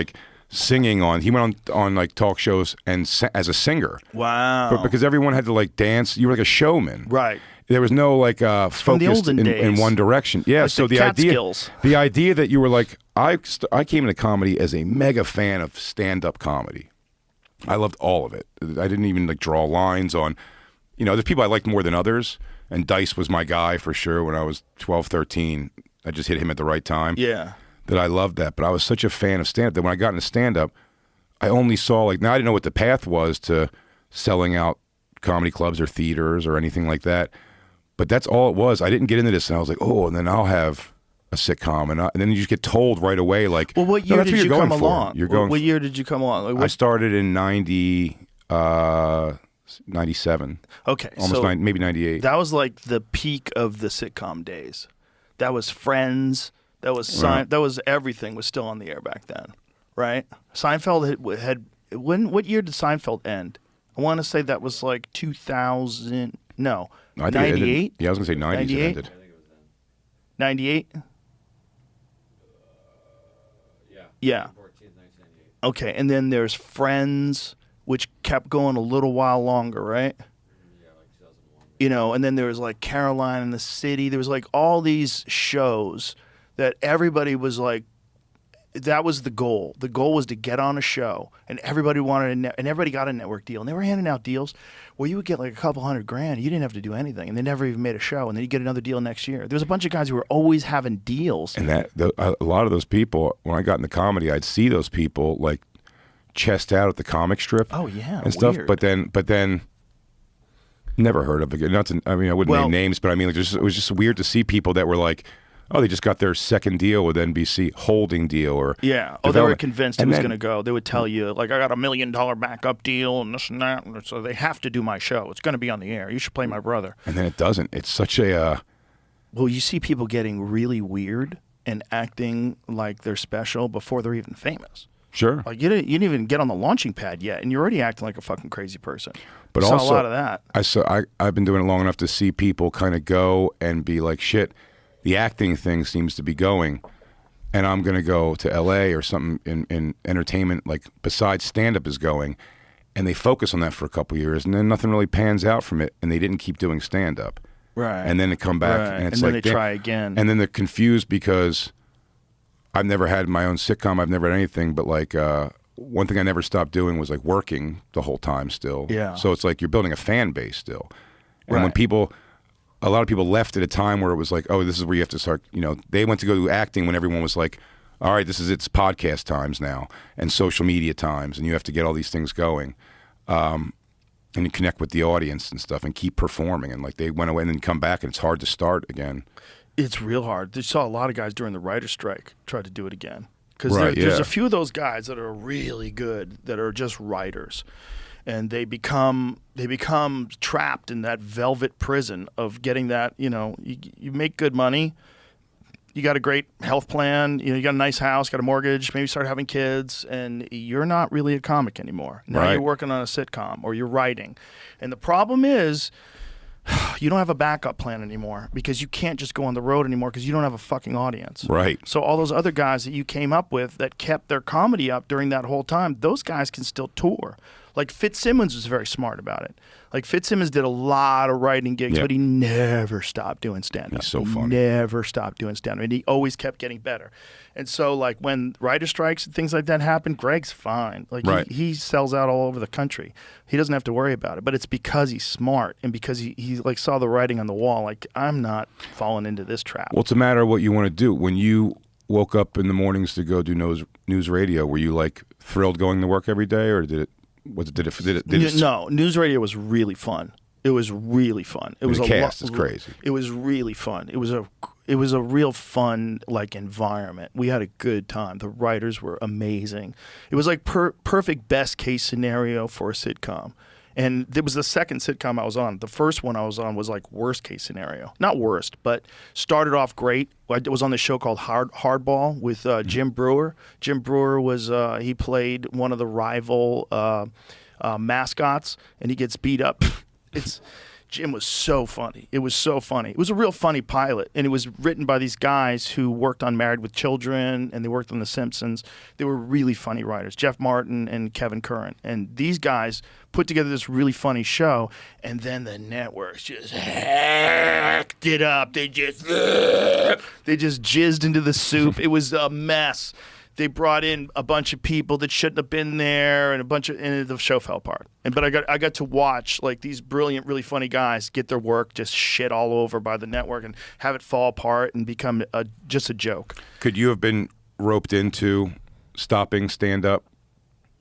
singing on. He went on talk shows and as a singer. Wow. But because everyone had to dance, you were like a showman. Right. There was no focus in one direction. Yeah. So the idea that you were I came into comedy as a mega fan of stand-up comedy. I loved all of it. I didn't even draw lines on, there's people I liked more than others, and Dice was my guy for sure when I was 12, 13. I just hit him at the right time. Yeah. That I loved that. But I was such a fan of stand-up that when I got into stand-up, I only saw, now I didn't know what the path was to selling out comedy clubs or theaters or anything like that. But that's all it was. I didn't get into this, and I was like, oh, and then I'll have a sitcom, and then you just get told right away, well, what year did you come along? What year did you come along? I started in 97. Okay, almost maybe 98. That was the peak of the sitcom days. That was Friends. That was That was everything was still on the air back then, right? Seinfeld had what year did Seinfeld end? I want to say that was 2000. No, 98. Yeah, I was gonna say 90s. It ended. 98. Yeah. Okay, and then there's Friends, which kept going a little while longer, right? And then there was Caroline in the City. There was all these shows that everybody was that was the goal. The goal was to get on a show, and everybody wanted and everybody got a network deal. And they were handing out deals where you would get a couple $100,000. You didn't have to do anything, and they never even made a show. And then you get another deal next year. There was a bunch of guys who were always having deals. And a lot of those people, when I got into comedy, I'd see those people chest out at the comic strip. Oh yeah, and stuff. But then. Never heard of it. I wouldn't name names, but it was just weird to see people that were they just got their second deal with NBC, holding deal, or yeah. Oh, they were convinced it was going to go. They would tell you I got $1 million backup deal and this and that, so they have to do my show. It's going to be on the air. You should play my brother. And then it doesn't. It's such a. Well, you see people getting really weird and acting like they're special before they're even famous. Sure. You didn't even get on the launching pad yet, and you're already acting like a fucking crazy person. But also, saw a lot of that. I've been doing it long enough to see people kind of go and be like, shit, the acting thing seems to be going, and I'm going to go to L.A. or something in entertainment, besides stand-up is going, and they focus on that for a couple years, and then nothing really pans out from it, and they didn't keep doing stand-up. Right. And then they come back, and it's then they try again. And then they're confused because I've never had my own sitcom. I've never had anything, but one thing I never stopped doing was working the whole time still. Yeah. So it's you're building a fan base still. And when a lot of people left at a time where it was oh, this is where you have to start, they went to go do acting when everyone was all right, it's podcast times now and social media times, and you have to get all these things going. And you connect with the audience and stuff and keep performing. And they went away and then come back, and it's hard to start again. It's real hard. They saw a lot of guys during the writer's strike try to do it again. Because there's a few of those guys that are really good that are just writers, and they become trapped in that velvet prison of getting that. You make good money, you got a great health plan, you got a nice house, got a mortgage, maybe start having kids, and you're not really a comic anymore. Now you're working on a sitcom or you're writing, and the problem is, you don't have a backup plan anymore because you can't just go on the road anymore because you don't have a fucking audience. Right. So all those other guys that you came up with that kept their comedy up during that whole time, those guys can still tour. Fitzsimmons was very smart about it. Fitzsimmons did a lot of writing gigs, but he never stopped doing stand-up. He's so funny. Never stopped doing stand-up. And he always kept getting better. And so, when writer strikes and things like that happen, Greg's fine. He sells out all over the country. He doesn't have to worry about it. But it's because he's smart and because he saw the writing on the wall. I'm not falling into this trap. Well, it's a matter of what you want to do. When you woke up in the mornings to go do news radio, were you thrilled going to work every day, or did it? No, NewsRadio was really fun. It was really fun. It was the cast is crazy. It was really fun. It was a real fun like environment. We had a good time. The writers were amazing. It was like perfect best case scenario for a sitcom. And it was the second sitcom I was on. The first one I was on was like worst case scenario. Not worst, but started off great. I was on this show called Hardball with Jim Brewer. Jim Brewer was he played one of the rival mascots, and he gets beat up. Jim was so funny. It was so funny. It was a real funny pilot, and it was written by these guys who worked on Married with Children, and they worked on The Simpsons. They were really funny writers, Jeff Martin and Kevin Curran. And these guys put together this really funny show, and then the networks just hacked it up. They just jizzed into the soup. It was a mess. They brought in a bunch of people that shouldn't have been there, and and the show fell apart. But I got to watch like these brilliant, really funny guys get their work just shit all over by the network and have it fall apart and become just a joke. Could you have been roped into stopping stand up,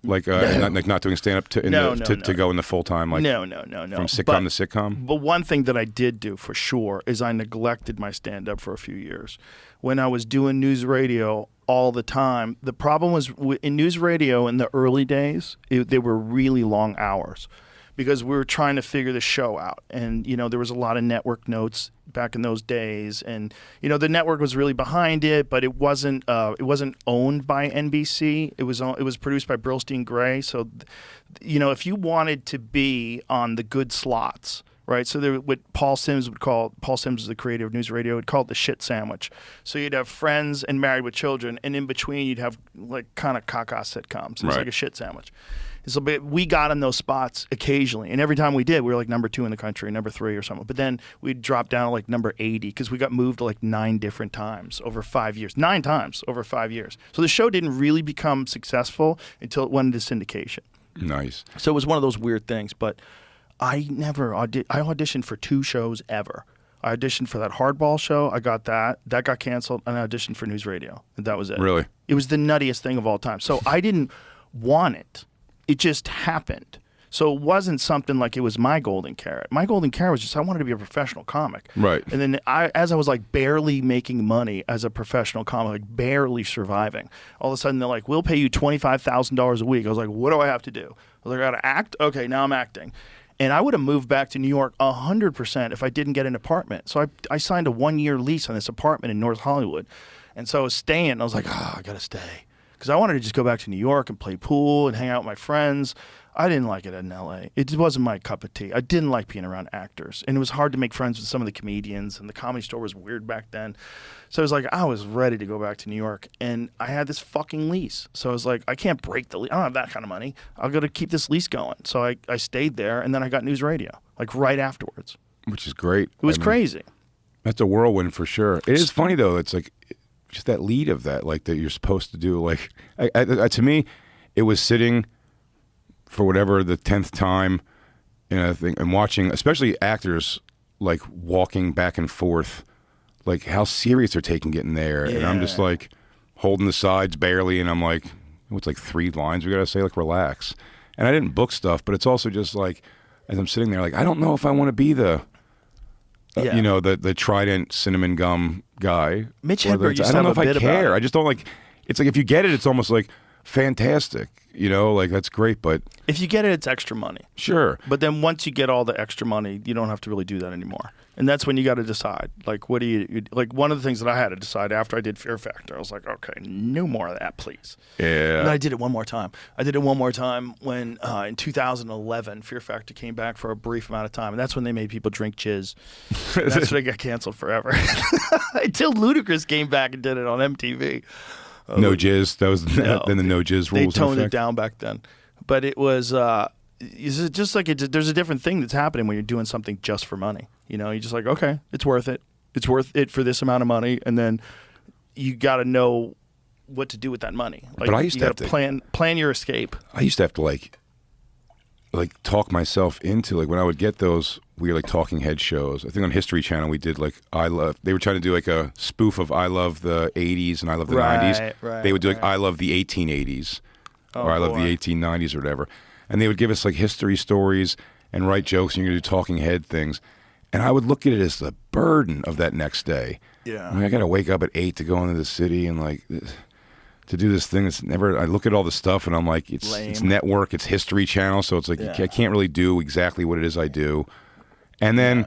like not doing stand up to go in the full time like no from sitcom to sitcom? But one thing that I did do for sure is I neglected my stand up for a few years. When I was doing NewsRadio all the time, the problem was in NewsRadio in the early days, they were really long hours because we were trying to figure the show out. And, there was a lot of network notes back in those days. And, the network was really behind it, but it wasn't owned by NBC. It was produced by Burlstein Gray. So, if you wanted to be on the good slots, right, so what Paul Sims is the creator of NewsRadio, would call it the shit sandwich. So you'd have Friends and Married with Children, and in between you'd have like kind of caca sitcoms. It's like a shit sandwich. So we got in those spots occasionally, and every time we did, we were like number 2 in the country, number 3 or something. But then we'd drop down to like number 80 because we got moved like 9 different times over 5 years. 9 times over 5 years. So the show didn't really become successful until it went into syndication. Nice. So it was one of those weird things, but I auditioned for 2 shows ever. I auditioned for that Hardball show. I got that. That got canceled, and I auditioned for NewsRadio, and that was it. Really? It was the nuttiest thing of all time. So I didn't want it. It just happened. So it wasn't something like it was my golden carrot. My golden carrot was just I wanted to be a professional comic. Right. And then as I was like barely making money as a professional comic, like barely surviving, all of a sudden they're like, we'll pay you $25,000 a week. I was like, what do I have to do? I was like, I got to act? Okay, now I'm acting. And I would have moved back to New York 100% if I didn't get an apartment. So I signed a 1-year lease on this apartment in North Hollywood. And so I was staying. I was like, I got to stay. Because I wanted to just go back to New York and play pool and hang out with my friends. I didn't like it in L.A. It wasn't my cup of tea. I didn't like being around actors. And it was hard to make friends with some of the comedians. And the Comedy Store was weird back then. So I was like, I was ready to go back to New York. And I had this fucking lease. So I was like, I can't break the lease. I don't have that kind of money. I've got to keep this lease going. So I stayed there. And then I got NewsRadio, like right afterwards. Which is great. It was crazy. That's a whirlwind for sure. It is funny, though. It's like just that lead of that, like that you're supposed to do. Like to me, it was sitting for whatever the 10th time, and watching, especially actors like walking back and forth, like how serious they're taking getting there, and I'm just like holding the sides barely, and I'm like, what's like 3 lines we gotta say, like relax. And I didn't book stuff, but it's also just like as I'm sitting there, like I don't know if I want to be the the Trident cinnamon gum guy. Mitch Hedberg used to have a bit about it. I don't know if I care. I just don't like. It's like if you get it, it's almost like fantastic. Like that's great, but if you get it, it's extra money. Sure. But then once you get all the extra money, you don't have to really do that anymore. And that's when you got to decide. Like, what do you like? One of the things that I had to decide after I did Fear Factor, I was like, okay, no more of that, please. Yeah. And I did it one more time. I did it one more time when in 2011, Fear Factor came back for a brief amount of time, and that's when they made people drink jizz. That's when it got canceled forever. Until Ludacris came back and did it on MTV. No jizz. That was then the no jizz rules. They toned it down back then, but it was just like there's a different thing that's happening when you're doing something just for money. You're just like, okay, it's worth it. It's worth it for this amount of money, and then you got to know what to do with that money. Like, but I used to have to plan your escape. I used to have to like talk myself into like when I would get those weird like talking head shows. I think on History Channel we did like they were trying to do like a spoof of I love the 80s and I love the 90s. Right, they would do like I love the 1880s. or I love the 1890s or whatever. And they would give us like history stories and write jokes, and you're going to do talking head things. And I would look at it as the burden of that next day. Yeah. I mean, I got to wake up at 8 to go into the city and like to do this thing. It's never. I look at all the stuff and I'm like, it's network, it's History Channel, so it's like I can't really do exactly what it is I do. And then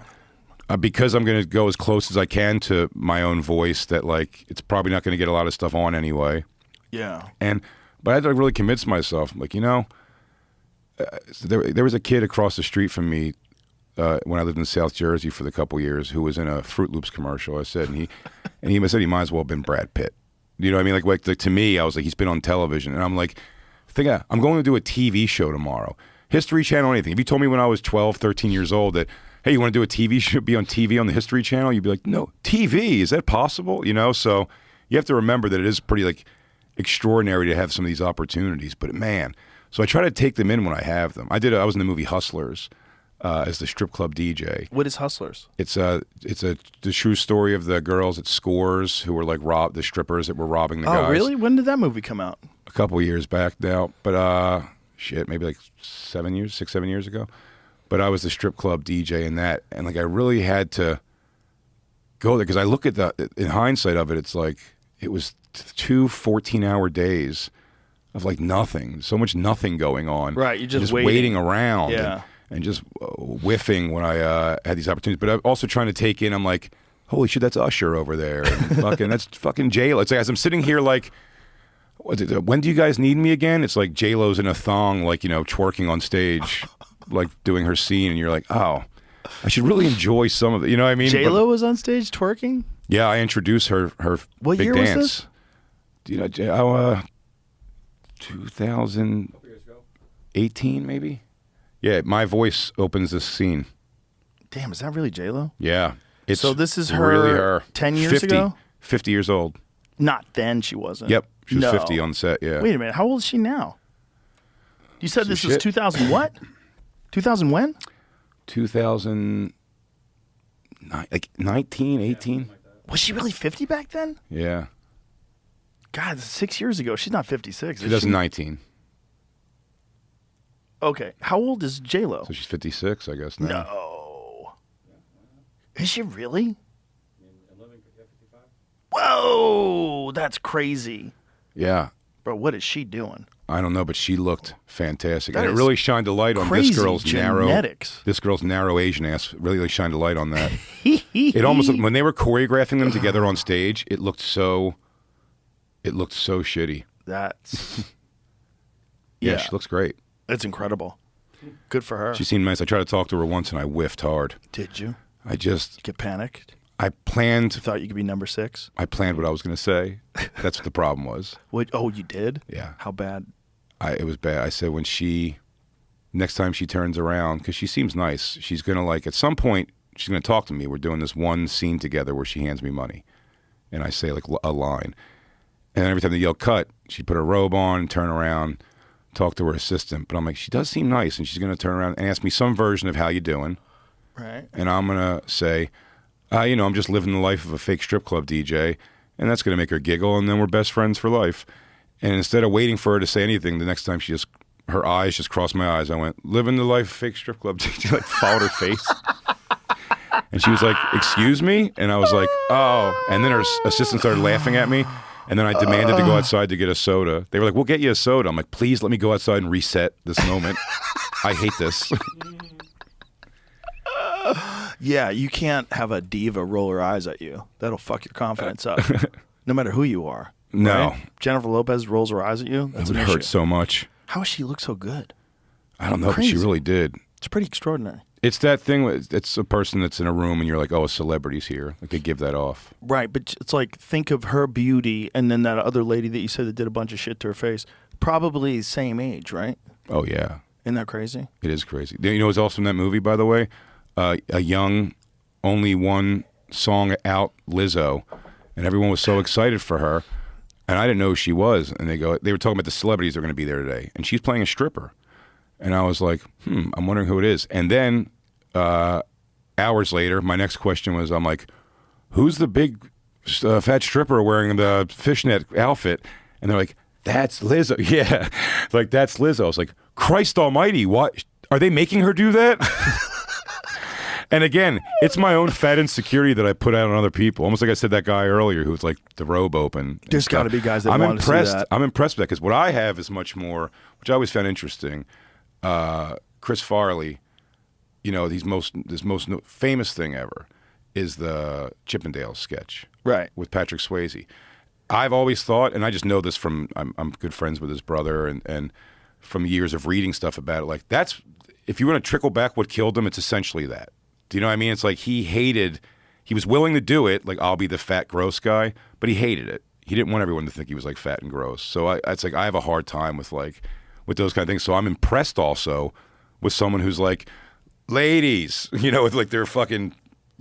because I'm going to go as close as I can to my own voice, that like it's probably not going to get a lot of stuff on anyway. Yeah. But I had to really convince myself, like, there was a kid across the street from me when I lived in South Jersey for the couple years who was in a Fruit Loops commercial. I said, and he said he might as well have been Brad Pitt. You know what I mean? Like to me, I was like, he's been on television, and I'm like, I'm going to do a TV show tomorrow, History Channel, anything. If you told me when I was 12, 13 years old that, hey, you want to do a TV show, be on TV on the History Channel, you'd be like, no, TV, is that possible? So you have to remember that it is pretty like extraordinary to have some of these opportunities. But man, so I try to take them in when I have them. I was in the movie Hustlers as the strip club DJ. What is Hustlers? It's the true story of the girls at Scores who were like the strippers that were robbing the guys. Oh, really? When did that movie come out? A couple years back now, but maybe like 6-7 years ago. But I was the strip club DJ in that, and like I really had to go there because I look at in hindsight of it, it's like it was 2 14-hour days of like nothing, so much nothing going on. Right, you're just waiting around. Yeah. And just whiffing when I had these opportunities. But I'm also trying to take in, I'm like, holy shit, that's Usher over there. And that's fucking JLo. It's like, as I'm sitting here like, when do you guys need me again? It's like JLo's in a thong, like, twerking on stage, like doing her scene. And you're like, oh, I should really enjoy some of it. You know what I mean? JLo was on stage twerking? Yeah, I introduced her what big year dance. Was this? 2018 maybe? Yeah, My Voice opens this scene. Damn, is that really JLo? Yeah. So this is her really her. 10 years 50, ago? 50 years old. Not then she wasn't. Yep. She was No. 50 on set, yeah. Wait a minute. How old is she now? You said this was shit. 2000 what? 2000 when? 2000, like 19, 18. Was she really 50 back then? Yeah. God, that's 6 years ago. She's not 56. Is she? 2019. Okay. How old is JLo? So she's 56, I guess now. No. Is she really? Whoa, that's crazy. Yeah. Bro, what is she doing? I don't know, but she looked fantastic. That And it is really shined a light on crazy this girl's genetics. narrow Asian ass. Really shined a light on that. It almost looked, when they were choreographing them together on stage, it looked so shitty. That's Yeah, she looks great. It's incredible. Good for her. She seemed nice. I tried to talk to her once and I whiffed hard. Did you? Get panicked? I planned. You thought you could be number 6? I planned what I was going to say. That's what the problem was. What? Oh, you did? Yeah. How bad? It was bad. I said next time she turns around, because she seems nice, she's going to like, at some point, she's going to talk to me. We're doing this one scene together where she hands me money. And I say like a line. And every time they yell cut, she'd put her robe on, turn around, talk to her assistant. But I'm like, she does seem nice. And she's going to turn around and ask me some version of how you doing. Right. And I'm going to say, I'm just living the life of a fake strip club DJ. And that's going to make her giggle. And then we're best friends for life. And instead of waiting for her to say anything, the next time her eyes just crossed my eyes. I went, living the life of a fake strip club DJ, like followed her face. And she was like, excuse me? And I was like, oh. And then her assistant started laughing at me. And then I demanded to go outside to get a soda. They were like, we'll get you a soda. I'm like, please let me go outside and reset this moment. I hate this. Yeah, you can't have a diva roll her eyes at you. That'll fuck your confidence up. No matter who you are. No. Right? Jennifer Lopez rolls her eyes at you. That's It would an hurt issue. so much. How does she look so good? I don't know, but Crazy. she really did. It's pretty extraordinary. It's that thing, it's a person that's in a room and you're like, oh, a celebrity's here. Like they give that off. Right, but it's like, think of her beauty and then that other lady that you said that did a bunch of shit to her face. Probably the same age, right? Oh, yeah. Isn't that crazy? It is crazy. You know what's also in that movie, by the way? A young, only one song out Lizzo. And everyone was so excited for her. And I didn't know who she was. And they were talking about the celebrities that are going to be there today. And she's playing a stripper. And I was like, I'm wondering who it is. And then hours later, my next question was, I'm like, who's the big fat stripper wearing the fishnet outfit? And they're like, that's Lizzo. Yeah, like that's Lizzo. I was like, Christ Almighty, what are they making her do that? And again, it's my own fat insecurity that I put out on other people. Almost like I said that guy earlier who was like the robe open. There's got to be guys that want to see that. I'm impressed with that because what I have is much more, which I always found interesting. Chris Farley, you know, this most famous thing ever is the Chippendales sketch, Right. with Patrick Swayze. I've always thought, and I just know this from I'm good friends with his brother, and from years of reading stuff about it. Like that's if you want to trickle back what killed him, it's essentially that. Do you know what I mean? It's like he was willing to do it, like I'll be the fat, gross guy, but he hated it. He didn't want everyone to think he was like fat and gross. So it's like I have a hard time with those kind of things. So I'm impressed also with someone who's like, ladies, you know, with like their fucking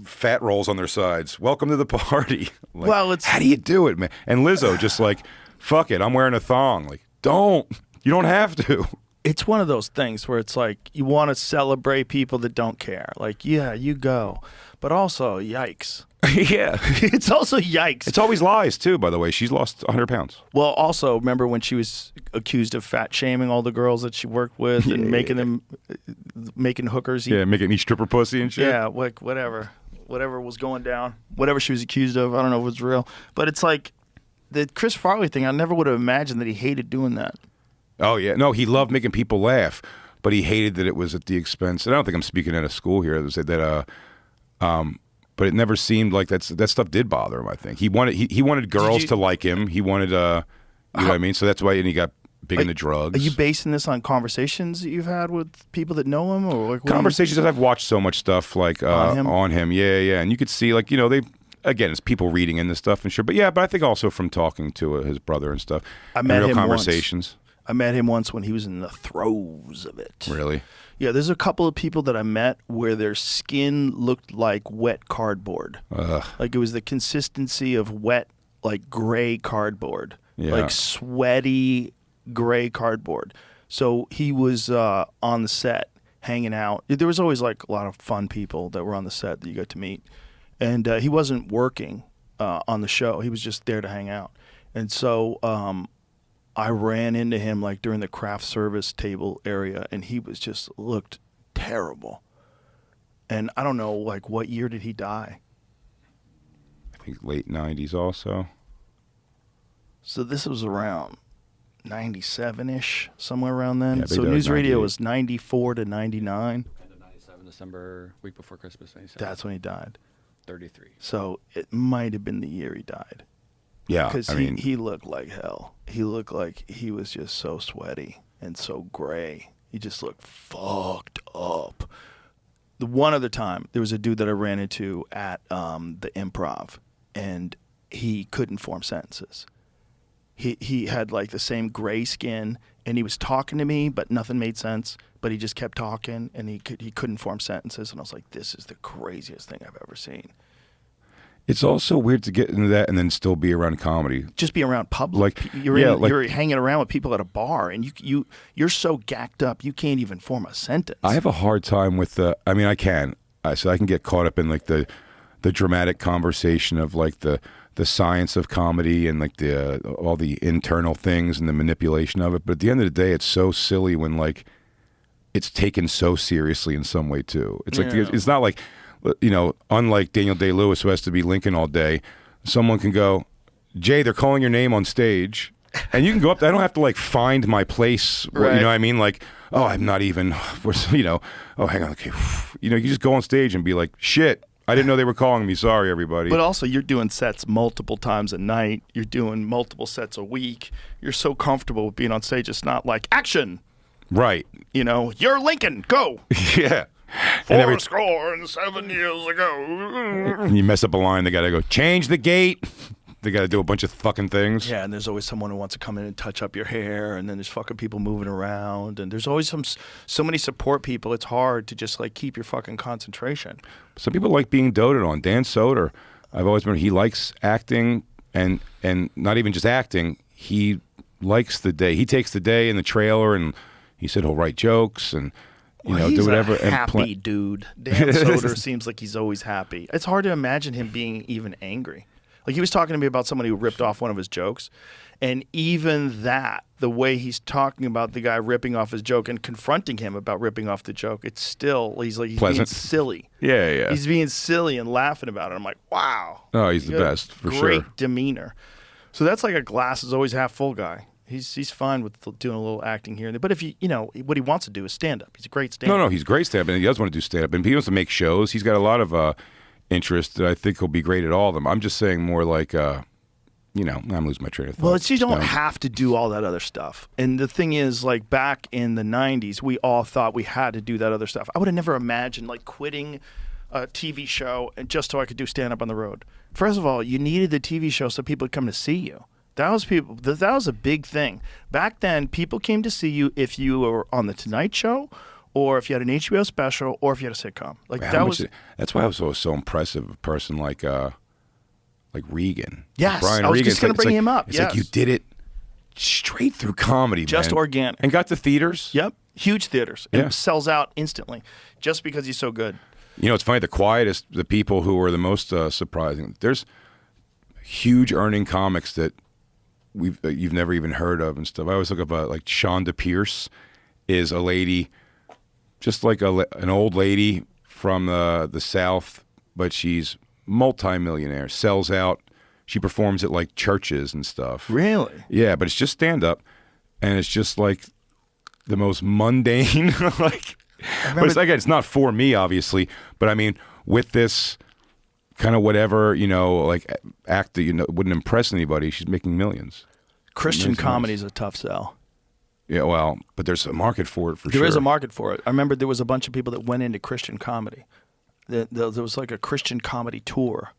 fat rolls on their sides. Welcome to the party. Like, Well, how do you do it, man? And Lizzo just like, fuck it, I'm wearing a thong. Like, you don't have to. It's one of those things where it's like you want to celebrate people that don't care. Like, yeah, you go. But also, yikes. Yeah. It's also yikes. It's always lies, too, by the way. She's lost 100 pounds. Well, also, remember when she was accused of fat shaming all the girls that she worked with and making hookers eat? Yeah, making each stripper pussy and shit. Yeah, like whatever was going down, whatever she was accused of. I don't know if it was real. But it's like the Chris Farley thing, I never would have imagined that he hated doing that. Oh, yeah. No, he loved making people laugh, but he hated that it was at the expense. And I don't think I'm speaking out of school here. But it never seemed like that stuff did bother him, I think. He wanted girls to like him. He wanted, you know what I mean? So that's why, and he got big into drugs. Are you basing this on conversations that you've had with people that know him? Or like conversations that I've watched so much stuff like on him. Yeah. And you could see, like, you know, it's people reading into stuff and sure. But I think also from talking to his brother and stuff. I met him conversations. Once. I met him once when he was in the throes of it. Really? Yeah, there's a couple of people that I met where their skin looked like wet cardboard. Like it was the consistency of wet, like gray cardboard. Yeah. Like sweaty gray cardboard. So he was on the set hanging out. There was always like a lot of fun people that were on the set that you got to meet. And he wasn't working on the show. He was just there to hang out. And so I ran into him like during the craft service table area, and he was just looked terrible. And I don't know, like, what year did he die? I think late 90s also. So this was around 97-ish, somewhere around then. Yeah, so NewsRadio was 94 to 99. End of 97, December, week before Christmas, 97. That's when he died. 33. So it might have been the year he died. Yeah, Because he looked like hell. He looked like he was just so sweaty and so gray. He just looked fucked up. The one other time, there was a dude that I ran into at the Improv, and he couldn't form sentences. He had like the same gray skin, and he was talking to me, but nothing made sense. But he just kept talking, and he couldn't form sentences. And I was like, this is the craziest thing I've ever seen. It's also weird to get into that and then still be around comedy. Just be around public. Like, you're hanging around with people at a bar, and you're so gacked up you can't even form a sentence. I have a hard time with I can get caught up in like the dramatic conversation of like the science of comedy and like all the internal things and the manipulation of it. But at the end of the day, it's so silly when like it's taken so seriously in some way too. It's like it's not like, you know, unlike Daniel Day-Lewis, who has to be Lincoln all day, someone can go, Jay, they're calling your name on stage, and you can go up. I don't have to like find my place. Right. You know what I mean? Like, oh, I'm not even. You know, oh, hang on. Okay, you know, you just go on stage and be like, shit, I didn't know they were calling me. Sorry, everybody. But also, you're doing sets multiple times a night. You're doing multiple sets a week. You're so comfortable with being on stage. It's not like action. Right. You know, you're Lincoln. Go. Yeah. 4 years ago. And you mess up a line, they got to go, change the gate. They got to do a bunch of fucking things. Yeah, and there's always someone who wants to come in and touch up your hair, and then there's fucking people moving around, and there's always so many support people. It's hard to just like keep your fucking concentration. Some people like being doted on. Dan Soder, I've always been, he likes acting, and not even just acting, he likes the day. He takes the day in the trailer, and he said he'll write jokes and He's do whatever. A happy dude. Dan Soder seems like he's always happy. It's hard to imagine him being even angry. Like he was talking to me about somebody who ripped off one of his jokes, and even that, the way he's talking about the guy ripping off his joke and confronting him about ripping off the joke, it's still he's Pleasant. being silly. Yeah. He's being silly and laughing about it. I'm like, wow. Oh, he's the best for great sure. demeanor. So that's like a glass is always half full guy. He's fine with doing a little acting here and there. But if what he wants to do is stand up. He's a great stand up. No, he's great stand up, and he does want to do stand up, and he wants to make shows. He's got a lot of interest that I think will be great at all of them. I'm just saying more like. I'm losing my train of thought. Well, you don't have to do all that other stuff. And the thing is, like, back in the 90s, we all thought we had to do that other stuff. I would have never imagined, like, quitting a TV show just so I could do stand-up on the road. First of all, you needed the TV show so people would come to see you. That was a big thing. Back then, people came to see you if you were on The Tonight Show or if you had an HBO special or if you had a sitcom. Like, that's why I was so impressive. A person like Regan. Yes, Brian I was Regan, just going to bring him up. It's like you did it straight through comedy, just man. organic. And got to theaters. Yep, huge theaters. And sells out instantly just because he's so good. You know, it's funny, the people who are the most surprising, there's huge earning comics that you've never even heard of and stuff. I always look about, like, Shonda Pierce is a lady, just like an old lady from the South, but she's multi-millionaire, sells out. She performs at like churches and stuff. Really? Yeah, but it's just stand up, and it's just like the most mundane. But it's like, it's not for me, obviously. But I mean, with this kind of whatever like act that wouldn't impress anybody, she's making millions. Christian comedy is a tough sell. Yeah, well, but there's a market for it for sure. There is a market for it. I remember there was a bunch of people that went into Christian comedy. There was like a Christian comedy tour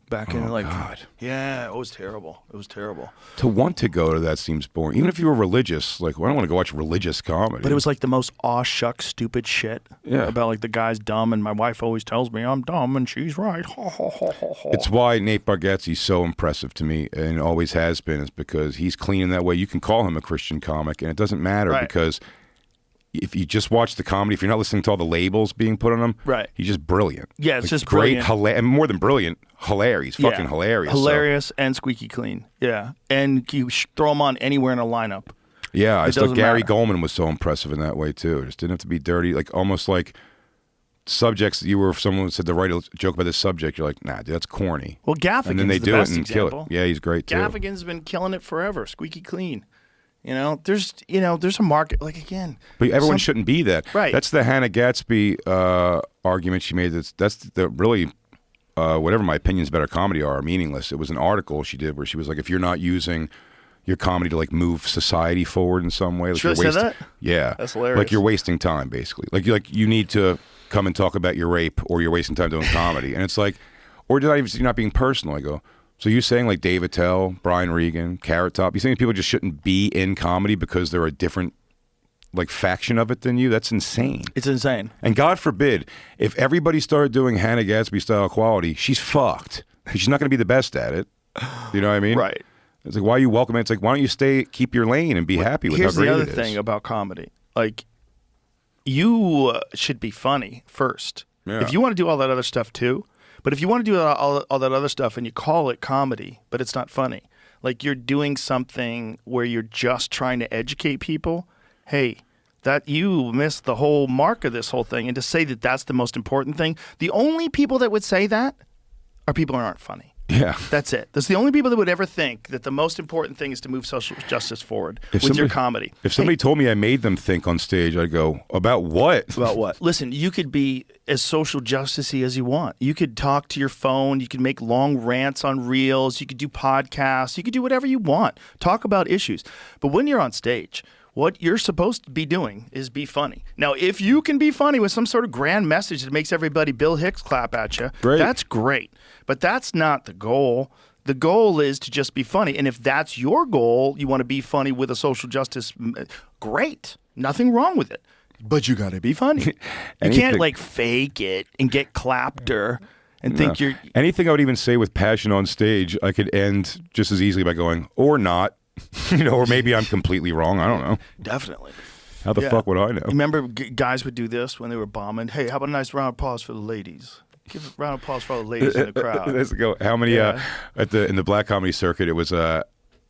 back in God. Yeah, it was terrible. It was terrible. To want to go to that seems boring. Even if you were religious, like, well, I don't want to go watch religious comedy. But it was like the most aw shuck stupid shit. Yeah. About like the guy's dumb and my wife always tells me I'm dumb and she's right. It's why Nate Bargatze's so impressive to me and always has been, is because he's clean in that way. You can call him a Christian comic and it doesn't matter because if you just watch the comedy, if you're not listening to all the labels being put on him, he's just brilliant. Yeah, it's just great, brilliant. and more than brilliant, hilarious. Fucking hilarious. Hilarious and squeaky clean. Yeah, and you throw him on anywhere in a lineup. Yeah, I thought Gary matter. Goldman was so impressive in that way too. It just didn't have to be dirty, like almost like subjects that if someone said to write a joke about this subject, you're like, nah, dude, that's corny. Well, Gaffigan's and then they the do best it and example. kill it. Yeah, he's great too. Gaffigan's been killing it forever. Squeaky clean. There's a market, like, again. But everyone shouldn't be that. Right. That's the Hannah Gatsby argument she made. That's the really, whatever my opinions about her comedy are meaningless. It was an article she did where she was like, if you're not using your comedy to like move society forward in some way, like Should I say that? Yeah, that's hilarious. Like you're wasting time, basically. Like you need to come and talk about your rape, or you're wasting time doing comedy. And it's like, or you're not being personal. I go, so you're saying like Dave Attell, Brian Regan, Carrot Top, you saying people just shouldn't be in comedy because they're a different like faction of it than you? That's insane. It's insane. And God forbid, if everybody started doing Hannah Gatsby style quality, she's fucked. She's not going to be the best at it. You know what I mean? Right. It's like, why are you welcoming? It's like, why don't you keep your lane and be happy with how great it is? Here's the other thing about comedy. Like, you should be funny first. Yeah. If you want to do all that other stuff too, but if you want to do all that other stuff and you call it comedy, but it's not funny, like you're doing something where you're just trying to educate people, hey, that you missed the whole mark of this whole thing. And to say that that's the most important thing, the only people that would say that are people who aren't funny. Yeah. That's it. That's the only people that would ever think that the most important thing is to move social justice forward your comedy. If somebody told me I made them think on stage, I'd go, about what? About what? Listen, you could be as social justice-y as you want. You could talk to your phone. You could make long rants on reels. You could do podcasts. You could do whatever you want. Talk about issues. But when you're on stage, what you're supposed to be doing is be funny. Now, if you can be funny with some sort of grand message that makes everybody Bill Hicks clap at you, that's great. But that's not the goal. The goal is to just be funny. And if that's your goal, you want to be funny with a social justice, great. Nothing wrong with it. But you got to be funny. You can't like fake it and get clapter and think you're... Anything I would even say with passion on stage, I could end just as easily by going, or not. Or maybe I'm completely wrong. I don't know. Definitely. How the fuck would I know? Remember guys would do this when they were bombing? Hey, how about a nice round of applause for the ladies? Give a round of applause for all the ladies in the crowd. Let's go. How many in the black comedy circuit? It was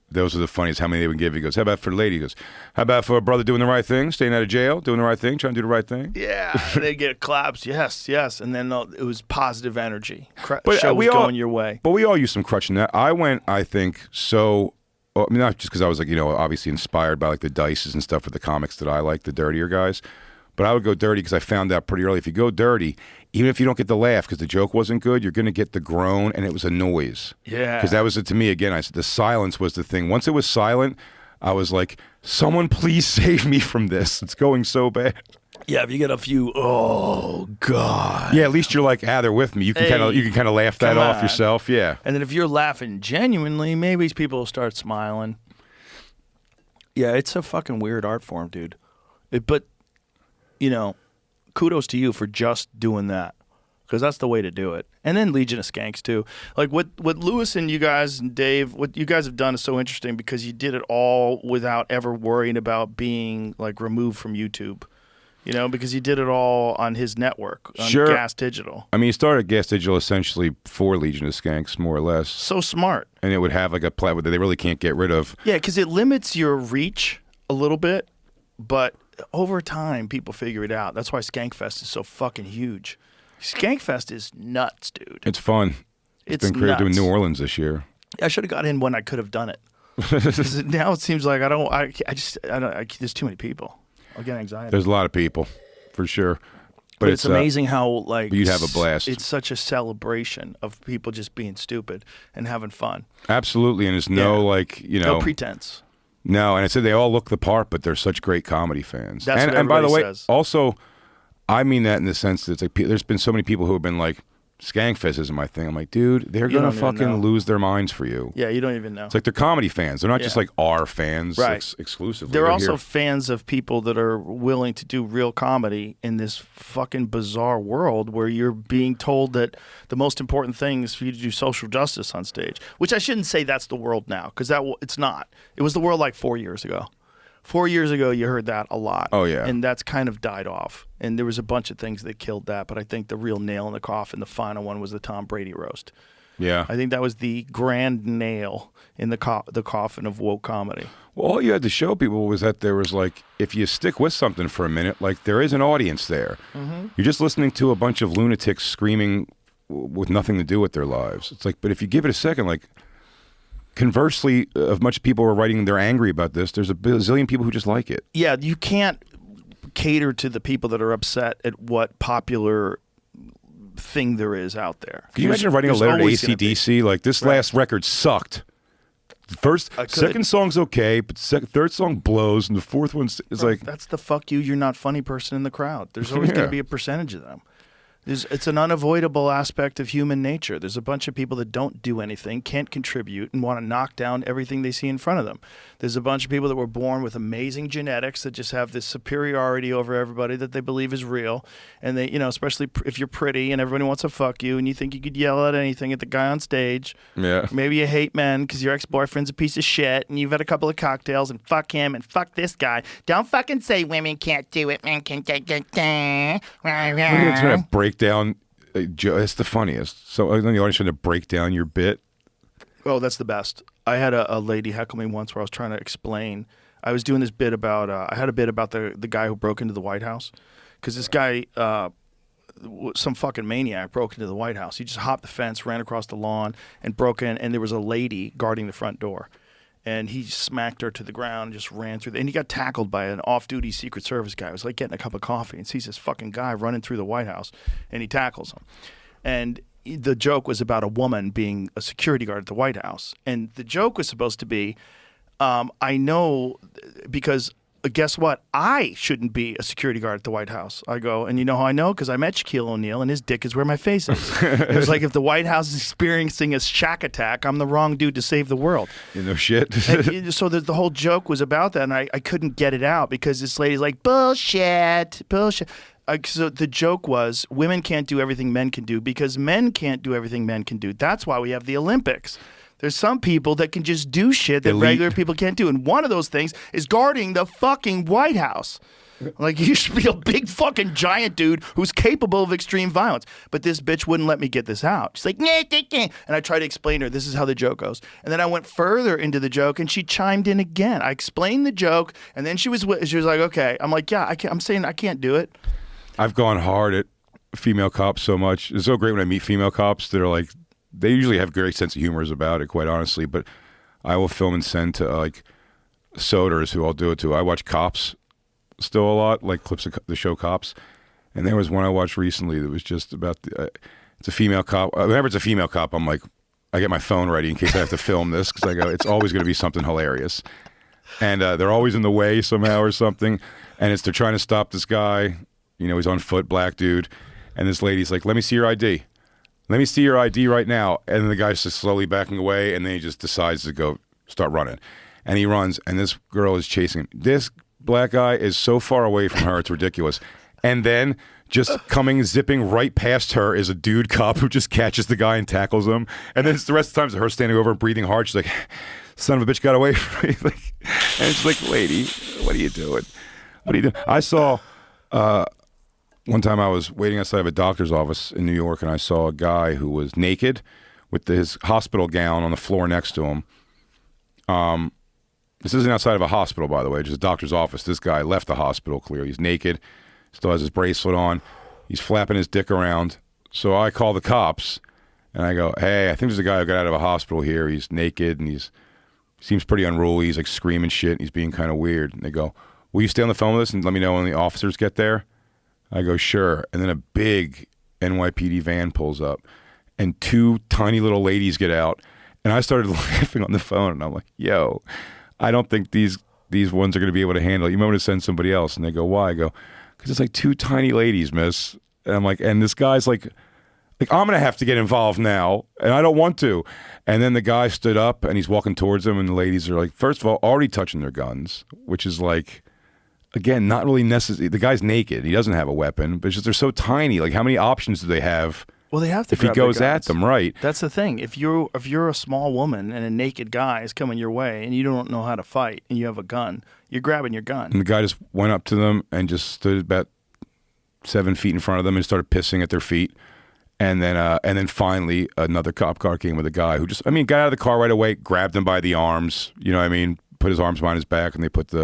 those are the funniest. How many they would give? He goes, how about for the lady? He goes, how about for a brother doing the right thing, staying out of jail, doing the right thing, trying to do the right thing? Yeah, they get claps. Yes, and then it was positive energy. But show was going your way. But we all used some crutch in that. I went, I think, I mean, not just because I was like, obviously inspired by like the Dices and stuff with the comics that I like, the dirtier guys. But I would go dirty because I found out pretty early if you go dirty, even if you don't get the laugh because the joke wasn't good, you're going to get the groan, and it was a noise. Yeah. Because that was it to me. Again, I said the silence was the thing. Once it was silent, I was like, someone please save me from this. It's going so bad. Yeah, if you get a few, oh God. Yeah, at least you're like, they're with me. You can kind of laugh that off yourself. Yeah. And then if you're laughing genuinely, maybe people will start smiling. Yeah, it's a fucking weird art form, dude. But kudos to you for just doing that, because that's the way to do it. And then Legion of Skanks too. Like what Lewis and you guys and Dave, what you guys have done is so interesting because you did it all without ever worrying about being like removed from YouTube. Because you did it all on his network, on Gas Digital. I mean, he started Gas Digital essentially for Legion of Skanks, more or less. So smart. And it would have like a platform that they really can't get rid of. Yeah, because it limits your reach a little bit, but over time, people figure it out. That's why Skankfest is so fucking huge. Skankfest is nuts, dude. It's fun. It's been great doing New Orleans this year. I should have got in when I could have done it. 'Cause now it seems like there's too many people. I'll get anxiety. There's a lot of people, for sure. But it's amazing how you'd have a blast. It's such a celebration of people just being stupid and having fun. Absolutely, and there's no pretense. No, and I said they all look the part, but they're such great comedy fans. That's what and by the way, says. Also, I mean that in the sense that it's like there's been so many people who have been like, Skankfest isn't my thing. I'm like, dude, they're going to fucking lose their minds for you. Yeah, you don't even know. It's like they're comedy fans. They're not just like our fans exclusively. They're also fans of people that are willing to do real comedy in this fucking bizarre world where you're being told that the most important thing is for you to do social justice on stage, which I shouldn't say that's the world now because it's not. It was the world like 4 years ago. 4 years ago, you heard that a lot. Oh, yeah. And that's kind of died off. And there was a bunch of things that killed that. But I think the real nail in the coffin, the final one, was the Tom Brady roast. Yeah. I think that was the grand nail in the coffin of woke comedy. Well, all you had to show people was that there was like, if you stick with something for a minute, like there is an audience there. Mm-hmm. You're just listening to a bunch of lunatics screaming with nothing to do with their lives. It's like, but if you give it a second, like, conversely, of much people are writing they're angry about this, there's a bazillion people who just like it. Yeah, you can't cater to the people that are upset at what popular thing there is out there. Can you imagine writing a letter to AC/DC like this last record sucked? Second song's okay, but third song blows, and the fourth one is like... That's the fuck you're not funny person in the crowd. There's always going to be a percentage of them. It's an unavoidable aspect of human nature. There's a bunch of people that don't do anything, can't contribute, and want to knock down everything they see in front of them. There's a bunch of people that were born with amazing genetics that just have this superiority over everybody that they believe is real. And they, especially if you're pretty and everybody wants to fuck you and you think you could yell at anything at the guy on stage. Yeah. Maybe you hate men because your ex-boyfriend's a piece of shit and you've had a couple of cocktails and fuck him and fuck this guy. Don't fucking say women can't do it. Men can It's going to break down. It's the funniest. So the audience trying to break down your bit. Oh, that's the best. I had a lady heckle me once where I was trying to explain. I was doing this bit about. I had a bit about the guy who broke into the White House, because this guy, some fucking maniac, broke into the White House. He just hopped the fence, ran across the lawn, and broke in. And there was a lady guarding the front door. And he smacked her to the ground and just ran through. And he got tackled by an off-duty Secret Service guy. It was like getting a cup of coffee and sees this fucking guy running through the White House, and he tackles him. And the joke was about a woman being a security guard at the White House. And the joke was supposed to be, I know because guess what? I shouldn't be a security guard at the White House. I go, and you know how I know? Because I met Shaquille O'Neal, and his dick is where my face is. It was like if the White House is experiencing a shack attack, I'm the wrong dude to save the world. You know shit. So the whole joke was about that, and I couldn't get it out because this lady's like, bullshit. So the joke was women can't do everything men can do because men can't do everything men can do. That's why we have the Olympics. There's some people that can just do shit that regular people can't do. And one of those things is guarding the fucking White House. Like, you should be a big fucking giant dude who's capable of extreme violence. But this bitch wouldn't let me get this out. She's like, nah, nah, nah. And I tried to explain to her, this is how the joke goes. And then I went further into the joke, and she chimed in again. I explained the joke, and then she was like, okay. I'm like, yeah, I'm saying I can't do it. I've gone hard at female cops so much. It's so great when I meet female cops that are like, they usually have a great sense of humor about it, quite honestly. But I will film and send to like soders who I'll do it to. I watch Cops still a lot, like clips of the show Cops. And there was one I watched recently that was just about it's a female cop. Whenever it's a female cop, I'm like, I get my phone ready in case I have to film this because I go, it's always going to be something hilarious. And they're always in the way somehow or something. And they're trying to stop this guy. You know, he's on foot, black dude. And this lady's like, let me see your ID. Let me see your ID right now. And then the guy's just slowly backing away. And then he just decides to go start running. And he runs. And this girl is chasing him. This black guy is so far away from her, it's ridiculous. And then just zipping right past her is a dude cop who just catches the guy and tackles him. And then the rest of the time, it's her standing over and breathing hard. She's like, son of a bitch got away from me. And it's like, lady, what are you doing? What are you doing? I saw one time I was waiting outside of a doctor's office in New York, and I saw a guy who was naked with his hospital gown on the floor next to him. This isn't outside of a hospital, by the way, just a doctor's office. This guy left the hospital, clearly. He's naked, still has his bracelet on. He's flapping his dick around. So I call the cops, and I go, hey, I think there's a guy who got out of a hospital here. He's naked, and he seems pretty unruly. He's like screaming shit, and he's being kind of weird. And they go, will you stay on the phone with us and let me know when the officers get there? I go, sure. And then a big NYPD van pulls up, and two tiny little ladies get out. And I started laughing on the phone, and I'm like, yo, I don't think these ones are going to be able to handle it. You might want to send somebody else. And they go, why? I go, because it's like two tiny ladies, miss. And I'm like, and this guy's like I'm going to have to get involved now, and I don't want to. And then the guy stood up, and he's walking towards them, and the ladies are like, first of all, already touching their guns, which is like, again, not really necessary. The guy's naked. He doesn't have a weapon, but it's just they're so tiny. Like, how many options do they have? Well, they have to. If he goes at them, right? That's the thing. If you're a small woman and a naked guy is coming your way and you don't know how to fight and you have a gun, you're grabbing your gun. And the guy just went up to them and just stood about 7 feet in front of them and started pissing at their feet. And then finally another cop car came with a guy who got out of the car right away, grabbed him by the arms. You know what I mean? Put his arms behind his back, and they put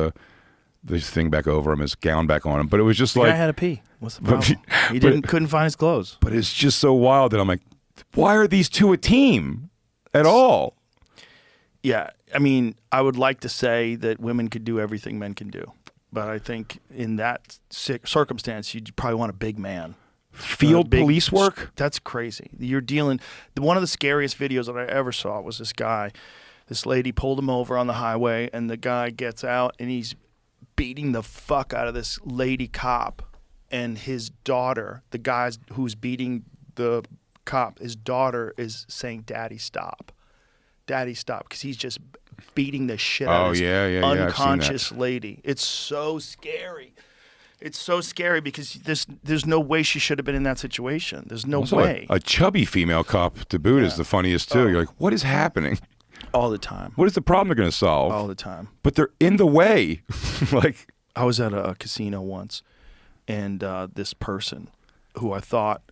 this thing back over him, his gown back on him. But it was just the like, guy had to pee. What's the problem? He couldn't find his clothes. But it's just so wild that I'm like, why are these two a team at all? Yeah, I mean, I would like to say that women could do everything men can do, but I think in that circumstance, you'd probably want a big man. Field police work? That's crazy. You're dealing. One of the scariest videos that I ever saw was this guy. This lady pulled him over on the highway, and the guy gets out, and he's beating the fuck out of this lady cop, and his daughter, the guy who's beating the cop, his daughter is saying, "Daddy, stop. Daddy, stop," because he's just beating the shit out of this unconscious lady. It's so scary. It's so scary because there's no way she should have been in that situation. There's no way. A chubby female cop to boot is the funniest too. You're like, what is happening? All the time. What is the problem they're going to solve? All the time. But they're in the way. Like, I was at a casino once, and this person who I thought,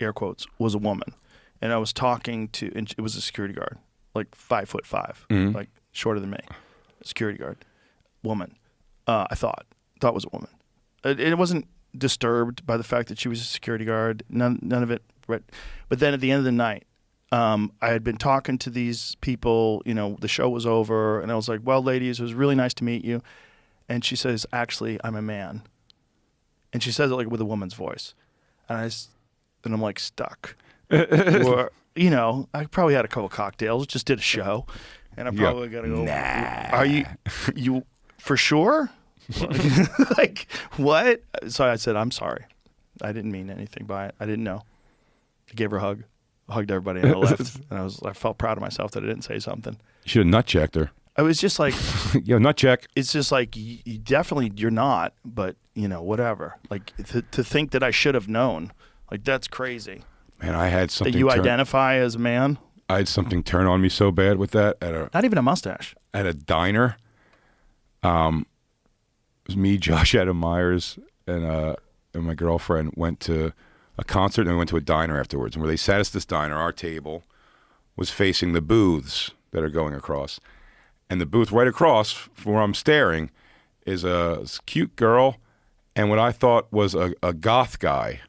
air quotes, was a woman, and I was talking to, and it was a security guard, like 5'5", like shorter than me, security guard, woman. I thought was a woman. It wasn't disturbed by the fact that she was a security guard. None of it. Right. But then at the end of the night, I had been talking to these people, the show was over, and I was like, well, ladies, it was really nice to meet you. And she says, actually, I'm a man. And she says it like with a woman's voice. And I'm like stuck. Or, I probably had a couple cocktails, just did a show. And I probably got to go, nah. Are you for sure? Like, what? So I said, I'm sorry. I didn't mean anything by it. I didn't know. I gave her a hug. Hugged everybody and I left, and I felt proud of myself that I didn't say something. You should have nut checked her. I was just like, nut check. It's just like you're not, but whatever. Like to think that I should have known, like that's crazy. Man, I had something. That you identify as a man. I had something turn on me so bad with that not even a mustache at a diner. It was me, Josh Adam Myers, and my girlfriend went to a concert, and we went to a diner afterwards. And where they sat us at this diner, our table was facing the booths that are going across. And the booth right across from where I'm staring is a cute girl and what I thought was a goth guy.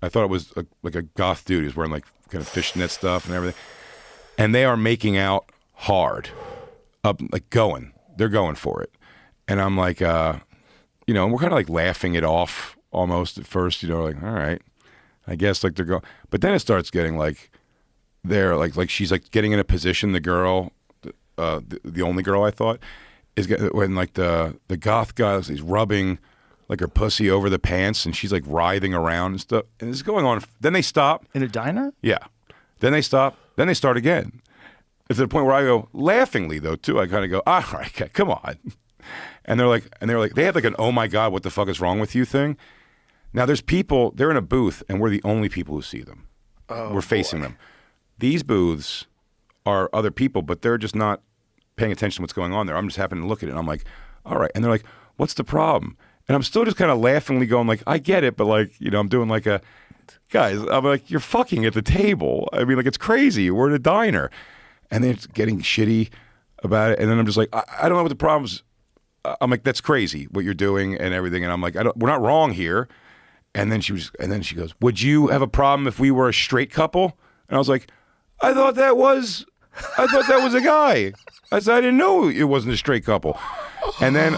I thought it was like a goth dude. He was wearing like kind of fishnet stuff and everything. And they are making out hard, like going. They're going for it. And I'm like, and we're kind of like laughing it off almost at first, like, all right, I guess like they're going. But then it starts getting like, they're like she's like getting in a position, the girl, the only girl I thought, is when like the goth guy is rubbing like her pussy over the pants and she's like writhing around and stuff. And this is going on. Then they stop. In a diner? Yeah. Then they stop. Then they start again. It's to the point where I go, laughingly though, too, I kind of go, all right, come on. And they're like, they have like an, oh my God, what the fuck is wrong with you thing. Now there's people, they're in a booth and we're the only people who see them. We're facing them. These booths are other people, but they're just not paying attention to what's going on there. I'm just happening to look at it and I'm like, all right. And they're like, what's the problem? And I'm still just kind of laughingly going like, I get it, but like, I'm doing like guys, I'm like, you're fucking at the table. I mean, like, it's crazy. We're at a diner. And they're getting shitty about it. And then I'm just like, I don't know what the problem is. I'm like, that's crazy what you're doing and everything. And I'm like, we're not wrong here. And then she goes, would you have a problem if we were a straight couple? And I was like, I thought that was a guy. I said, I didn't know it wasn't a straight couple. And then,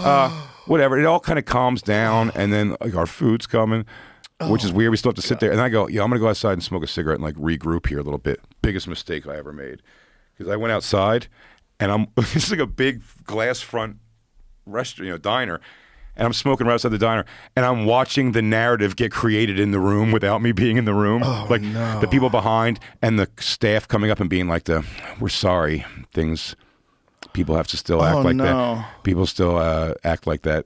whatever, it all kind of calms down. And then like, our food's coming, which is weird. We still have to sit there. And I go, I'm going to go outside and smoke a cigarette and like regroup here a little bit. Biggest mistake I ever made. Because I went outside and it's like a big glass front restaurant, diner. And I'm smoking right outside the diner, and I'm watching the narrative get created in the room without me being in the room. The people behind and the staff coming up and being like, we're sorry, people have to still act like that. People still act like that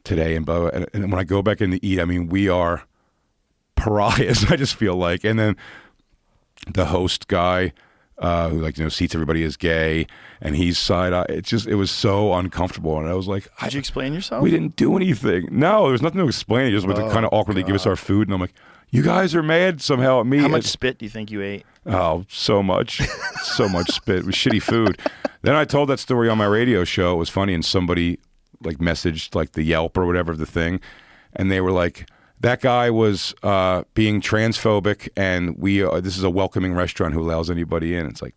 today. And when I go back in to eat, I mean, we are pariahs, I just feel like. And then the host guy, who seats everybody as gay, and he's side-eye. It was so uncomfortable, and I was like, did you explain yourself? We didn't do anything. No, there was nothing to explain. He just went to kind of awkwardly give us our food, and I'm like, you guys are mad somehow at me. How much spit do you think you ate? Oh, so much. So much spit. It was shitty food. Then I told that story on my radio show. It was funny, and somebody like messaged like the Yelp or whatever the thing, and they were like, that guy was being transphobic, and this is a welcoming restaurant who allows anybody in. It's like,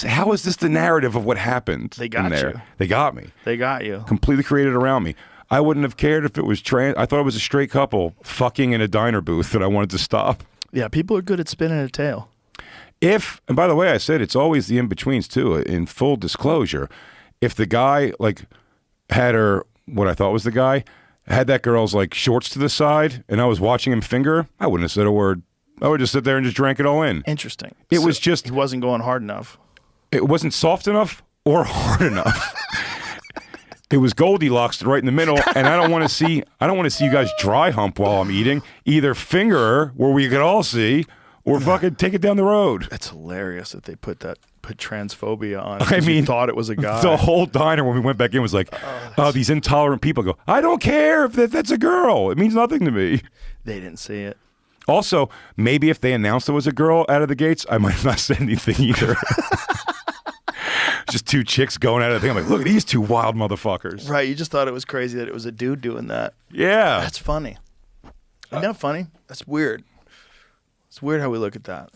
how is this the narrative of what happened? They got there? you. They got me. They got you. Completely created around me. I wouldn't have cared if it was trans. I thought it was a straight couple fucking in a diner booth that I wanted to stop. Yeah, people are good at spinning a tale. And by the way, I said it's always the in-betweens too. In full disclosure, if the guy like had her, what I thought was the guy, had that girl's like shorts to the side and I was watching him finger, I wouldn't have said a word. I would just sit there and just drank it all in. Interesting. It was just... He wasn't going hard enough. It wasn't soft enough or hard enough. It was Goldilocks right in the middle, and I don't want to see you guys dry hump while I'm eating. Either finger her where we could all see, or fucking take it down the road. That's hilarious that they put transphobia on. I mean, you thought it was a guy. The whole diner when we went back in was like, these intolerant people. Go, I don't care if that's a girl. It means nothing to me. They didn't see it. Also, maybe if they announced it was a girl out of the gates, I might not say anything either. Just two chicks going out of the thing. I'm like, look at these two wild motherfuckers. Right, you just thought it was crazy that it was a dude doing that. Yeah. That's funny. Isn't that funny? That's weird. It's weird how we look at that.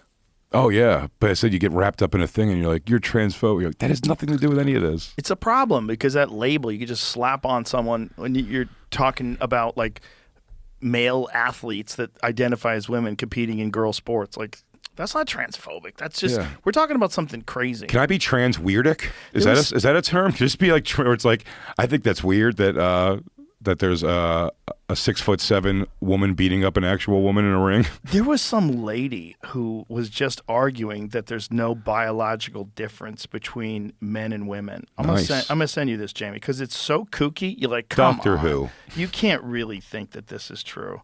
Oh, yeah. But I said you get wrapped up in a thing and you're like, you're transphobic. You're like, that has nothing to do with any of this. It's a problem because that label you could just slap on someone when you're talking about like male athletes that identify as women competing in girl sports. Like, that's not transphobic. That's just, we're talking about something crazy. Can I be trans weirdic? Is that a term? Just be like, where it's like, I think that's weird that there's a 6'7" woman beating up an actual woman in a ring. There was some lady who was just arguing that there's no biological difference between men and women. I'm gonna send you this, Jamie, because it's so kooky. You're like, come Doctor on. Who? You can't really think that this is true.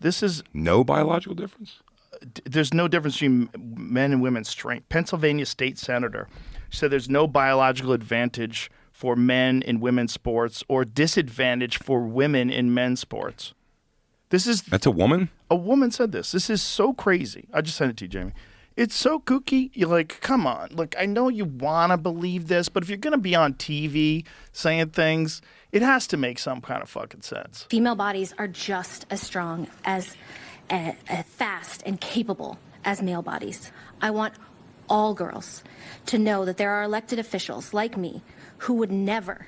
This is no biological difference. There's no difference between men and women's strength. Pennsylvania state senator said there's no biological advantage for men in women's sports or disadvantage for women in men's sports. That's a woman? A woman said this. This is so crazy. I just sent it to you, Jamie. It's so kooky. You're like, come on. Look, I know you want to believe this, but if you're going to be on TV saying things, it has to make some kind of fucking sense. Female bodies are just as strong, as fast and capable as male bodies. I want all girls to know that there are elected officials like me who would never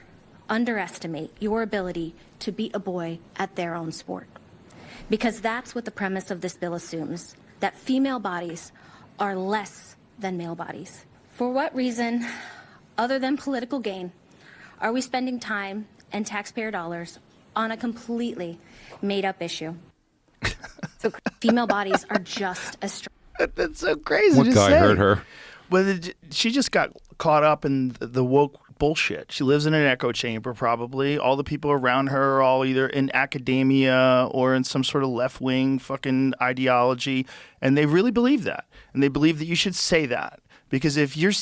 underestimate your ability to beat a boy at their own sport. Because that's what the premise of this bill assumes, that female bodies are less than male bodies. For what reason, other than political gain, are we spending time and taxpayer dollars on a completely made-up issue? So female bodies are just as strong. That's so crazy What to guy say. hurt her? Well, she just got caught up in the woke bullshit. She lives in an echo chamber, probably. All the people around her are all either in academia or in some sort of left-wing fucking ideology, and they really believe that. And they believe that you should say that. Because if you're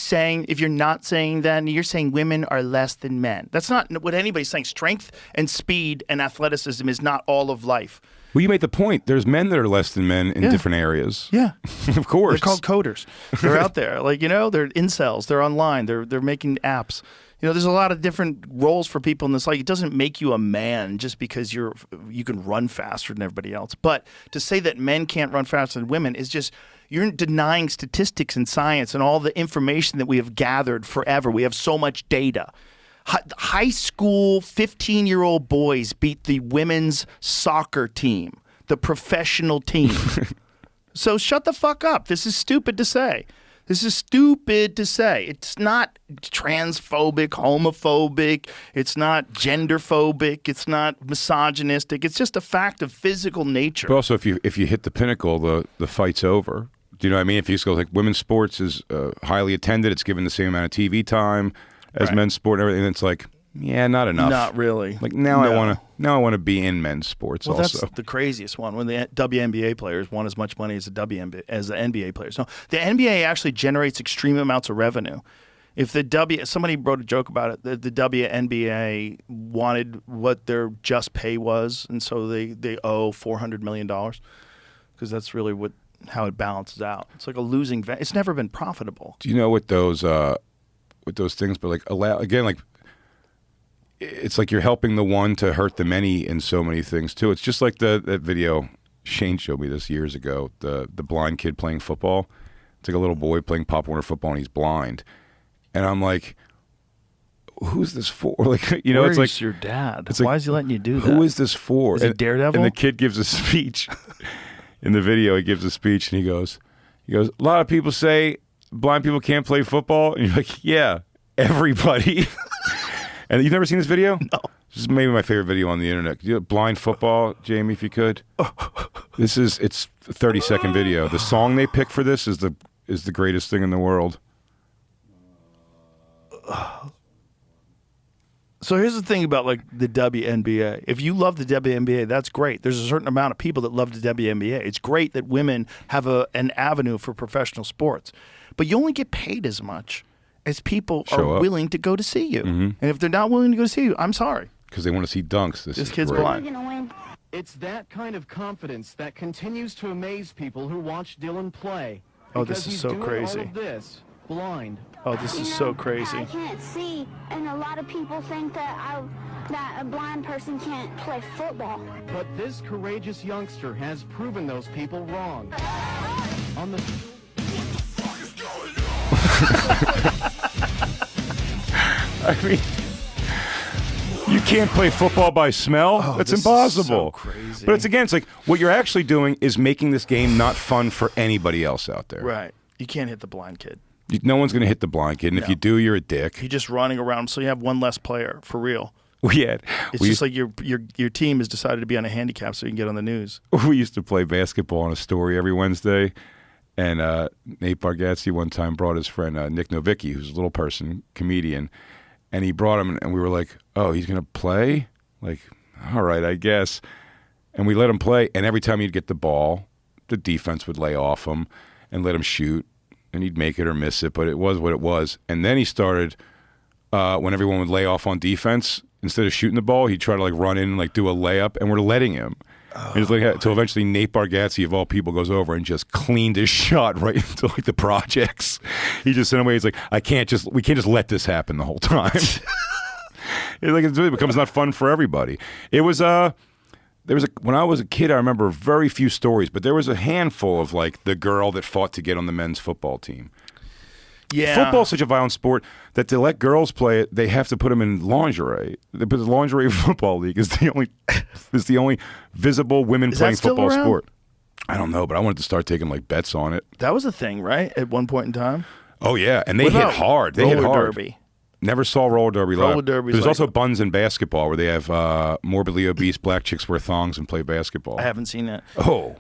not saying that, and you're saying women are less than men, that's not what anybody's saying. Strength and speed and athleticism is not all of life. Well, you made the point. There's men that are less than men in different areas. Yeah. Of course. They're called coders. They're out there. Like, they're incels. They're online. They're making apps. There's a lot of different roles for people in this. Like, it doesn't make you a man just because you can run faster than everybody else. But to say that men can't run faster than women is just, you're denying statistics and science and all the information that we have gathered forever. We have so much data. High school 15-year-old boys beat the women's soccer team, the professional team. So shut the fuck up. This is stupid to say. It's not transphobic, homophobic. It's not genderphobic. It's not misogynistic. It's just a fact of physical nature. But also, if you hit the pinnacle, the fight's over. Do you know what I mean? If you just go like women's sports is highly attended, it's given the same amount of TV time as men's sport and everything. It's like, yeah, not enough. Not really. Like now I want to be in men's sports well, also. That's the craziest one. When the WNBA players won as much money as the NBA players. No, the NBA actually generates extreme amounts of revenue. If somebody wrote a joke about it, the WNBA wanted what their just pay was, and so they owe $400 million because that's really how it balances out. It's like a losing. It's never been profitable. Do you know what those things? But like like. It's like you're helping the one to hurt the many in so many things too. It's just like that video Shane showed me this years ago. The blind kid playing football. It's like a little boy playing Pop Warner football and he's blind. And I'm like, who's this for? Like, Where's it's like your dad. It's like, why is he letting you do that? Who is this for? Is it Daredevil? And the kid gives a speech in the video. He gives a speech and he goes, a lot of people say blind people can't play football, and you're like, yeah, everybody. And you've never seen this video? No. This is maybe my favorite video on the internet. You know, blind football, Jamie, if you could. It's a 30-second video. The song they picked for this is the greatest thing in the world. So here's the thing about like the WNBA. If you love the WNBA, that's great. There's a certain amount of people that love the WNBA. It's great that women have an avenue for professional sports, but you only get paid as much as people are willing to go to see you. Mm-hmm. And if they're not willing to go to see you, I'm sorry. Because they want to see dunks. This kid's great. blind. It's that kind of confidence that continues to amaze people who watch Dylan play. Oh, this is so crazy. All of this, blind. Oh, this is so crazy. I can't see, and a lot of people think that a blind person can't play football. But this courageous youngster has proven those people wrong. On the I mean, you can't play football by smell. That's impossible. So crazy. But it's like what you're actually doing is making this game not fun for anybody else out there. Right. You can't hit the blind kid. No one's going to hit the blind kid, and if you do, you're a dick. You're just running around, so you have one less player for real. It's just like your team has decided to be on a handicap so you can get on the news. We used to play basketball on a story every Wednesday, and Nate Bargatze one time brought his friend Nick Novicki, who's a little person, comedian, and he brought him, and we were like, oh, he's going to play? Like, all right, I guess. And we let him play, and every time he'd get the ball, the defense would lay off him and let him shoot, and he'd make it or miss it, but it was what it was. And then he started when everyone would lay off on defense, instead of shooting the ball, he'd try to like run in and like do a layup, and we're letting him. And just like until eventually Nate Bargatze of all people goes over and just cleaned his shot right into like the projects. He just in a way he's like, we can't just let this happen the whole time. It becomes not fun for everybody. It was when I was a kid, I remember very few stories, but there was a handful of like the girl that fought to get on the men's football team. Yeah. Football's such a violent sport that to let girls play it, they have to put them in lingerie. The lingerie football league is the only visible women playing football sport. I don't know, but I wanted to start taking like bets on it. That was a thing, right? At one point in time. Oh yeah, and they hit hard. They hit hard. Derby. Never saw roller derby live. Roller derby. There's also buns in basketball where they have morbidly obese black chicks wear thongs and play basketball. I haven't seen that.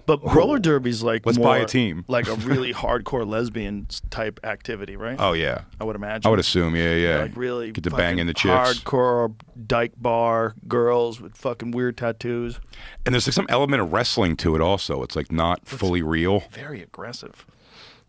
But roller derby's like let's more buy a team. Like a really hardcore lesbian type activity, right? Oh yeah, I would imagine. I would assume, yeah. Like really get to bang in the chicks. Hardcore dyke bar girls with fucking weird tattoos. And there's like some element of wrestling to it also. It's like not fully real. Very aggressive.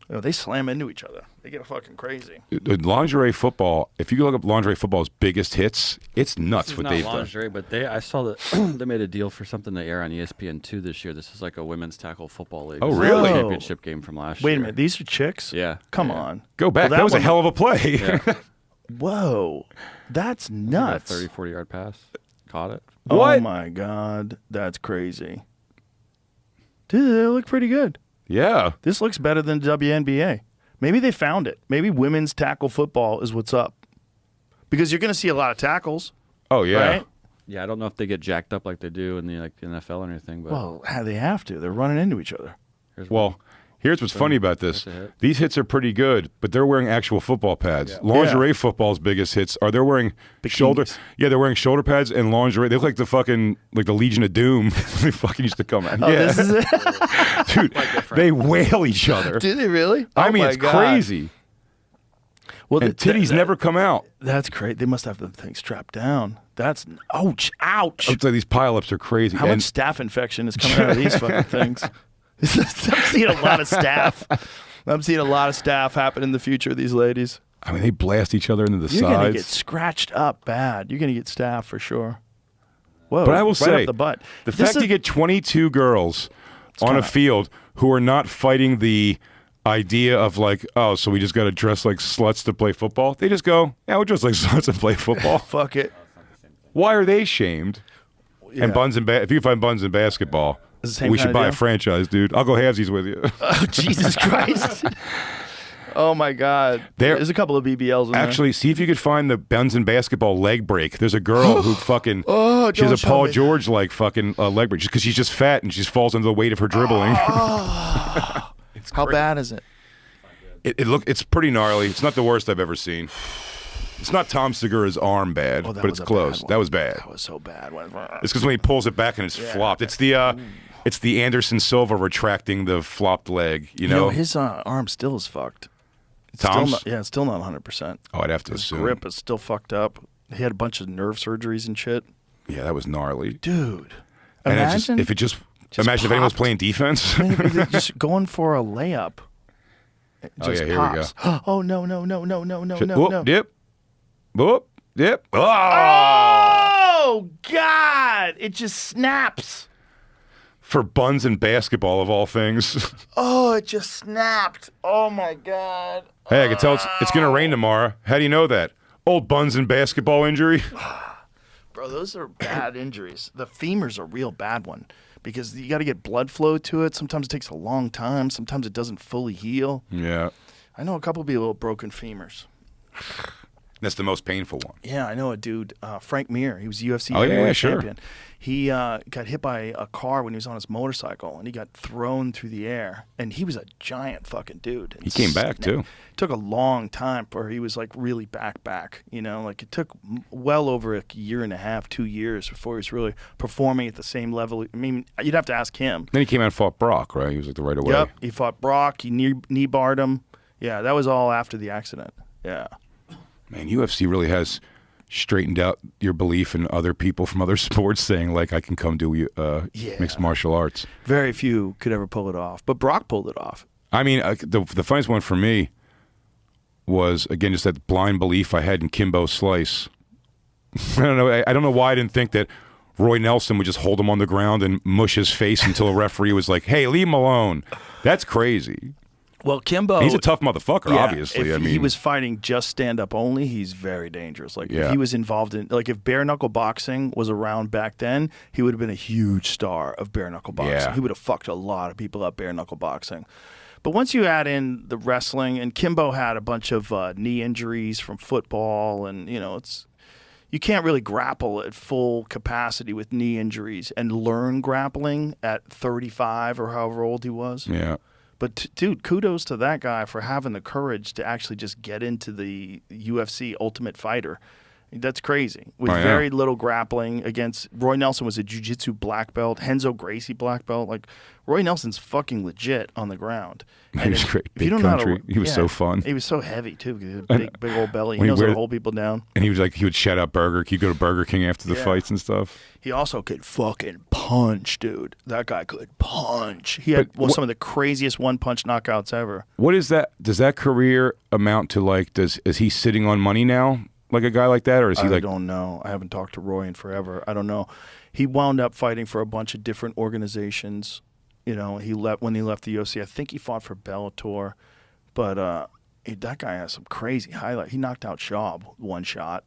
You know, they slam into each other. They get fucking crazy. Lingerie football, if you look up lingerie football's biggest hits, it's nuts what they've lingerie, done. But I saw that they made a deal for something to air on ESPN2 this year. This is like a women's tackle football league. Oh, This is really? the championship game from last year. Wait a minute. These are chicks? Yeah. Come on. Go back. Well, that was a one- hell of a play. Yeah. Whoa. That's Got a nuts. 30, 40-yard pass. Caught it. What? Oh, my God. That's crazy. Dude, they look pretty good. Yeah. This looks better than WNBA. Maybe they found it. Maybe women's tackle football is what's up. Because you're going to see a lot of tackles. Oh, yeah. Right? Yeah, I don't know if they get jacked up like they do in the NFL or anything. But Well, they have to. They're running into each other. Here's what's funny about this. That's a hit. These hits are pretty good, but they're wearing actual football pads. Lingerie football's biggest hits are they're wearing shoulder. Yeah, they're wearing shoulder pads and lingerie. They look like the Legion of Doom. They fucking used to come out. Oh, this is it? Dude, they wail each other. Do they really? I Oh mean, my it's God. crazy. Well, And titties never come out. That's great. They must have the thing strapped down. That's ouch. It's like these pileups are crazy. How much staph infection is coming out of these fucking things? I'm seeing a lot of staph. I'm seeing a lot of staph happen in the future of these ladies. I mean, they blast each other into the You're going to sides. get scratched up bad. You're going to get staph for sure. Whoa. But I will right say, up the butt. the This fact is- you get 22 girls on a field who are not fighting the idea of like, oh, so we just got to dress like sluts to play football. They just go, yeah, we'll dress like sluts and play football. Fuck it. Why are they shamed? Yeah. And buns and if you find buns in basketball, It's the same we should kinda buy a deal? franchise, dude. I'll go halvesies with you. Oh, Jesus Christ. Oh, my God. There's a couple of BBLs in Actually, see if you could find the buns in basketball leg break. There's a girl who fucking she don't has a show Paul me. George like fucking leg break just because she's just fat and she just falls under the weight of her dribbling. How bad is it? It's pretty gnarly. It's not the worst I've ever seen. It's not Tom Segura's arm bad, Oh, that but was it's a close. bad one. That was bad. That was so bad. It's because when he pulls it back and it's flopped. It's the Anderson Silva retracting the flopped leg. You know, his arm still is fucked. It's Tom's? Still not, it's still not 100%. Oh, I'd have to His assume. grip is still fucked up. He had a bunch of nerve surgeries and shit. Yeah, that was gnarly. Dude. And Imagine if imagine if anyone's popped. playing defense. Maybe they're just going for a layup. It Oh, just yeah, here we pops. Oh, no, no, no, no, no, no, no, Whoop, no. dip. Whoop, dip. Oh! Oh, God. It just snaps. For buns and basketball, of all things. Oh, it just snapped. Oh, my God. Hey, I can tell it's going to rain tomorrow. How do you know that? Old buns and basketball injury. Bro, those are bad injuries. The femur's a real bad one because you got to get blood flow to it. Sometimes it takes a long time. Sometimes it doesn't fully heal. Yeah. I know a couple people with broken femurs. That's the most painful one. Yeah, I know a dude, Frank Mir. He was UFC Oh, yeah, heavyweight sure. champion. He got hit by a car when he was on his motorcycle, and he got thrown through the air. And he was a giant fucking dude. He came back, too. It took a long time for he was like really back. You know, like it took well over a year and a half, 2 years before he was really performing at the same level. I mean, you'd have to ask him. Then he came out and fought Brock, right? He was like the right away. Yep, he fought Brock. He knee barred him. Yeah, that was all after the accident. Yeah. Man, UFC really has straightened out your belief in other people from other sports saying, like, I can come do mixed martial arts. Very few could ever pull it off. But Brock pulled it off. I mean, the funniest one for me was, again, just that blind belief I had in Kimbo Slice. I don't know why I didn't think that Roy Nelson would just hold him on the ground and mush his face until a referee was like, hey, leave him alone. That's crazy. Well, Kimbo... He's a tough motherfucker, yeah, obviously. If he was fighting just stand-up only, he's very dangerous. Like, if he was involved in... Like, if bare-knuckle boxing was around back then, he would have been a huge star of bare-knuckle boxing. Yeah. He would have fucked a lot of people up bare-knuckle boxing. But once you add in the wrestling, and Kimbo had a bunch of knee injuries from football, and, you know, it's... You can't really grapple at full capacity with knee injuries and learn grappling at 35 or however old he was. Yeah. But, dude, kudos to that guy for having the courage to actually just get into the UFC Ultimate Fighter. That's crazy. With very little grappling against... Roy Nelson was a jiu-jitsu black belt. Renzo Gracie black belt. Like, Roy Nelson's fucking legit on the ground. He was great. Big country. He was so fun. He was so heavy, too. He had a big old belly. He knows how to hold people down. And he would shout out Burger. He'd go to Burger King after the fights and stuff. He also could fucking punch, dude. That guy could punch. He had some of the craziest one-punch knockouts ever. What is that? Does that career amount to, like, is he sitting on money now, like a guy like that? Or is he I don't know. I haven't talked to Roy in forever. I don't know. He wound up fighting for a bunch of different organizations. You know, when he left the UFC. I think he fought for Bellator. But that guy has some crazy highlight. He knocked out Schaub one shot.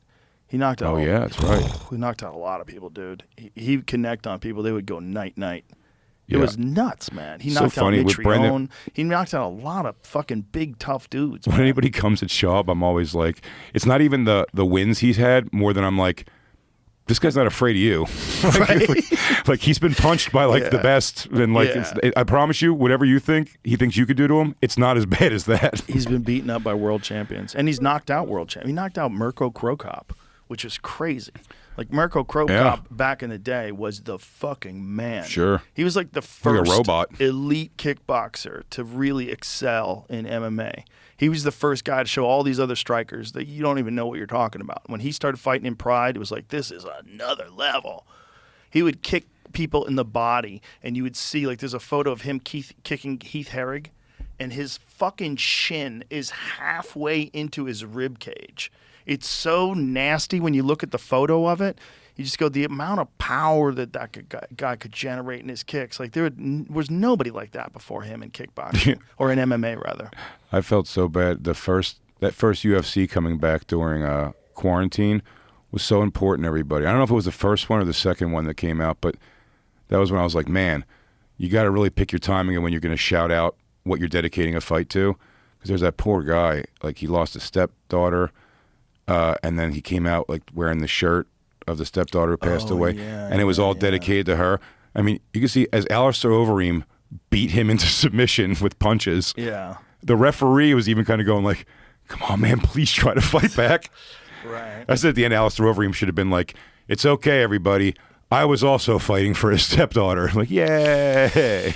He knocked out. Oh, yeah, that's right. He knocked out a lot of people, dude. He'd connect on people. They would go night-night. It was nuts, man. He knocked out Mitrione. He knocked out a lot of fucking big, tough dudes. When anybody comes at Schaub, I'm always like, it's not even the wins he's had, more than I'm like, this guy's not afraid of you. like he's been punched by the best, and I promise you, whatever you think he thinks you could do to him, it's not as bad as that. He's been beaten up by world champions, and he's knocked out world champions. He knocked out Mirko Cro Cop, which is crazy. Like, Mirko Cro Cop back in the day was the fucking man. Sure. He was like the first robot. elite kickboxer to really excel in MMA. He was the first guy to show all these other strikers that you don't even know what you're talking about. When he started fighting in Pride, it was like, this is another level. He would kick people in the body, and you would see, like, there's a photo of him kicking Heath Herring, and his fucking shin is halfway into his rib cage. It's so nasty when you look at the photo of it. You just go, the amount of power that guy could generate in his kicks. Like, there was nobody like that before him in kickboxing, or in MMA, rather. I felt so bad. That first UFC coming back during quarantine was so important to everybody. I don't know if it was the first one or the second one that came out, but that was when I was like, man, you got to really pick your timing and when you're going to shout out what you're dedicating a fight to. Because there's that poor guy, like, he lost a stepdaughter, and then he came out, like, wearing the shirt of the stepdaughter who passed away, and it was all dedicated to her. I mean, you can see as Alistair Overeem beat him into submission with punches. Yeah. The referee was even kind of going like, come on, man, please try to fight back. Right. I said at the end, Alistair Overeem should have been like, it's okay, everybody. I was also fighting for his stepdaughter. Like, yay.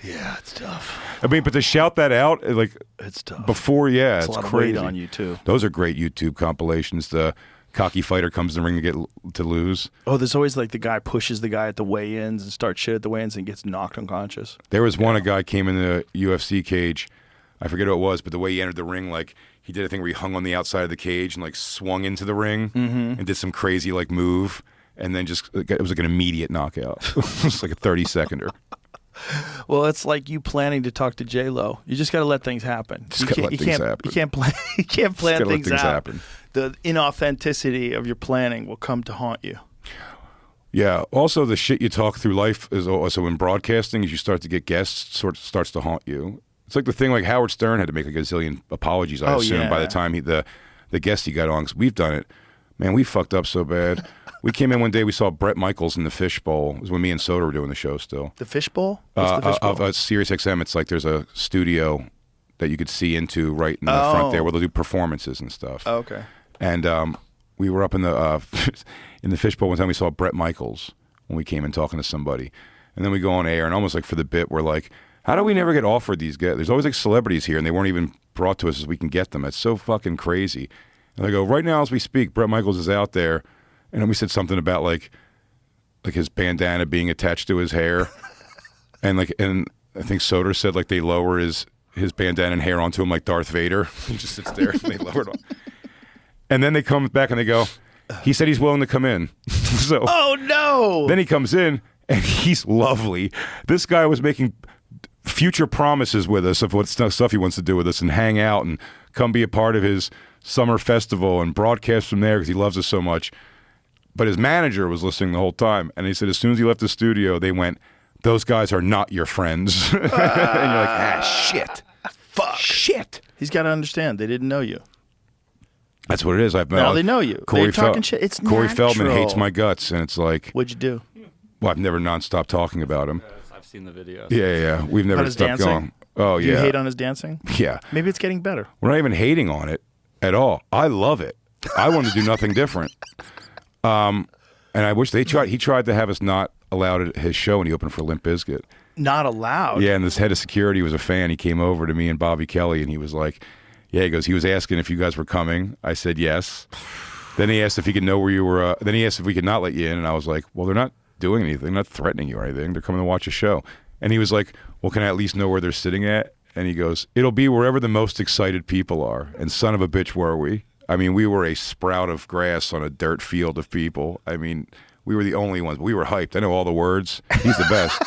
Yeah, it's tough. I mean, but to shout that out, like, it's tough. Before, it's a lot crazy. Of weight on you, too. Those are great YouTube compilations. The cocky fighter comes in the ring to lose. Oh, there's always, like, the guy pushes the guy at the weigh-ins and starts shit at the weigh-ins and gets knocked unconscious. There was a guy came in the UFC cage. I forget who it was, but the way he entered the ring, like, he did a thing where he hung on the outside of the cage and, like, swung into the ring and did some crazy, like, move, and then just, it was like an immediate knockout. It was like a 30-seconder. Well, it's like you planning to talk to JLo. You just got to let things happen. You can't plan things out. Happen. The inauthenticity of your planning will come to haunt you. Yeah. Also, the shit you talk through life is also in broadcasting. As you start to get guests, starts to haunt you. It's like the thing like Howard Stern had to make like a zillion apologies. I assume by the time the guest he got on, because we've done it. Man, we fucked up so bad. We came in one day, we saw Bret Michaels in the Fishbowl. It was when me and Soda were doing the show still. The Fishbowl? What's the Fishbowl? Of Sirius XM. It's like there's a studio that you could see into right in the front there where they'll do performances and stuff. Oh, okay. And we were up in the in the Fishbowl one time. We saw Bret Michaels when we came in talking to somebody. And then we go on air, and almost like for the bit, we're like, how do we never get offered these guys? There's always like celebrities here, and they weren't even brought to us as we can get them. It's so fucking crazy. And I go, right now as we speak, Bret Michaels is out there. And then we said something about like his bandana being attached to his hair. and I think Soder said like they lower his his bandana and hair onto him like Darth Vader. He just sits there and they lower it on. And then they come back and they go, he said he's willing to come in. So oh no! Then he comes in and he's lovely. This guy was making future promises with us of what stuff he wants to do with us and hang out and come be a part of his summer festival and broadcast from there because he loves us so much. But his manager was listening the whole time, and he said as soon as he left the studio, they went, those guys are not your friends. And you're like, shit. Fuck. Shit. He's got to understand, they didn't know you. That's what it is. Now they know you. They're talking shit. It's Corey natural. Feldman hates my guts, and it's like... What'd you do? Well, I've never nonstop talking about him. I've seen the videos. Yeah. We've never stopped going. Oh, do yeah. you hate on his dancing? Yeah. Maybe it's getting better. We're not even hating on it at all. I love it. I want to do nothing different. And I wish he tried to have us not allowed at his show when he opened for Limp Bizkit. Not allowed? Yeah, and this head of security was a fan. He came over to me and Bobby Kelly, and he was like, yeah, he was asking if you guys were coming. I said yes. Then he asked if he could know where you were. Then he asked if we could not let you in, and I was like, well, they're not doing anything. They're not threatening you or anything. They're coming to watch a show. And he was like, well, can I at least know where they're sitting at? And he goes, it'll be wherever the most excited people are. And son of a bitch, were we? I mean, we were a sprout of grass on a dirt field of people. I mean, we were the only ones. We were hyped. I know all the words. He's the best.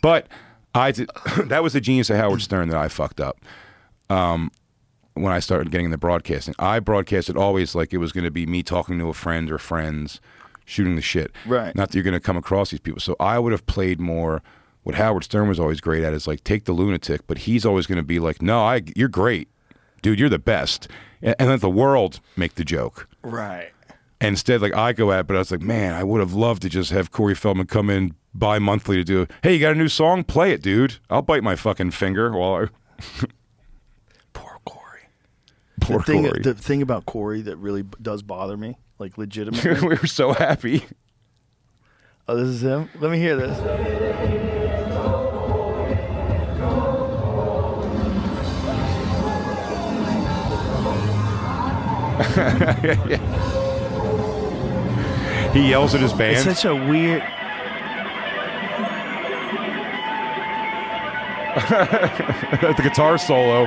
But that was the genius of Howard Stern that I fucked up. When I started getting into broadcasting, I broadcasted always like it was going to be me talking to a friend or friends, shooting the shit. Right. Not that you're going to come across these people. So I would have played more. What Howard Stern was always great at is like take the lunatic, but he's always going to be like, no, you're great, dude. You're the best, and let the world make the joke. Right. And instead, like I go at it, but I was like, man, I would have loved to just have Corey Feldman come in bi-monthly to do. Hey, you got a new song? Play it, dude. I'll bite my fucking finger while I. Poor Corey. The thing about Corey that really does bother me, like legitimately. We were so happy. Oh, this is him? Let me hear this. He yells at his band. It's such a weird... The guitar solo.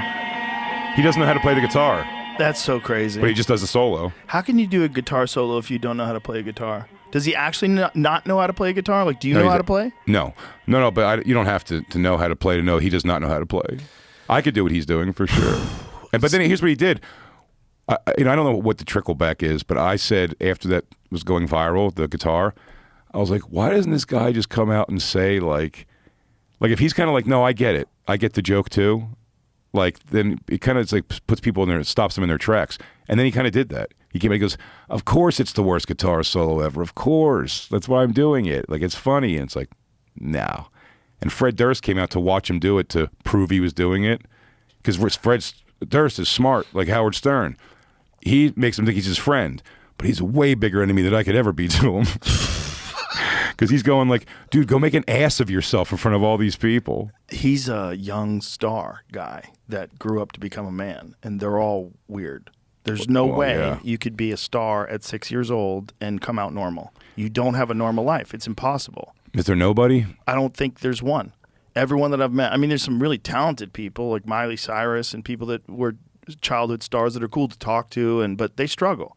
He doesn't know how to play the guitar. That's so crazy. But he just does a solo. How can you do a guitar solo if you don't know how to play a guitar? Does he actually not know how to play a guitar? Like, do you know how to play? No. But you don't have to know how to play to know he does not know how to play. I could do what he's doing for sure. But then here's what he did. I don't know what the trickleback is, but I said after that was going viral, the guitar, I was like, why doesn't this guy just come out and say like if he's kind of like, no, I get it. I get the joke too. Like, then it kind of like puts people in there, stops them in their tracks. And then he kind of did that. He came and he goes, of course it's the worst guitar solo ever. Of course. That's why I'm doing it. Like, it's funny. And it's like, no. And Fred Durst came out to watch him do it to prove he was doing it. Because Fred Durst is smart, like Howard Stern. He makes him think he's his friend. But he's a way bigger enemy than I could ever be to him. Because he's going like, dude, go make an ass of yourself in front of all these people. He's a young star guy that grew up to become a man, and they're all weird. There's no way you could be a star at 6 years old and come out normal. You don't have a normal life. It's impossible. Is there nobody? I don't think there's one. Everyone that I've met, I mean, there's some really talented people like Miley Cyrus and people that were childhood stars that are cool to talk to, but they struggle.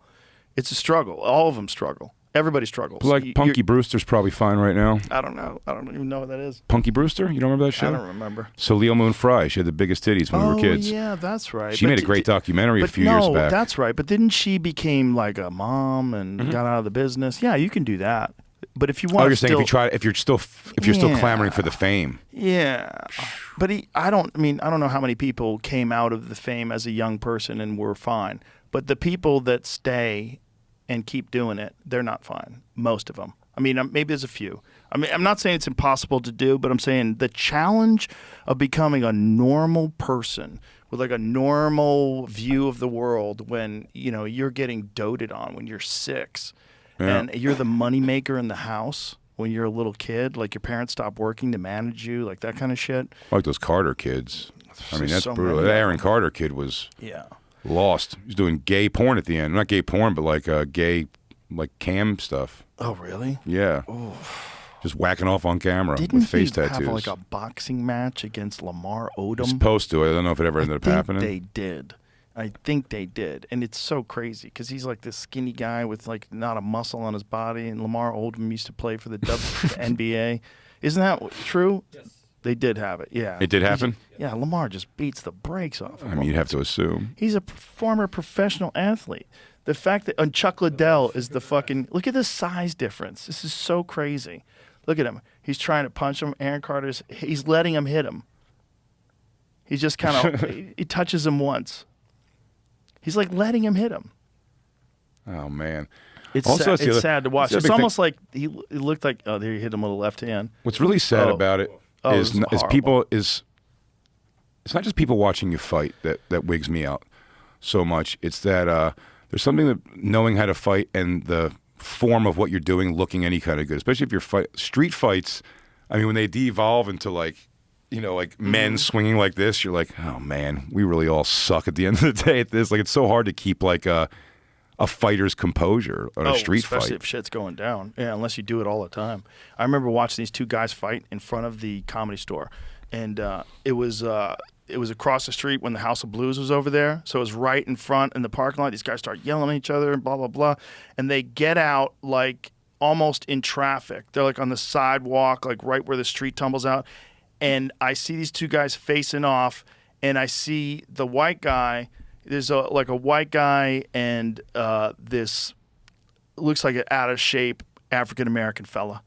It's a struggle. All of them struggle. Everybody struggles. Like Punky Brewster's probably fine right now. I don't know. I don't even know what that is. Punky Brewster? You don't remember that show? I don't remember. So Leo Moon Fry, she had the biggest titties when we were kids. Oh, yeah, that's right. She made a great documentary a few years back. No, that's right. But didn't she became like a mom and got out of the business? Yeah, you can do that. But if you want, you're saying if you're still clamoring for the fame. Yeah, but I don't know how many people came out of the fame as a young person and were fine. But the people that stay and keep doing it, they're not fine. Most of them. I mean, maybe there's a few. I mean, I'm not saying it's impossible to do, but I'm saying the challenge of becoming a normal person with like a normal view of the world when, you're getting doted on when you're 6 and you're the moneymaker in the house when you're a little kid, like your parents stop working to manage you, like that kind of shit. Like those Carter kids. I mean, that's so brutal. That Aaron Carter kid was lost. He was doing gay porn at the end. Not gay porn, but like gay, like cam stuff. Oh, really? Yeah. Ooh. just whacking off on camera Didn't with face he tattoos. have like a boxing match against Lamar Odom? He's supposed to. I don't know if it ever ended up happening. They did. I think they did, and it's so crazy because he's like this skinny guy with like not a muscle on his body, and Lamar Odom used to play for the WNBA. Isn't that true? Yes. They did have it. Yeah. It did happen? Yeah, Lamar just beats the brakes off him. I mean, you'd have to assume. He's a former professional athlete. The fact that Chuck Liddell is the fucking look at the size difference. This is so crazy. Look at him. He's trying to punch him. Aaron Carter's. He's letting him hit him. He's just kind of. He touches him once. He's like letting him hit him. Oh man, it's sad to watch. It's almost like it looked like there he hit him with the left hand. What's really sad about it is people is it's not just people watching you fight that wigs me out so much. It's that there's something that knowing how to fight and the form of what you're doing looking any kind of good, especially if you're street fights. I mean, when they de-evolve into like. Like men swinging like this, you're like, oh man, we really all suck at the end of the day at this. Like, it's so hard to keep like a fighter's composure on a street fight. Especially if shit's going down. Yeah, unless you do it all the time. I remember watching these two guys fight in front of the Comedy Store, and it was across the street when the House of Blues was over there. So it was right in front in the parking lot. These guys start yelling at each other and blah blah blah, and they get out like almost in traffic. They're like on the sidewalk, like right where the street tumbles out. And I see these two guys facing off, and I see the white guy. There's a white guy and this looks like an out of shape African American fella,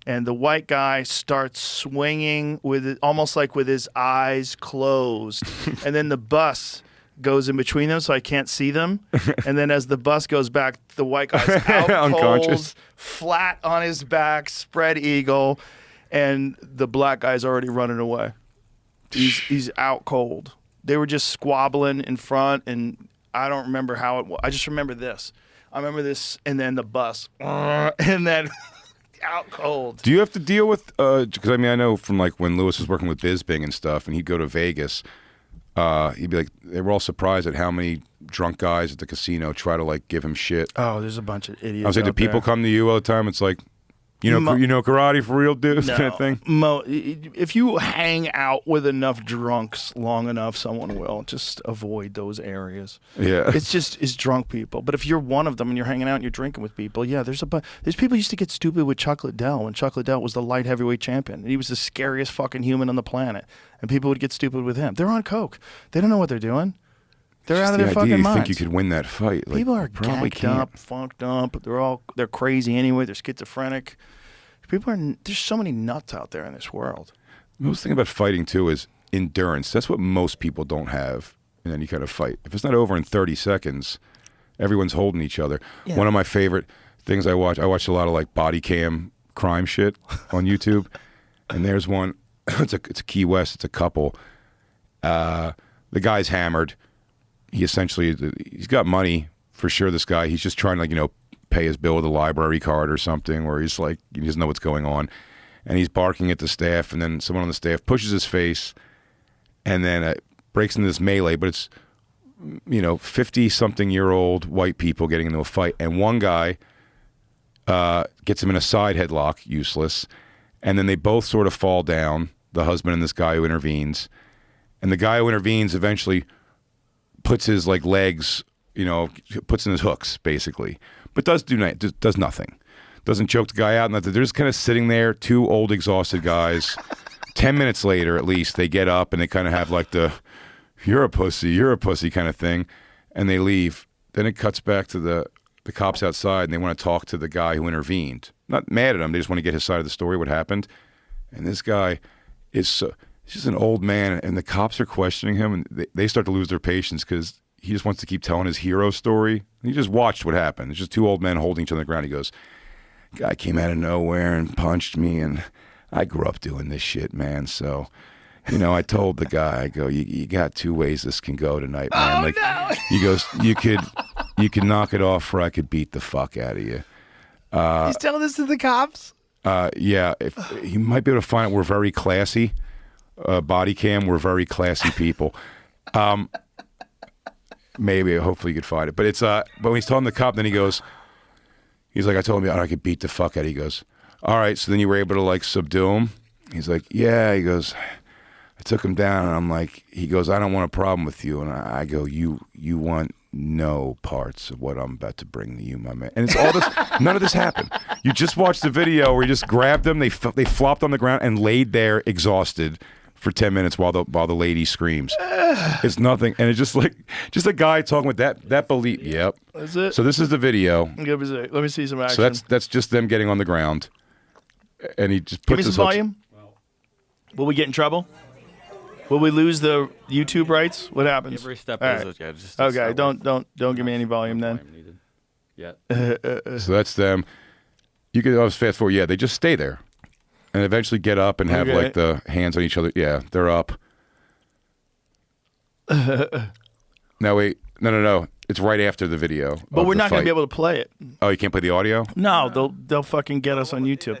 and the white guy starts swinging almost like with his eyes closed, and then the bus goes in between them, so I can't see them. And then as the bus goes back, the white guy's out unconscious, cold, flat on his back, spread eagle. And the black guy's already running away. He's out cold. They were just squabbling in front, and I don't remember how it was. I just remember this. I remember this, and then the bus, and then out cold. Do you have to deal with? Because I mean, I know from like when Lewis was working with Bisbing and stuff, and he'd go to Vegas. He'd be like, they were all surprised at how many drunk guys at the casino try to like give him shit. Oh, there's a bunch of idiots. I was like, do people come to you all the time? It's like. You know karate for real, dude? No. Kind of thing? If you hang out with enough drunks long enough, someone will. Just avoid those areas. Yeah. It's drunk people. But if you're one of them and you're hanging out and you're drinking with people, yeah, there's people who used to get stupid with Chuck Liddell when Chuck Liddell was the light heavyweight champion. And he was the scariest fucking human on the planet. And people would get stupid with him. They're on coke. They don't know what they're doing. They're out of their fucking minds. You think you could win that fight? Like, people are gacked up, funked up. They're crazy anyway. They're schizophrenic. There's so many nuts out there in this world. The most thing about fighting too is endurance. That's what most people don't have in any kind of fight. If it's not over in 30 seconds, everyone's holding each other. Yeah. One of my favorite things I watch a lot of like body cam crime shit on YouTube, and there's one. It's a Key West. It's a couple. The guy's hammered. He's got money for sure. This guy, he's just trying to pay his bill with a library card or something, where he's like, he doesn't know what's going on, and he's barking at the staff, and then someone on the staff pushes his face, and then breaks into this melee. But it's 50-something-year-old white people getting into a fight, and one guy gets him in a side headlock, useless, and then they both sort of fall down, the husband and this guy who intervenes, and the guy who intervenes eventually puts his legs, puts in his hooks basically, but does nothing. Doesn't choke the guy out. They're just kind of sitting there, two old exhausted guys. 10 minutes later, at least, they get up and they kind of have like the you're a pussy kind of thing, and they leave. Then it cuts back to the cops outside, and they want to talk to the guy who intervened. Not mad at him, they just want to get his side of the story, what happened. And this guy is he's just an old man, and the cops are questioning him, and they start to lose their patience because he just wants to keep telling his hero story. He just watched what happened. It's just two old men holding each other on the ground. He goes, guy came out of nowhere and punched me, and I grew up doing this shit, man. So, I told the guy, I go, you got two ways this can go tonight, man. No. He goes, you could knock it off, or I could beat the fuck out of you. He's telling this to the cops? Yeah. If you might be able to find it, we're very classy. Body cam, we're very classy people. Maybe, hopefully you could find it. But it's but when he's telling the cop, then he's like, I told him I could beat the fuck out of you. He goes, all right, so then you were able to like subdue him? He's like, yeah. He goes, I took him down, and I'm like, he goes, I don't want a problem with you. And I go, you want no parts of what I'm about to bring to you, my man. And it's all this, none of this happened. You just watched the video where he just grabbed them, they flopped on the ground and laid there exhausted for 10 minutes while the lady screams. It's nothing. And it's just a guy talking with that belief. Yep. That's it. So this is the video. Let me see some action. So that's just them getting on the ground. And he just Give puts me some volume. Will we get in trouble? Will we lose the YouTube rights? What happens? Every step All is right. yeah, just Okay, don't give me any volume then. Yeah. So that's them. You can always fast forward. Yeah, they just stay there, and eventually get up and have like the hands on each other. Yeah, they're up. Now wait, no. It's right after the video. But we're not going to be able to play it. Oh, you can't play the audio? No, they'll fucking get us on YouTube.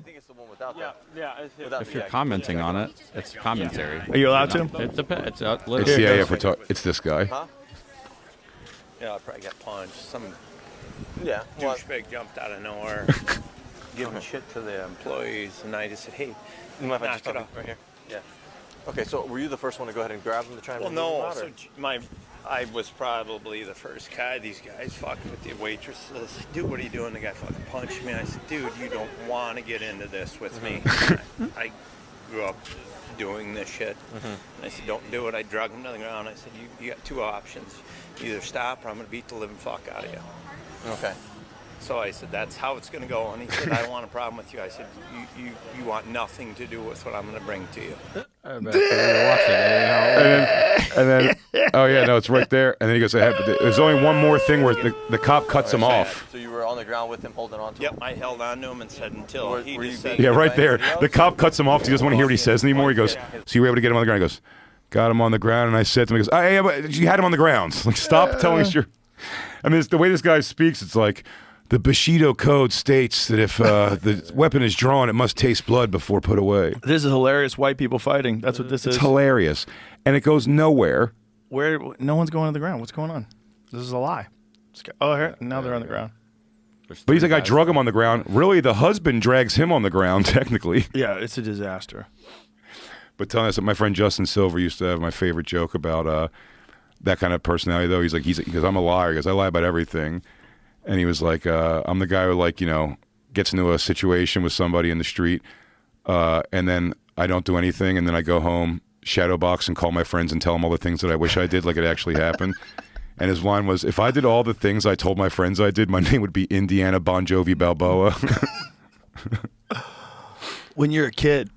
If you're commenting on it, it's commentary. Are you allowed to? It depends. It's this guy. Huh? Yeah, I probably got punched. Some douchebag jumped out of nowhere, giving shit to the employees, and I just said, "Hey, you mind if I knock just it talk off." right here? Yeah. Okay, so were you the first one to go ahead and grab him to try and Well, remove him no. out, or- So I was probably the first guy. These guys fucking with the waitresses. Dude, what are you doing? The guy fucking punched me. I said, dude, you don't want to get into this with me. I grew up doing this shit. And I said, don't do it. I drug him to the ground. I said, you got two options. Either stop or I'm going to beat the living fuck out of you. Okay. So I said, that's how it's going to go. And he said, I don't want a problem with you. I said, you want nothing to do with what I'm going to bring to you. And then, oh yeah, no, it's right there. And then he goes, there's only one more thing where the cop cuts him off. So you were on the ground with him, holding on to him? Yep, I held on to him and said until he just said. Yeah, right there. The cop cuts him off. He doesn't want to hear what he says anymore. He goes, so you were able to get him on the ground. He goes, got him on the ground. And I said to him, he goes, oh, yeah, but you had him on the ground. Like, stop telling us you're. I mean, it's the way this guy speaks, it's like, the Bushido Code states that if the weapon is drawn, it must taste blood before put away. This is hilarious. White people fighting. That's what this is. It's hilarious. And it goes nowhere. Where no one's going to the ground. What's going on? This is a lie. Oh, here now they're on the ground. But he's like, I drug him on the ground. Really, the husband drags him on the ground, technically. Yeah, it's a disaster. But telling us that my friend Justin Silver used to have my favorite joke about that kind of personality, though. He goes, I'm a liar. He goes, I lie about everything. And he was like, I'm the guy who, like, you know, gets into a situation with somebody in the street, and then I don't do anything, and then I go home, shadow box, and call my friends and tell them all the things that I wish I did, like it actually happened. And his line was, if I did all the things I told my friends I did, my name would be Indiana Bon Jovi Balboa. When you're a kid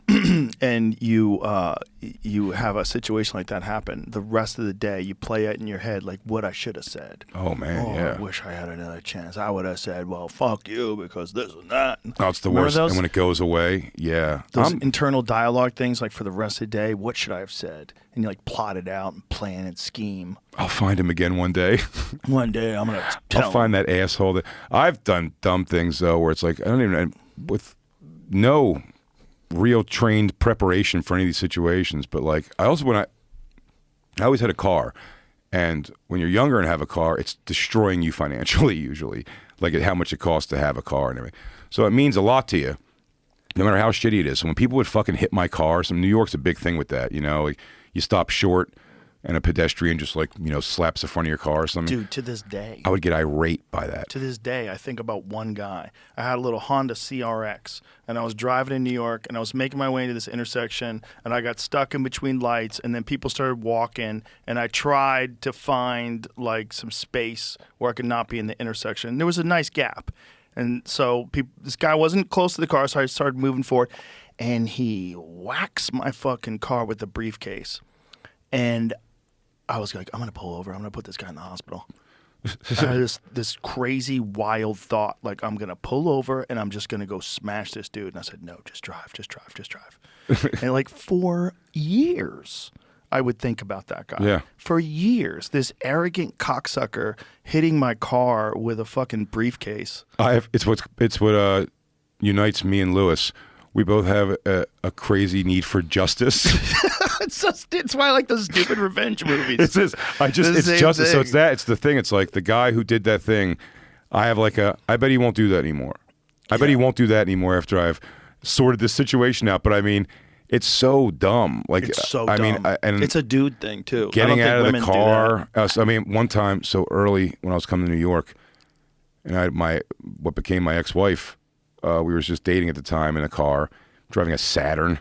and you have a situation like that happen, the rest of the day you play it in your head like what I should have said. Oh, man, yeah. I wish I had another chance. I would have said, well, fuck you because this and that. Oh, it's the Remember worst. those? And when it goes away, yeah. Those internal dialogue things, like for the rest of the day, what should I have said? And you like plot it out and plan and scheme. I'll find him again one day. One day I'm going to tell I'll find that asshole. I've done dumb things, though, where it's like, I don't even, with no real trained preparation for any of these situations, but like I always had a car, and when you're younger and have a car, it's destroying you financially usually, like how much it costs to have a car and everything. So it means a lot to you, no matter how shitty it is. So when people would fucking hit my car, New York's a big thing with that, you know, like you stop short and a pedestrian just like, you know, slaps the front of your car or something. Dude, to this day. I would get irate by that. To this day, I think about one guy. I had a little Honda CRX, and I was driving in New York, and I was making my way into this intersection, and I got stuck in between lights, and then people started walking, and I tried to find, like, some space where I could not be in the intersection. And there was a nice gap. And so this guy wasn't close to the car, so I started moving forward, and he whacks my fucking car with the briefcase. And I was like, I'm going to pull over. I'm going to put this guy in the hospital. I had this crazy, wild thought, like, I'm going to pull over and I'm just going to go smash this dude. And I said, no, just drive. And like for years, I would think about that guy. Yeah. For years, this arrogant cocksucker hitting my car with a fucking briefcase. It's what unites me and Lewis. We both have a crazy need for justice. It's why I like those stupid revenge movies. It's justice. So it's the thing. It's like the guy who did that thing. I have like I bet he won't do that anymore. I bet he won't do that anymore after I've sorted this situation out. But I mean, it's so dumb. Like It's so I dumb. mean, and it's a dude thing too. getting I don't out of think the women do that. car. I mean, one time, so early when I was coming to New York, and I had what became my ex-wife. We were just dating at the time in a car, driving a Saturn.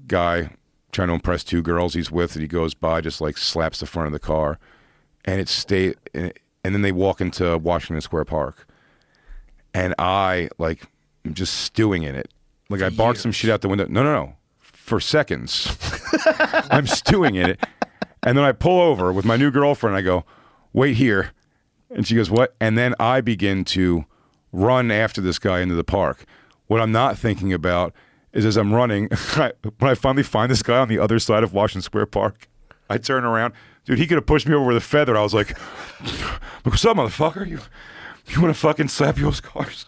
Guy trying to impress two girls he's with, and he goes by, just like slaps the front of the car, and and then they walk into Washington Square Park, and I like am just stewing in it. Like I barked some shit out the window. No. For seconds, I'm stewing in it, and then I pull over with my new girlfriend. I go, wait here, and she goes, what? And then I begin to run after this guy into the park. What I'm not thinking about is as I'm running, when I finally find this guy on the other side of Washington Square Park, I turn around. Dude, he could have pushed me over with a feather. I was like, what's up, motherfucker? You want to fucking slap those cars?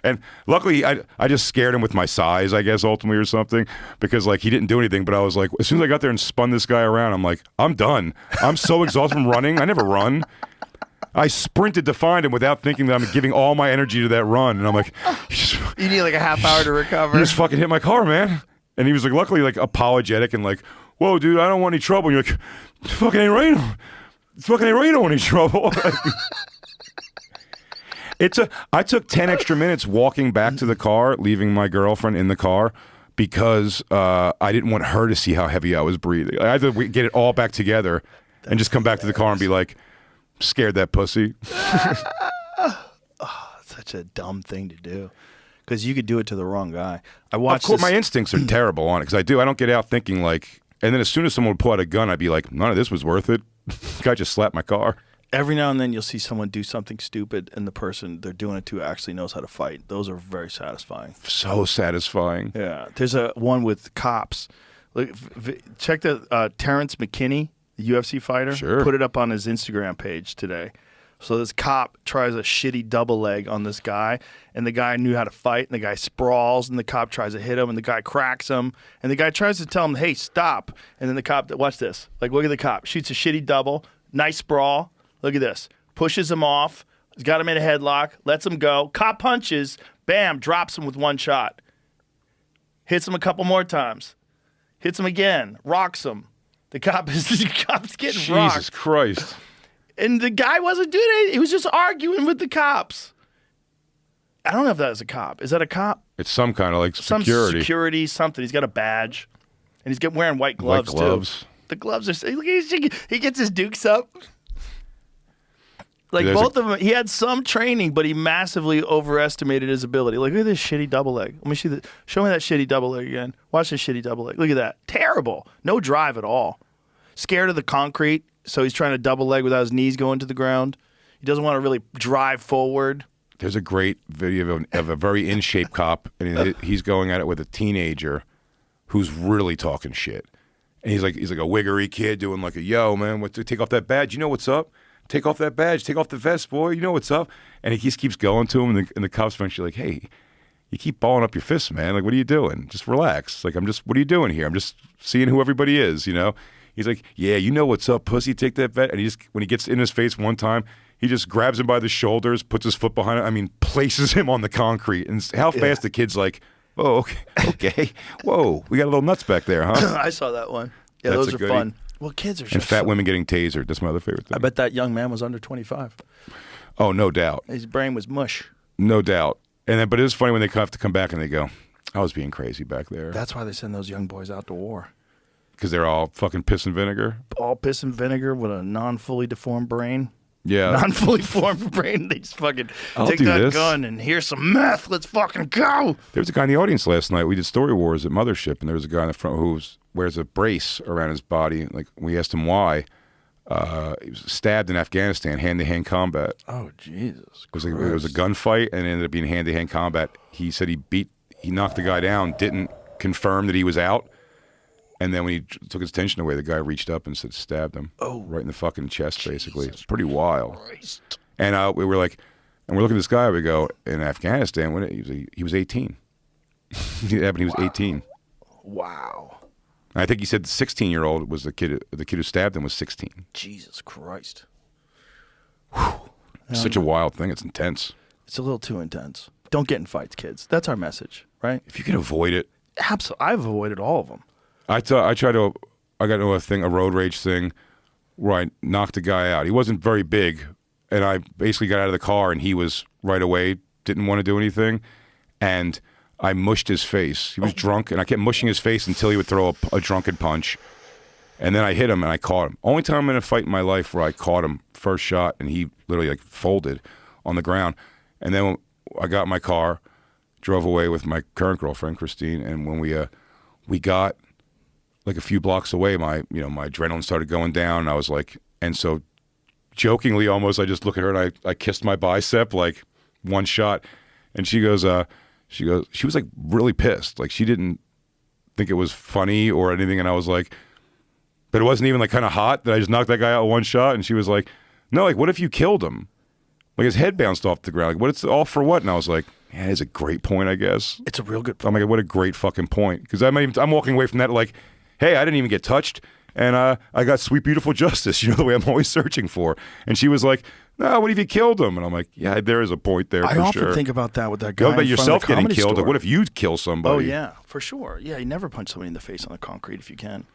And luckily, I just scared him with my size, I guess, ultimately, or something, because, like, he didn't do anything. But I was like, as soon as I got there and spun this guy around, I'm like, I'm done. I'm so exhausted from running. I never run. I sprinted to find him without thinking that I'm giving all my energy to that run. And I'm like, you need like a half hour to recover. You just fucking hit my car, man. And he was like, luckily, like, apologetic and like, whoa, dude, I don't want any trouble. And you're like, fucking ain't right. Fucking ain't right. I don't want any trouble. I took 10 extra minutes walking back to the car, leaving my girlfriend in the car, because I didn't want her to see how heavy I was breathing. I had to get it all back together and just come back to the car and be like, scared that pussy. Such a dumb thing to do, because you could do it to the wrong guy. I watched. Of course, my instincts are terrible on it, because I don't get out thinking like, and then as soon as someone would pull out a gun, I'd be like, none of this was worth it. The guy just slapped my car. Every now and then you'll see someone do something stupid, and the person they're doing it to actually knows how to fight. Those are very satisfying. So satisfying. Yeah. There's a one with cops. Look, check the Terrence McKinney, the UFC fighter. Sure. Put it up on his Instagram page today. So this cop tries a shitty double leg on this guy, and the guy knew how to fight, and the guy sprawls, and the cop tries to hit him, and the guy cracks him, and the guy tries to tell him, hey, stop. And then the cop, watch this. Like, look at the cop. Shoots a shitty double, nice sprawl. Look at this. Pushes him off. He's got him in a headlock. Lets him go. Cop punches. Bam. Drops him with one shot. Hits him a couple more times. Hits him again. Rocks him. The cop's getting rocked. Jesus Christ. And the guy wasn't doing anything. He was just arguing with the cops. I don't know if that was a cop. Is that a cop? It's some kind of like security. Some security, something. He's got a badge. And he's wearing white gloves, too. The gloves are... He gets his dukes up. Like, both of them, he had some training, but he massively overestimated his ability. Like, look at this shitty double leg. Let me see that. Show me that shitty double leg again. Watch this shitty double leg. Look at that. Terrible. No drive at all. Scared of the concrete, so he's trying to double leg without his knees going to the ground. He doesn't want to really drive forward. There's a great video of a very in-shape cop, and he's going at it with a teenager who's really talking shit. And he's like a wiggery kid doing like a, yo, man, take off that badge. You know what's up? Take off that badge. Take off the vest, boy. You know what's up. And he just keeps going to him, and the cop's eventually like, hey, you keep balling up your fists, man. Like, what are you doing? Just relax. Like, what are you doing here? I'm just seeing who everybody is, you know? He's like, yeah, you know what's up, pussy. Take that bet. And when he gets in his face one time, he just grabs him by the shoulders, puts his foot behind him. I mean, places him on the concrete. And how fast the kid's like, oh, okay. Whoa, we got a little nuts back there, huh? I saw that one. Yeah, those are fun. Well, kids are just... And fat women getting tasered. That's my other favorite thing. I bet that young man was under 25. Oh, no doubt. His brain was mush. No doubt. But it is funny when they have to come back and they go, I was being crazy back there. That's why they send those young boys out to war. Because they're all fucking piss and vinegar? All piss and vinegar with a non-fully deformed brain. Yeah. Non-fully formed brain. They just fucking take that gun and here's some meth. Let's fucking go. There was a guy in the audience last night. We did Story Wars at Mothership, and there was a guy in the front who wears a brace around his body. Like, we asked him why. He was stabbed in Afghanistan, hand-to-hand combat. Oh, Jesus Christ. It was a gunfight, and it ended up being hand-to-hand combat. He said he knocked the guy down, didn't confirm that he was out. And then when he took his attention away, the guy reached up and stabbed him. Oh. Right in the fucking chest, basically. It's pretty wild. Christ. And we were like, and we're looking at this guy, we go, in Afghanistan, he was 18. He was 18. Wow. And I think he said the 16-year-old was the kid who stabbed him was 16. Jesus Christ. Such a wild thing. It's intense. It's a little too intense. Don't get in fights, kids. That's our message, right? If you can avoid it. Absolutely. I've avoided all of them. I got into a road rage thing where I knocked a guy out. He wasn't very big, and I basically got out of the car, and he was right away, didn't want to do anything, and I mushed his face. He was drunk, and I kept mushing his face until he would throw a drunken punch, and then I hit him, and I caught him. Only time in a fight in my life where I caught him first shot, and he literally like folded on the ground, and then I got in my car, drove away with my current girlfriend, Christine, and when we got like a few blocks away, my adrenaline started going down, and I was like, and so jokingly almost, I just look at her and I kissed my bicep like one shot, and she was like really pissed, like she didn't think it was funny or anything, and I was like, but it wasn't even like kind of hot that I just knocked that guy out with one shot, and she was like, no, like what if you killed him? Like his head bounced off the ground. Like what? It's all for what? And I was like, yeah, it's a great point, I guess. It's a real good point. I'm like, what a great fucking point. Because I'm walking away from that like, hey, I didn't even get touched, and I got sweet, beautiful justice. You know, the way I'm always searching for. And she was like, no, what if you killed him? And I'm like, yeah, there is a point there for sure. I often think about that with that guy. Go about in front yourself of the getting Comedy killed. Store. Like, what if you kill somebody? Oh yeah, for sure. Yeah, you never punch somebody in the face on the concrete if you can.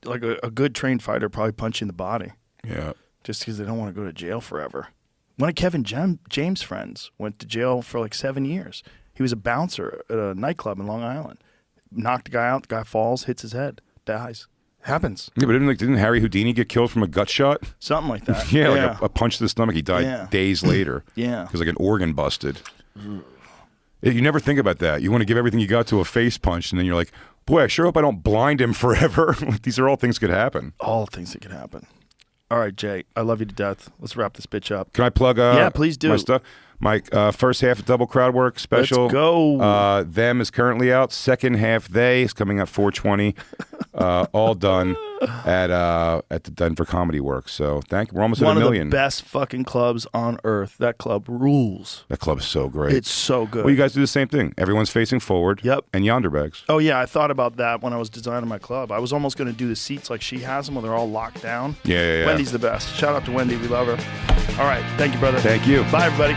Like a good trained fighter probably punch you in the body. Yeah. Just because they don't want to go to jail forever. One of Kevin James' friends went to jail for like 7 years. He was a bouncer at a nightclub in Long Island. Knocked the guy out. The guy falls, hits his head, dies. Happens. Yeah, but didn't Harry Houdini get killed from a gut shot? Something like that. Yeah, like a punch to the stomach. He died days later. Yeah. Because like an organ busted. You never think about that. You want to give everything you got to a face punch, and then you're like, boy, I sure hope I don't blind him forever. These are all things that could happen. All things that could happen. All right, Jay, I love you to death. Let's wrap this bitch up. Can I plug yeah, please do. my stuff? My first half of Double Crowd Work special. Let's go. Them is currently out. Second half, They is coming out 4/20. All done at the Denver Comedy Works. So we're almost at 1 million. One of the best fucking clubs on earth. That club rules. That club's so great. It's so good. Well, you guys do the same thing. Everyone's facing forward. Yep. And yonder bags. Oh yeah, I thought about that when I was designing my club. I was almost going to do the seats like she has them, where they're all locked down. Yeah. Wendy's the best. Shout out to Wendy. We love her. All right. Thank you, brother. Thank you. Bye, everybody.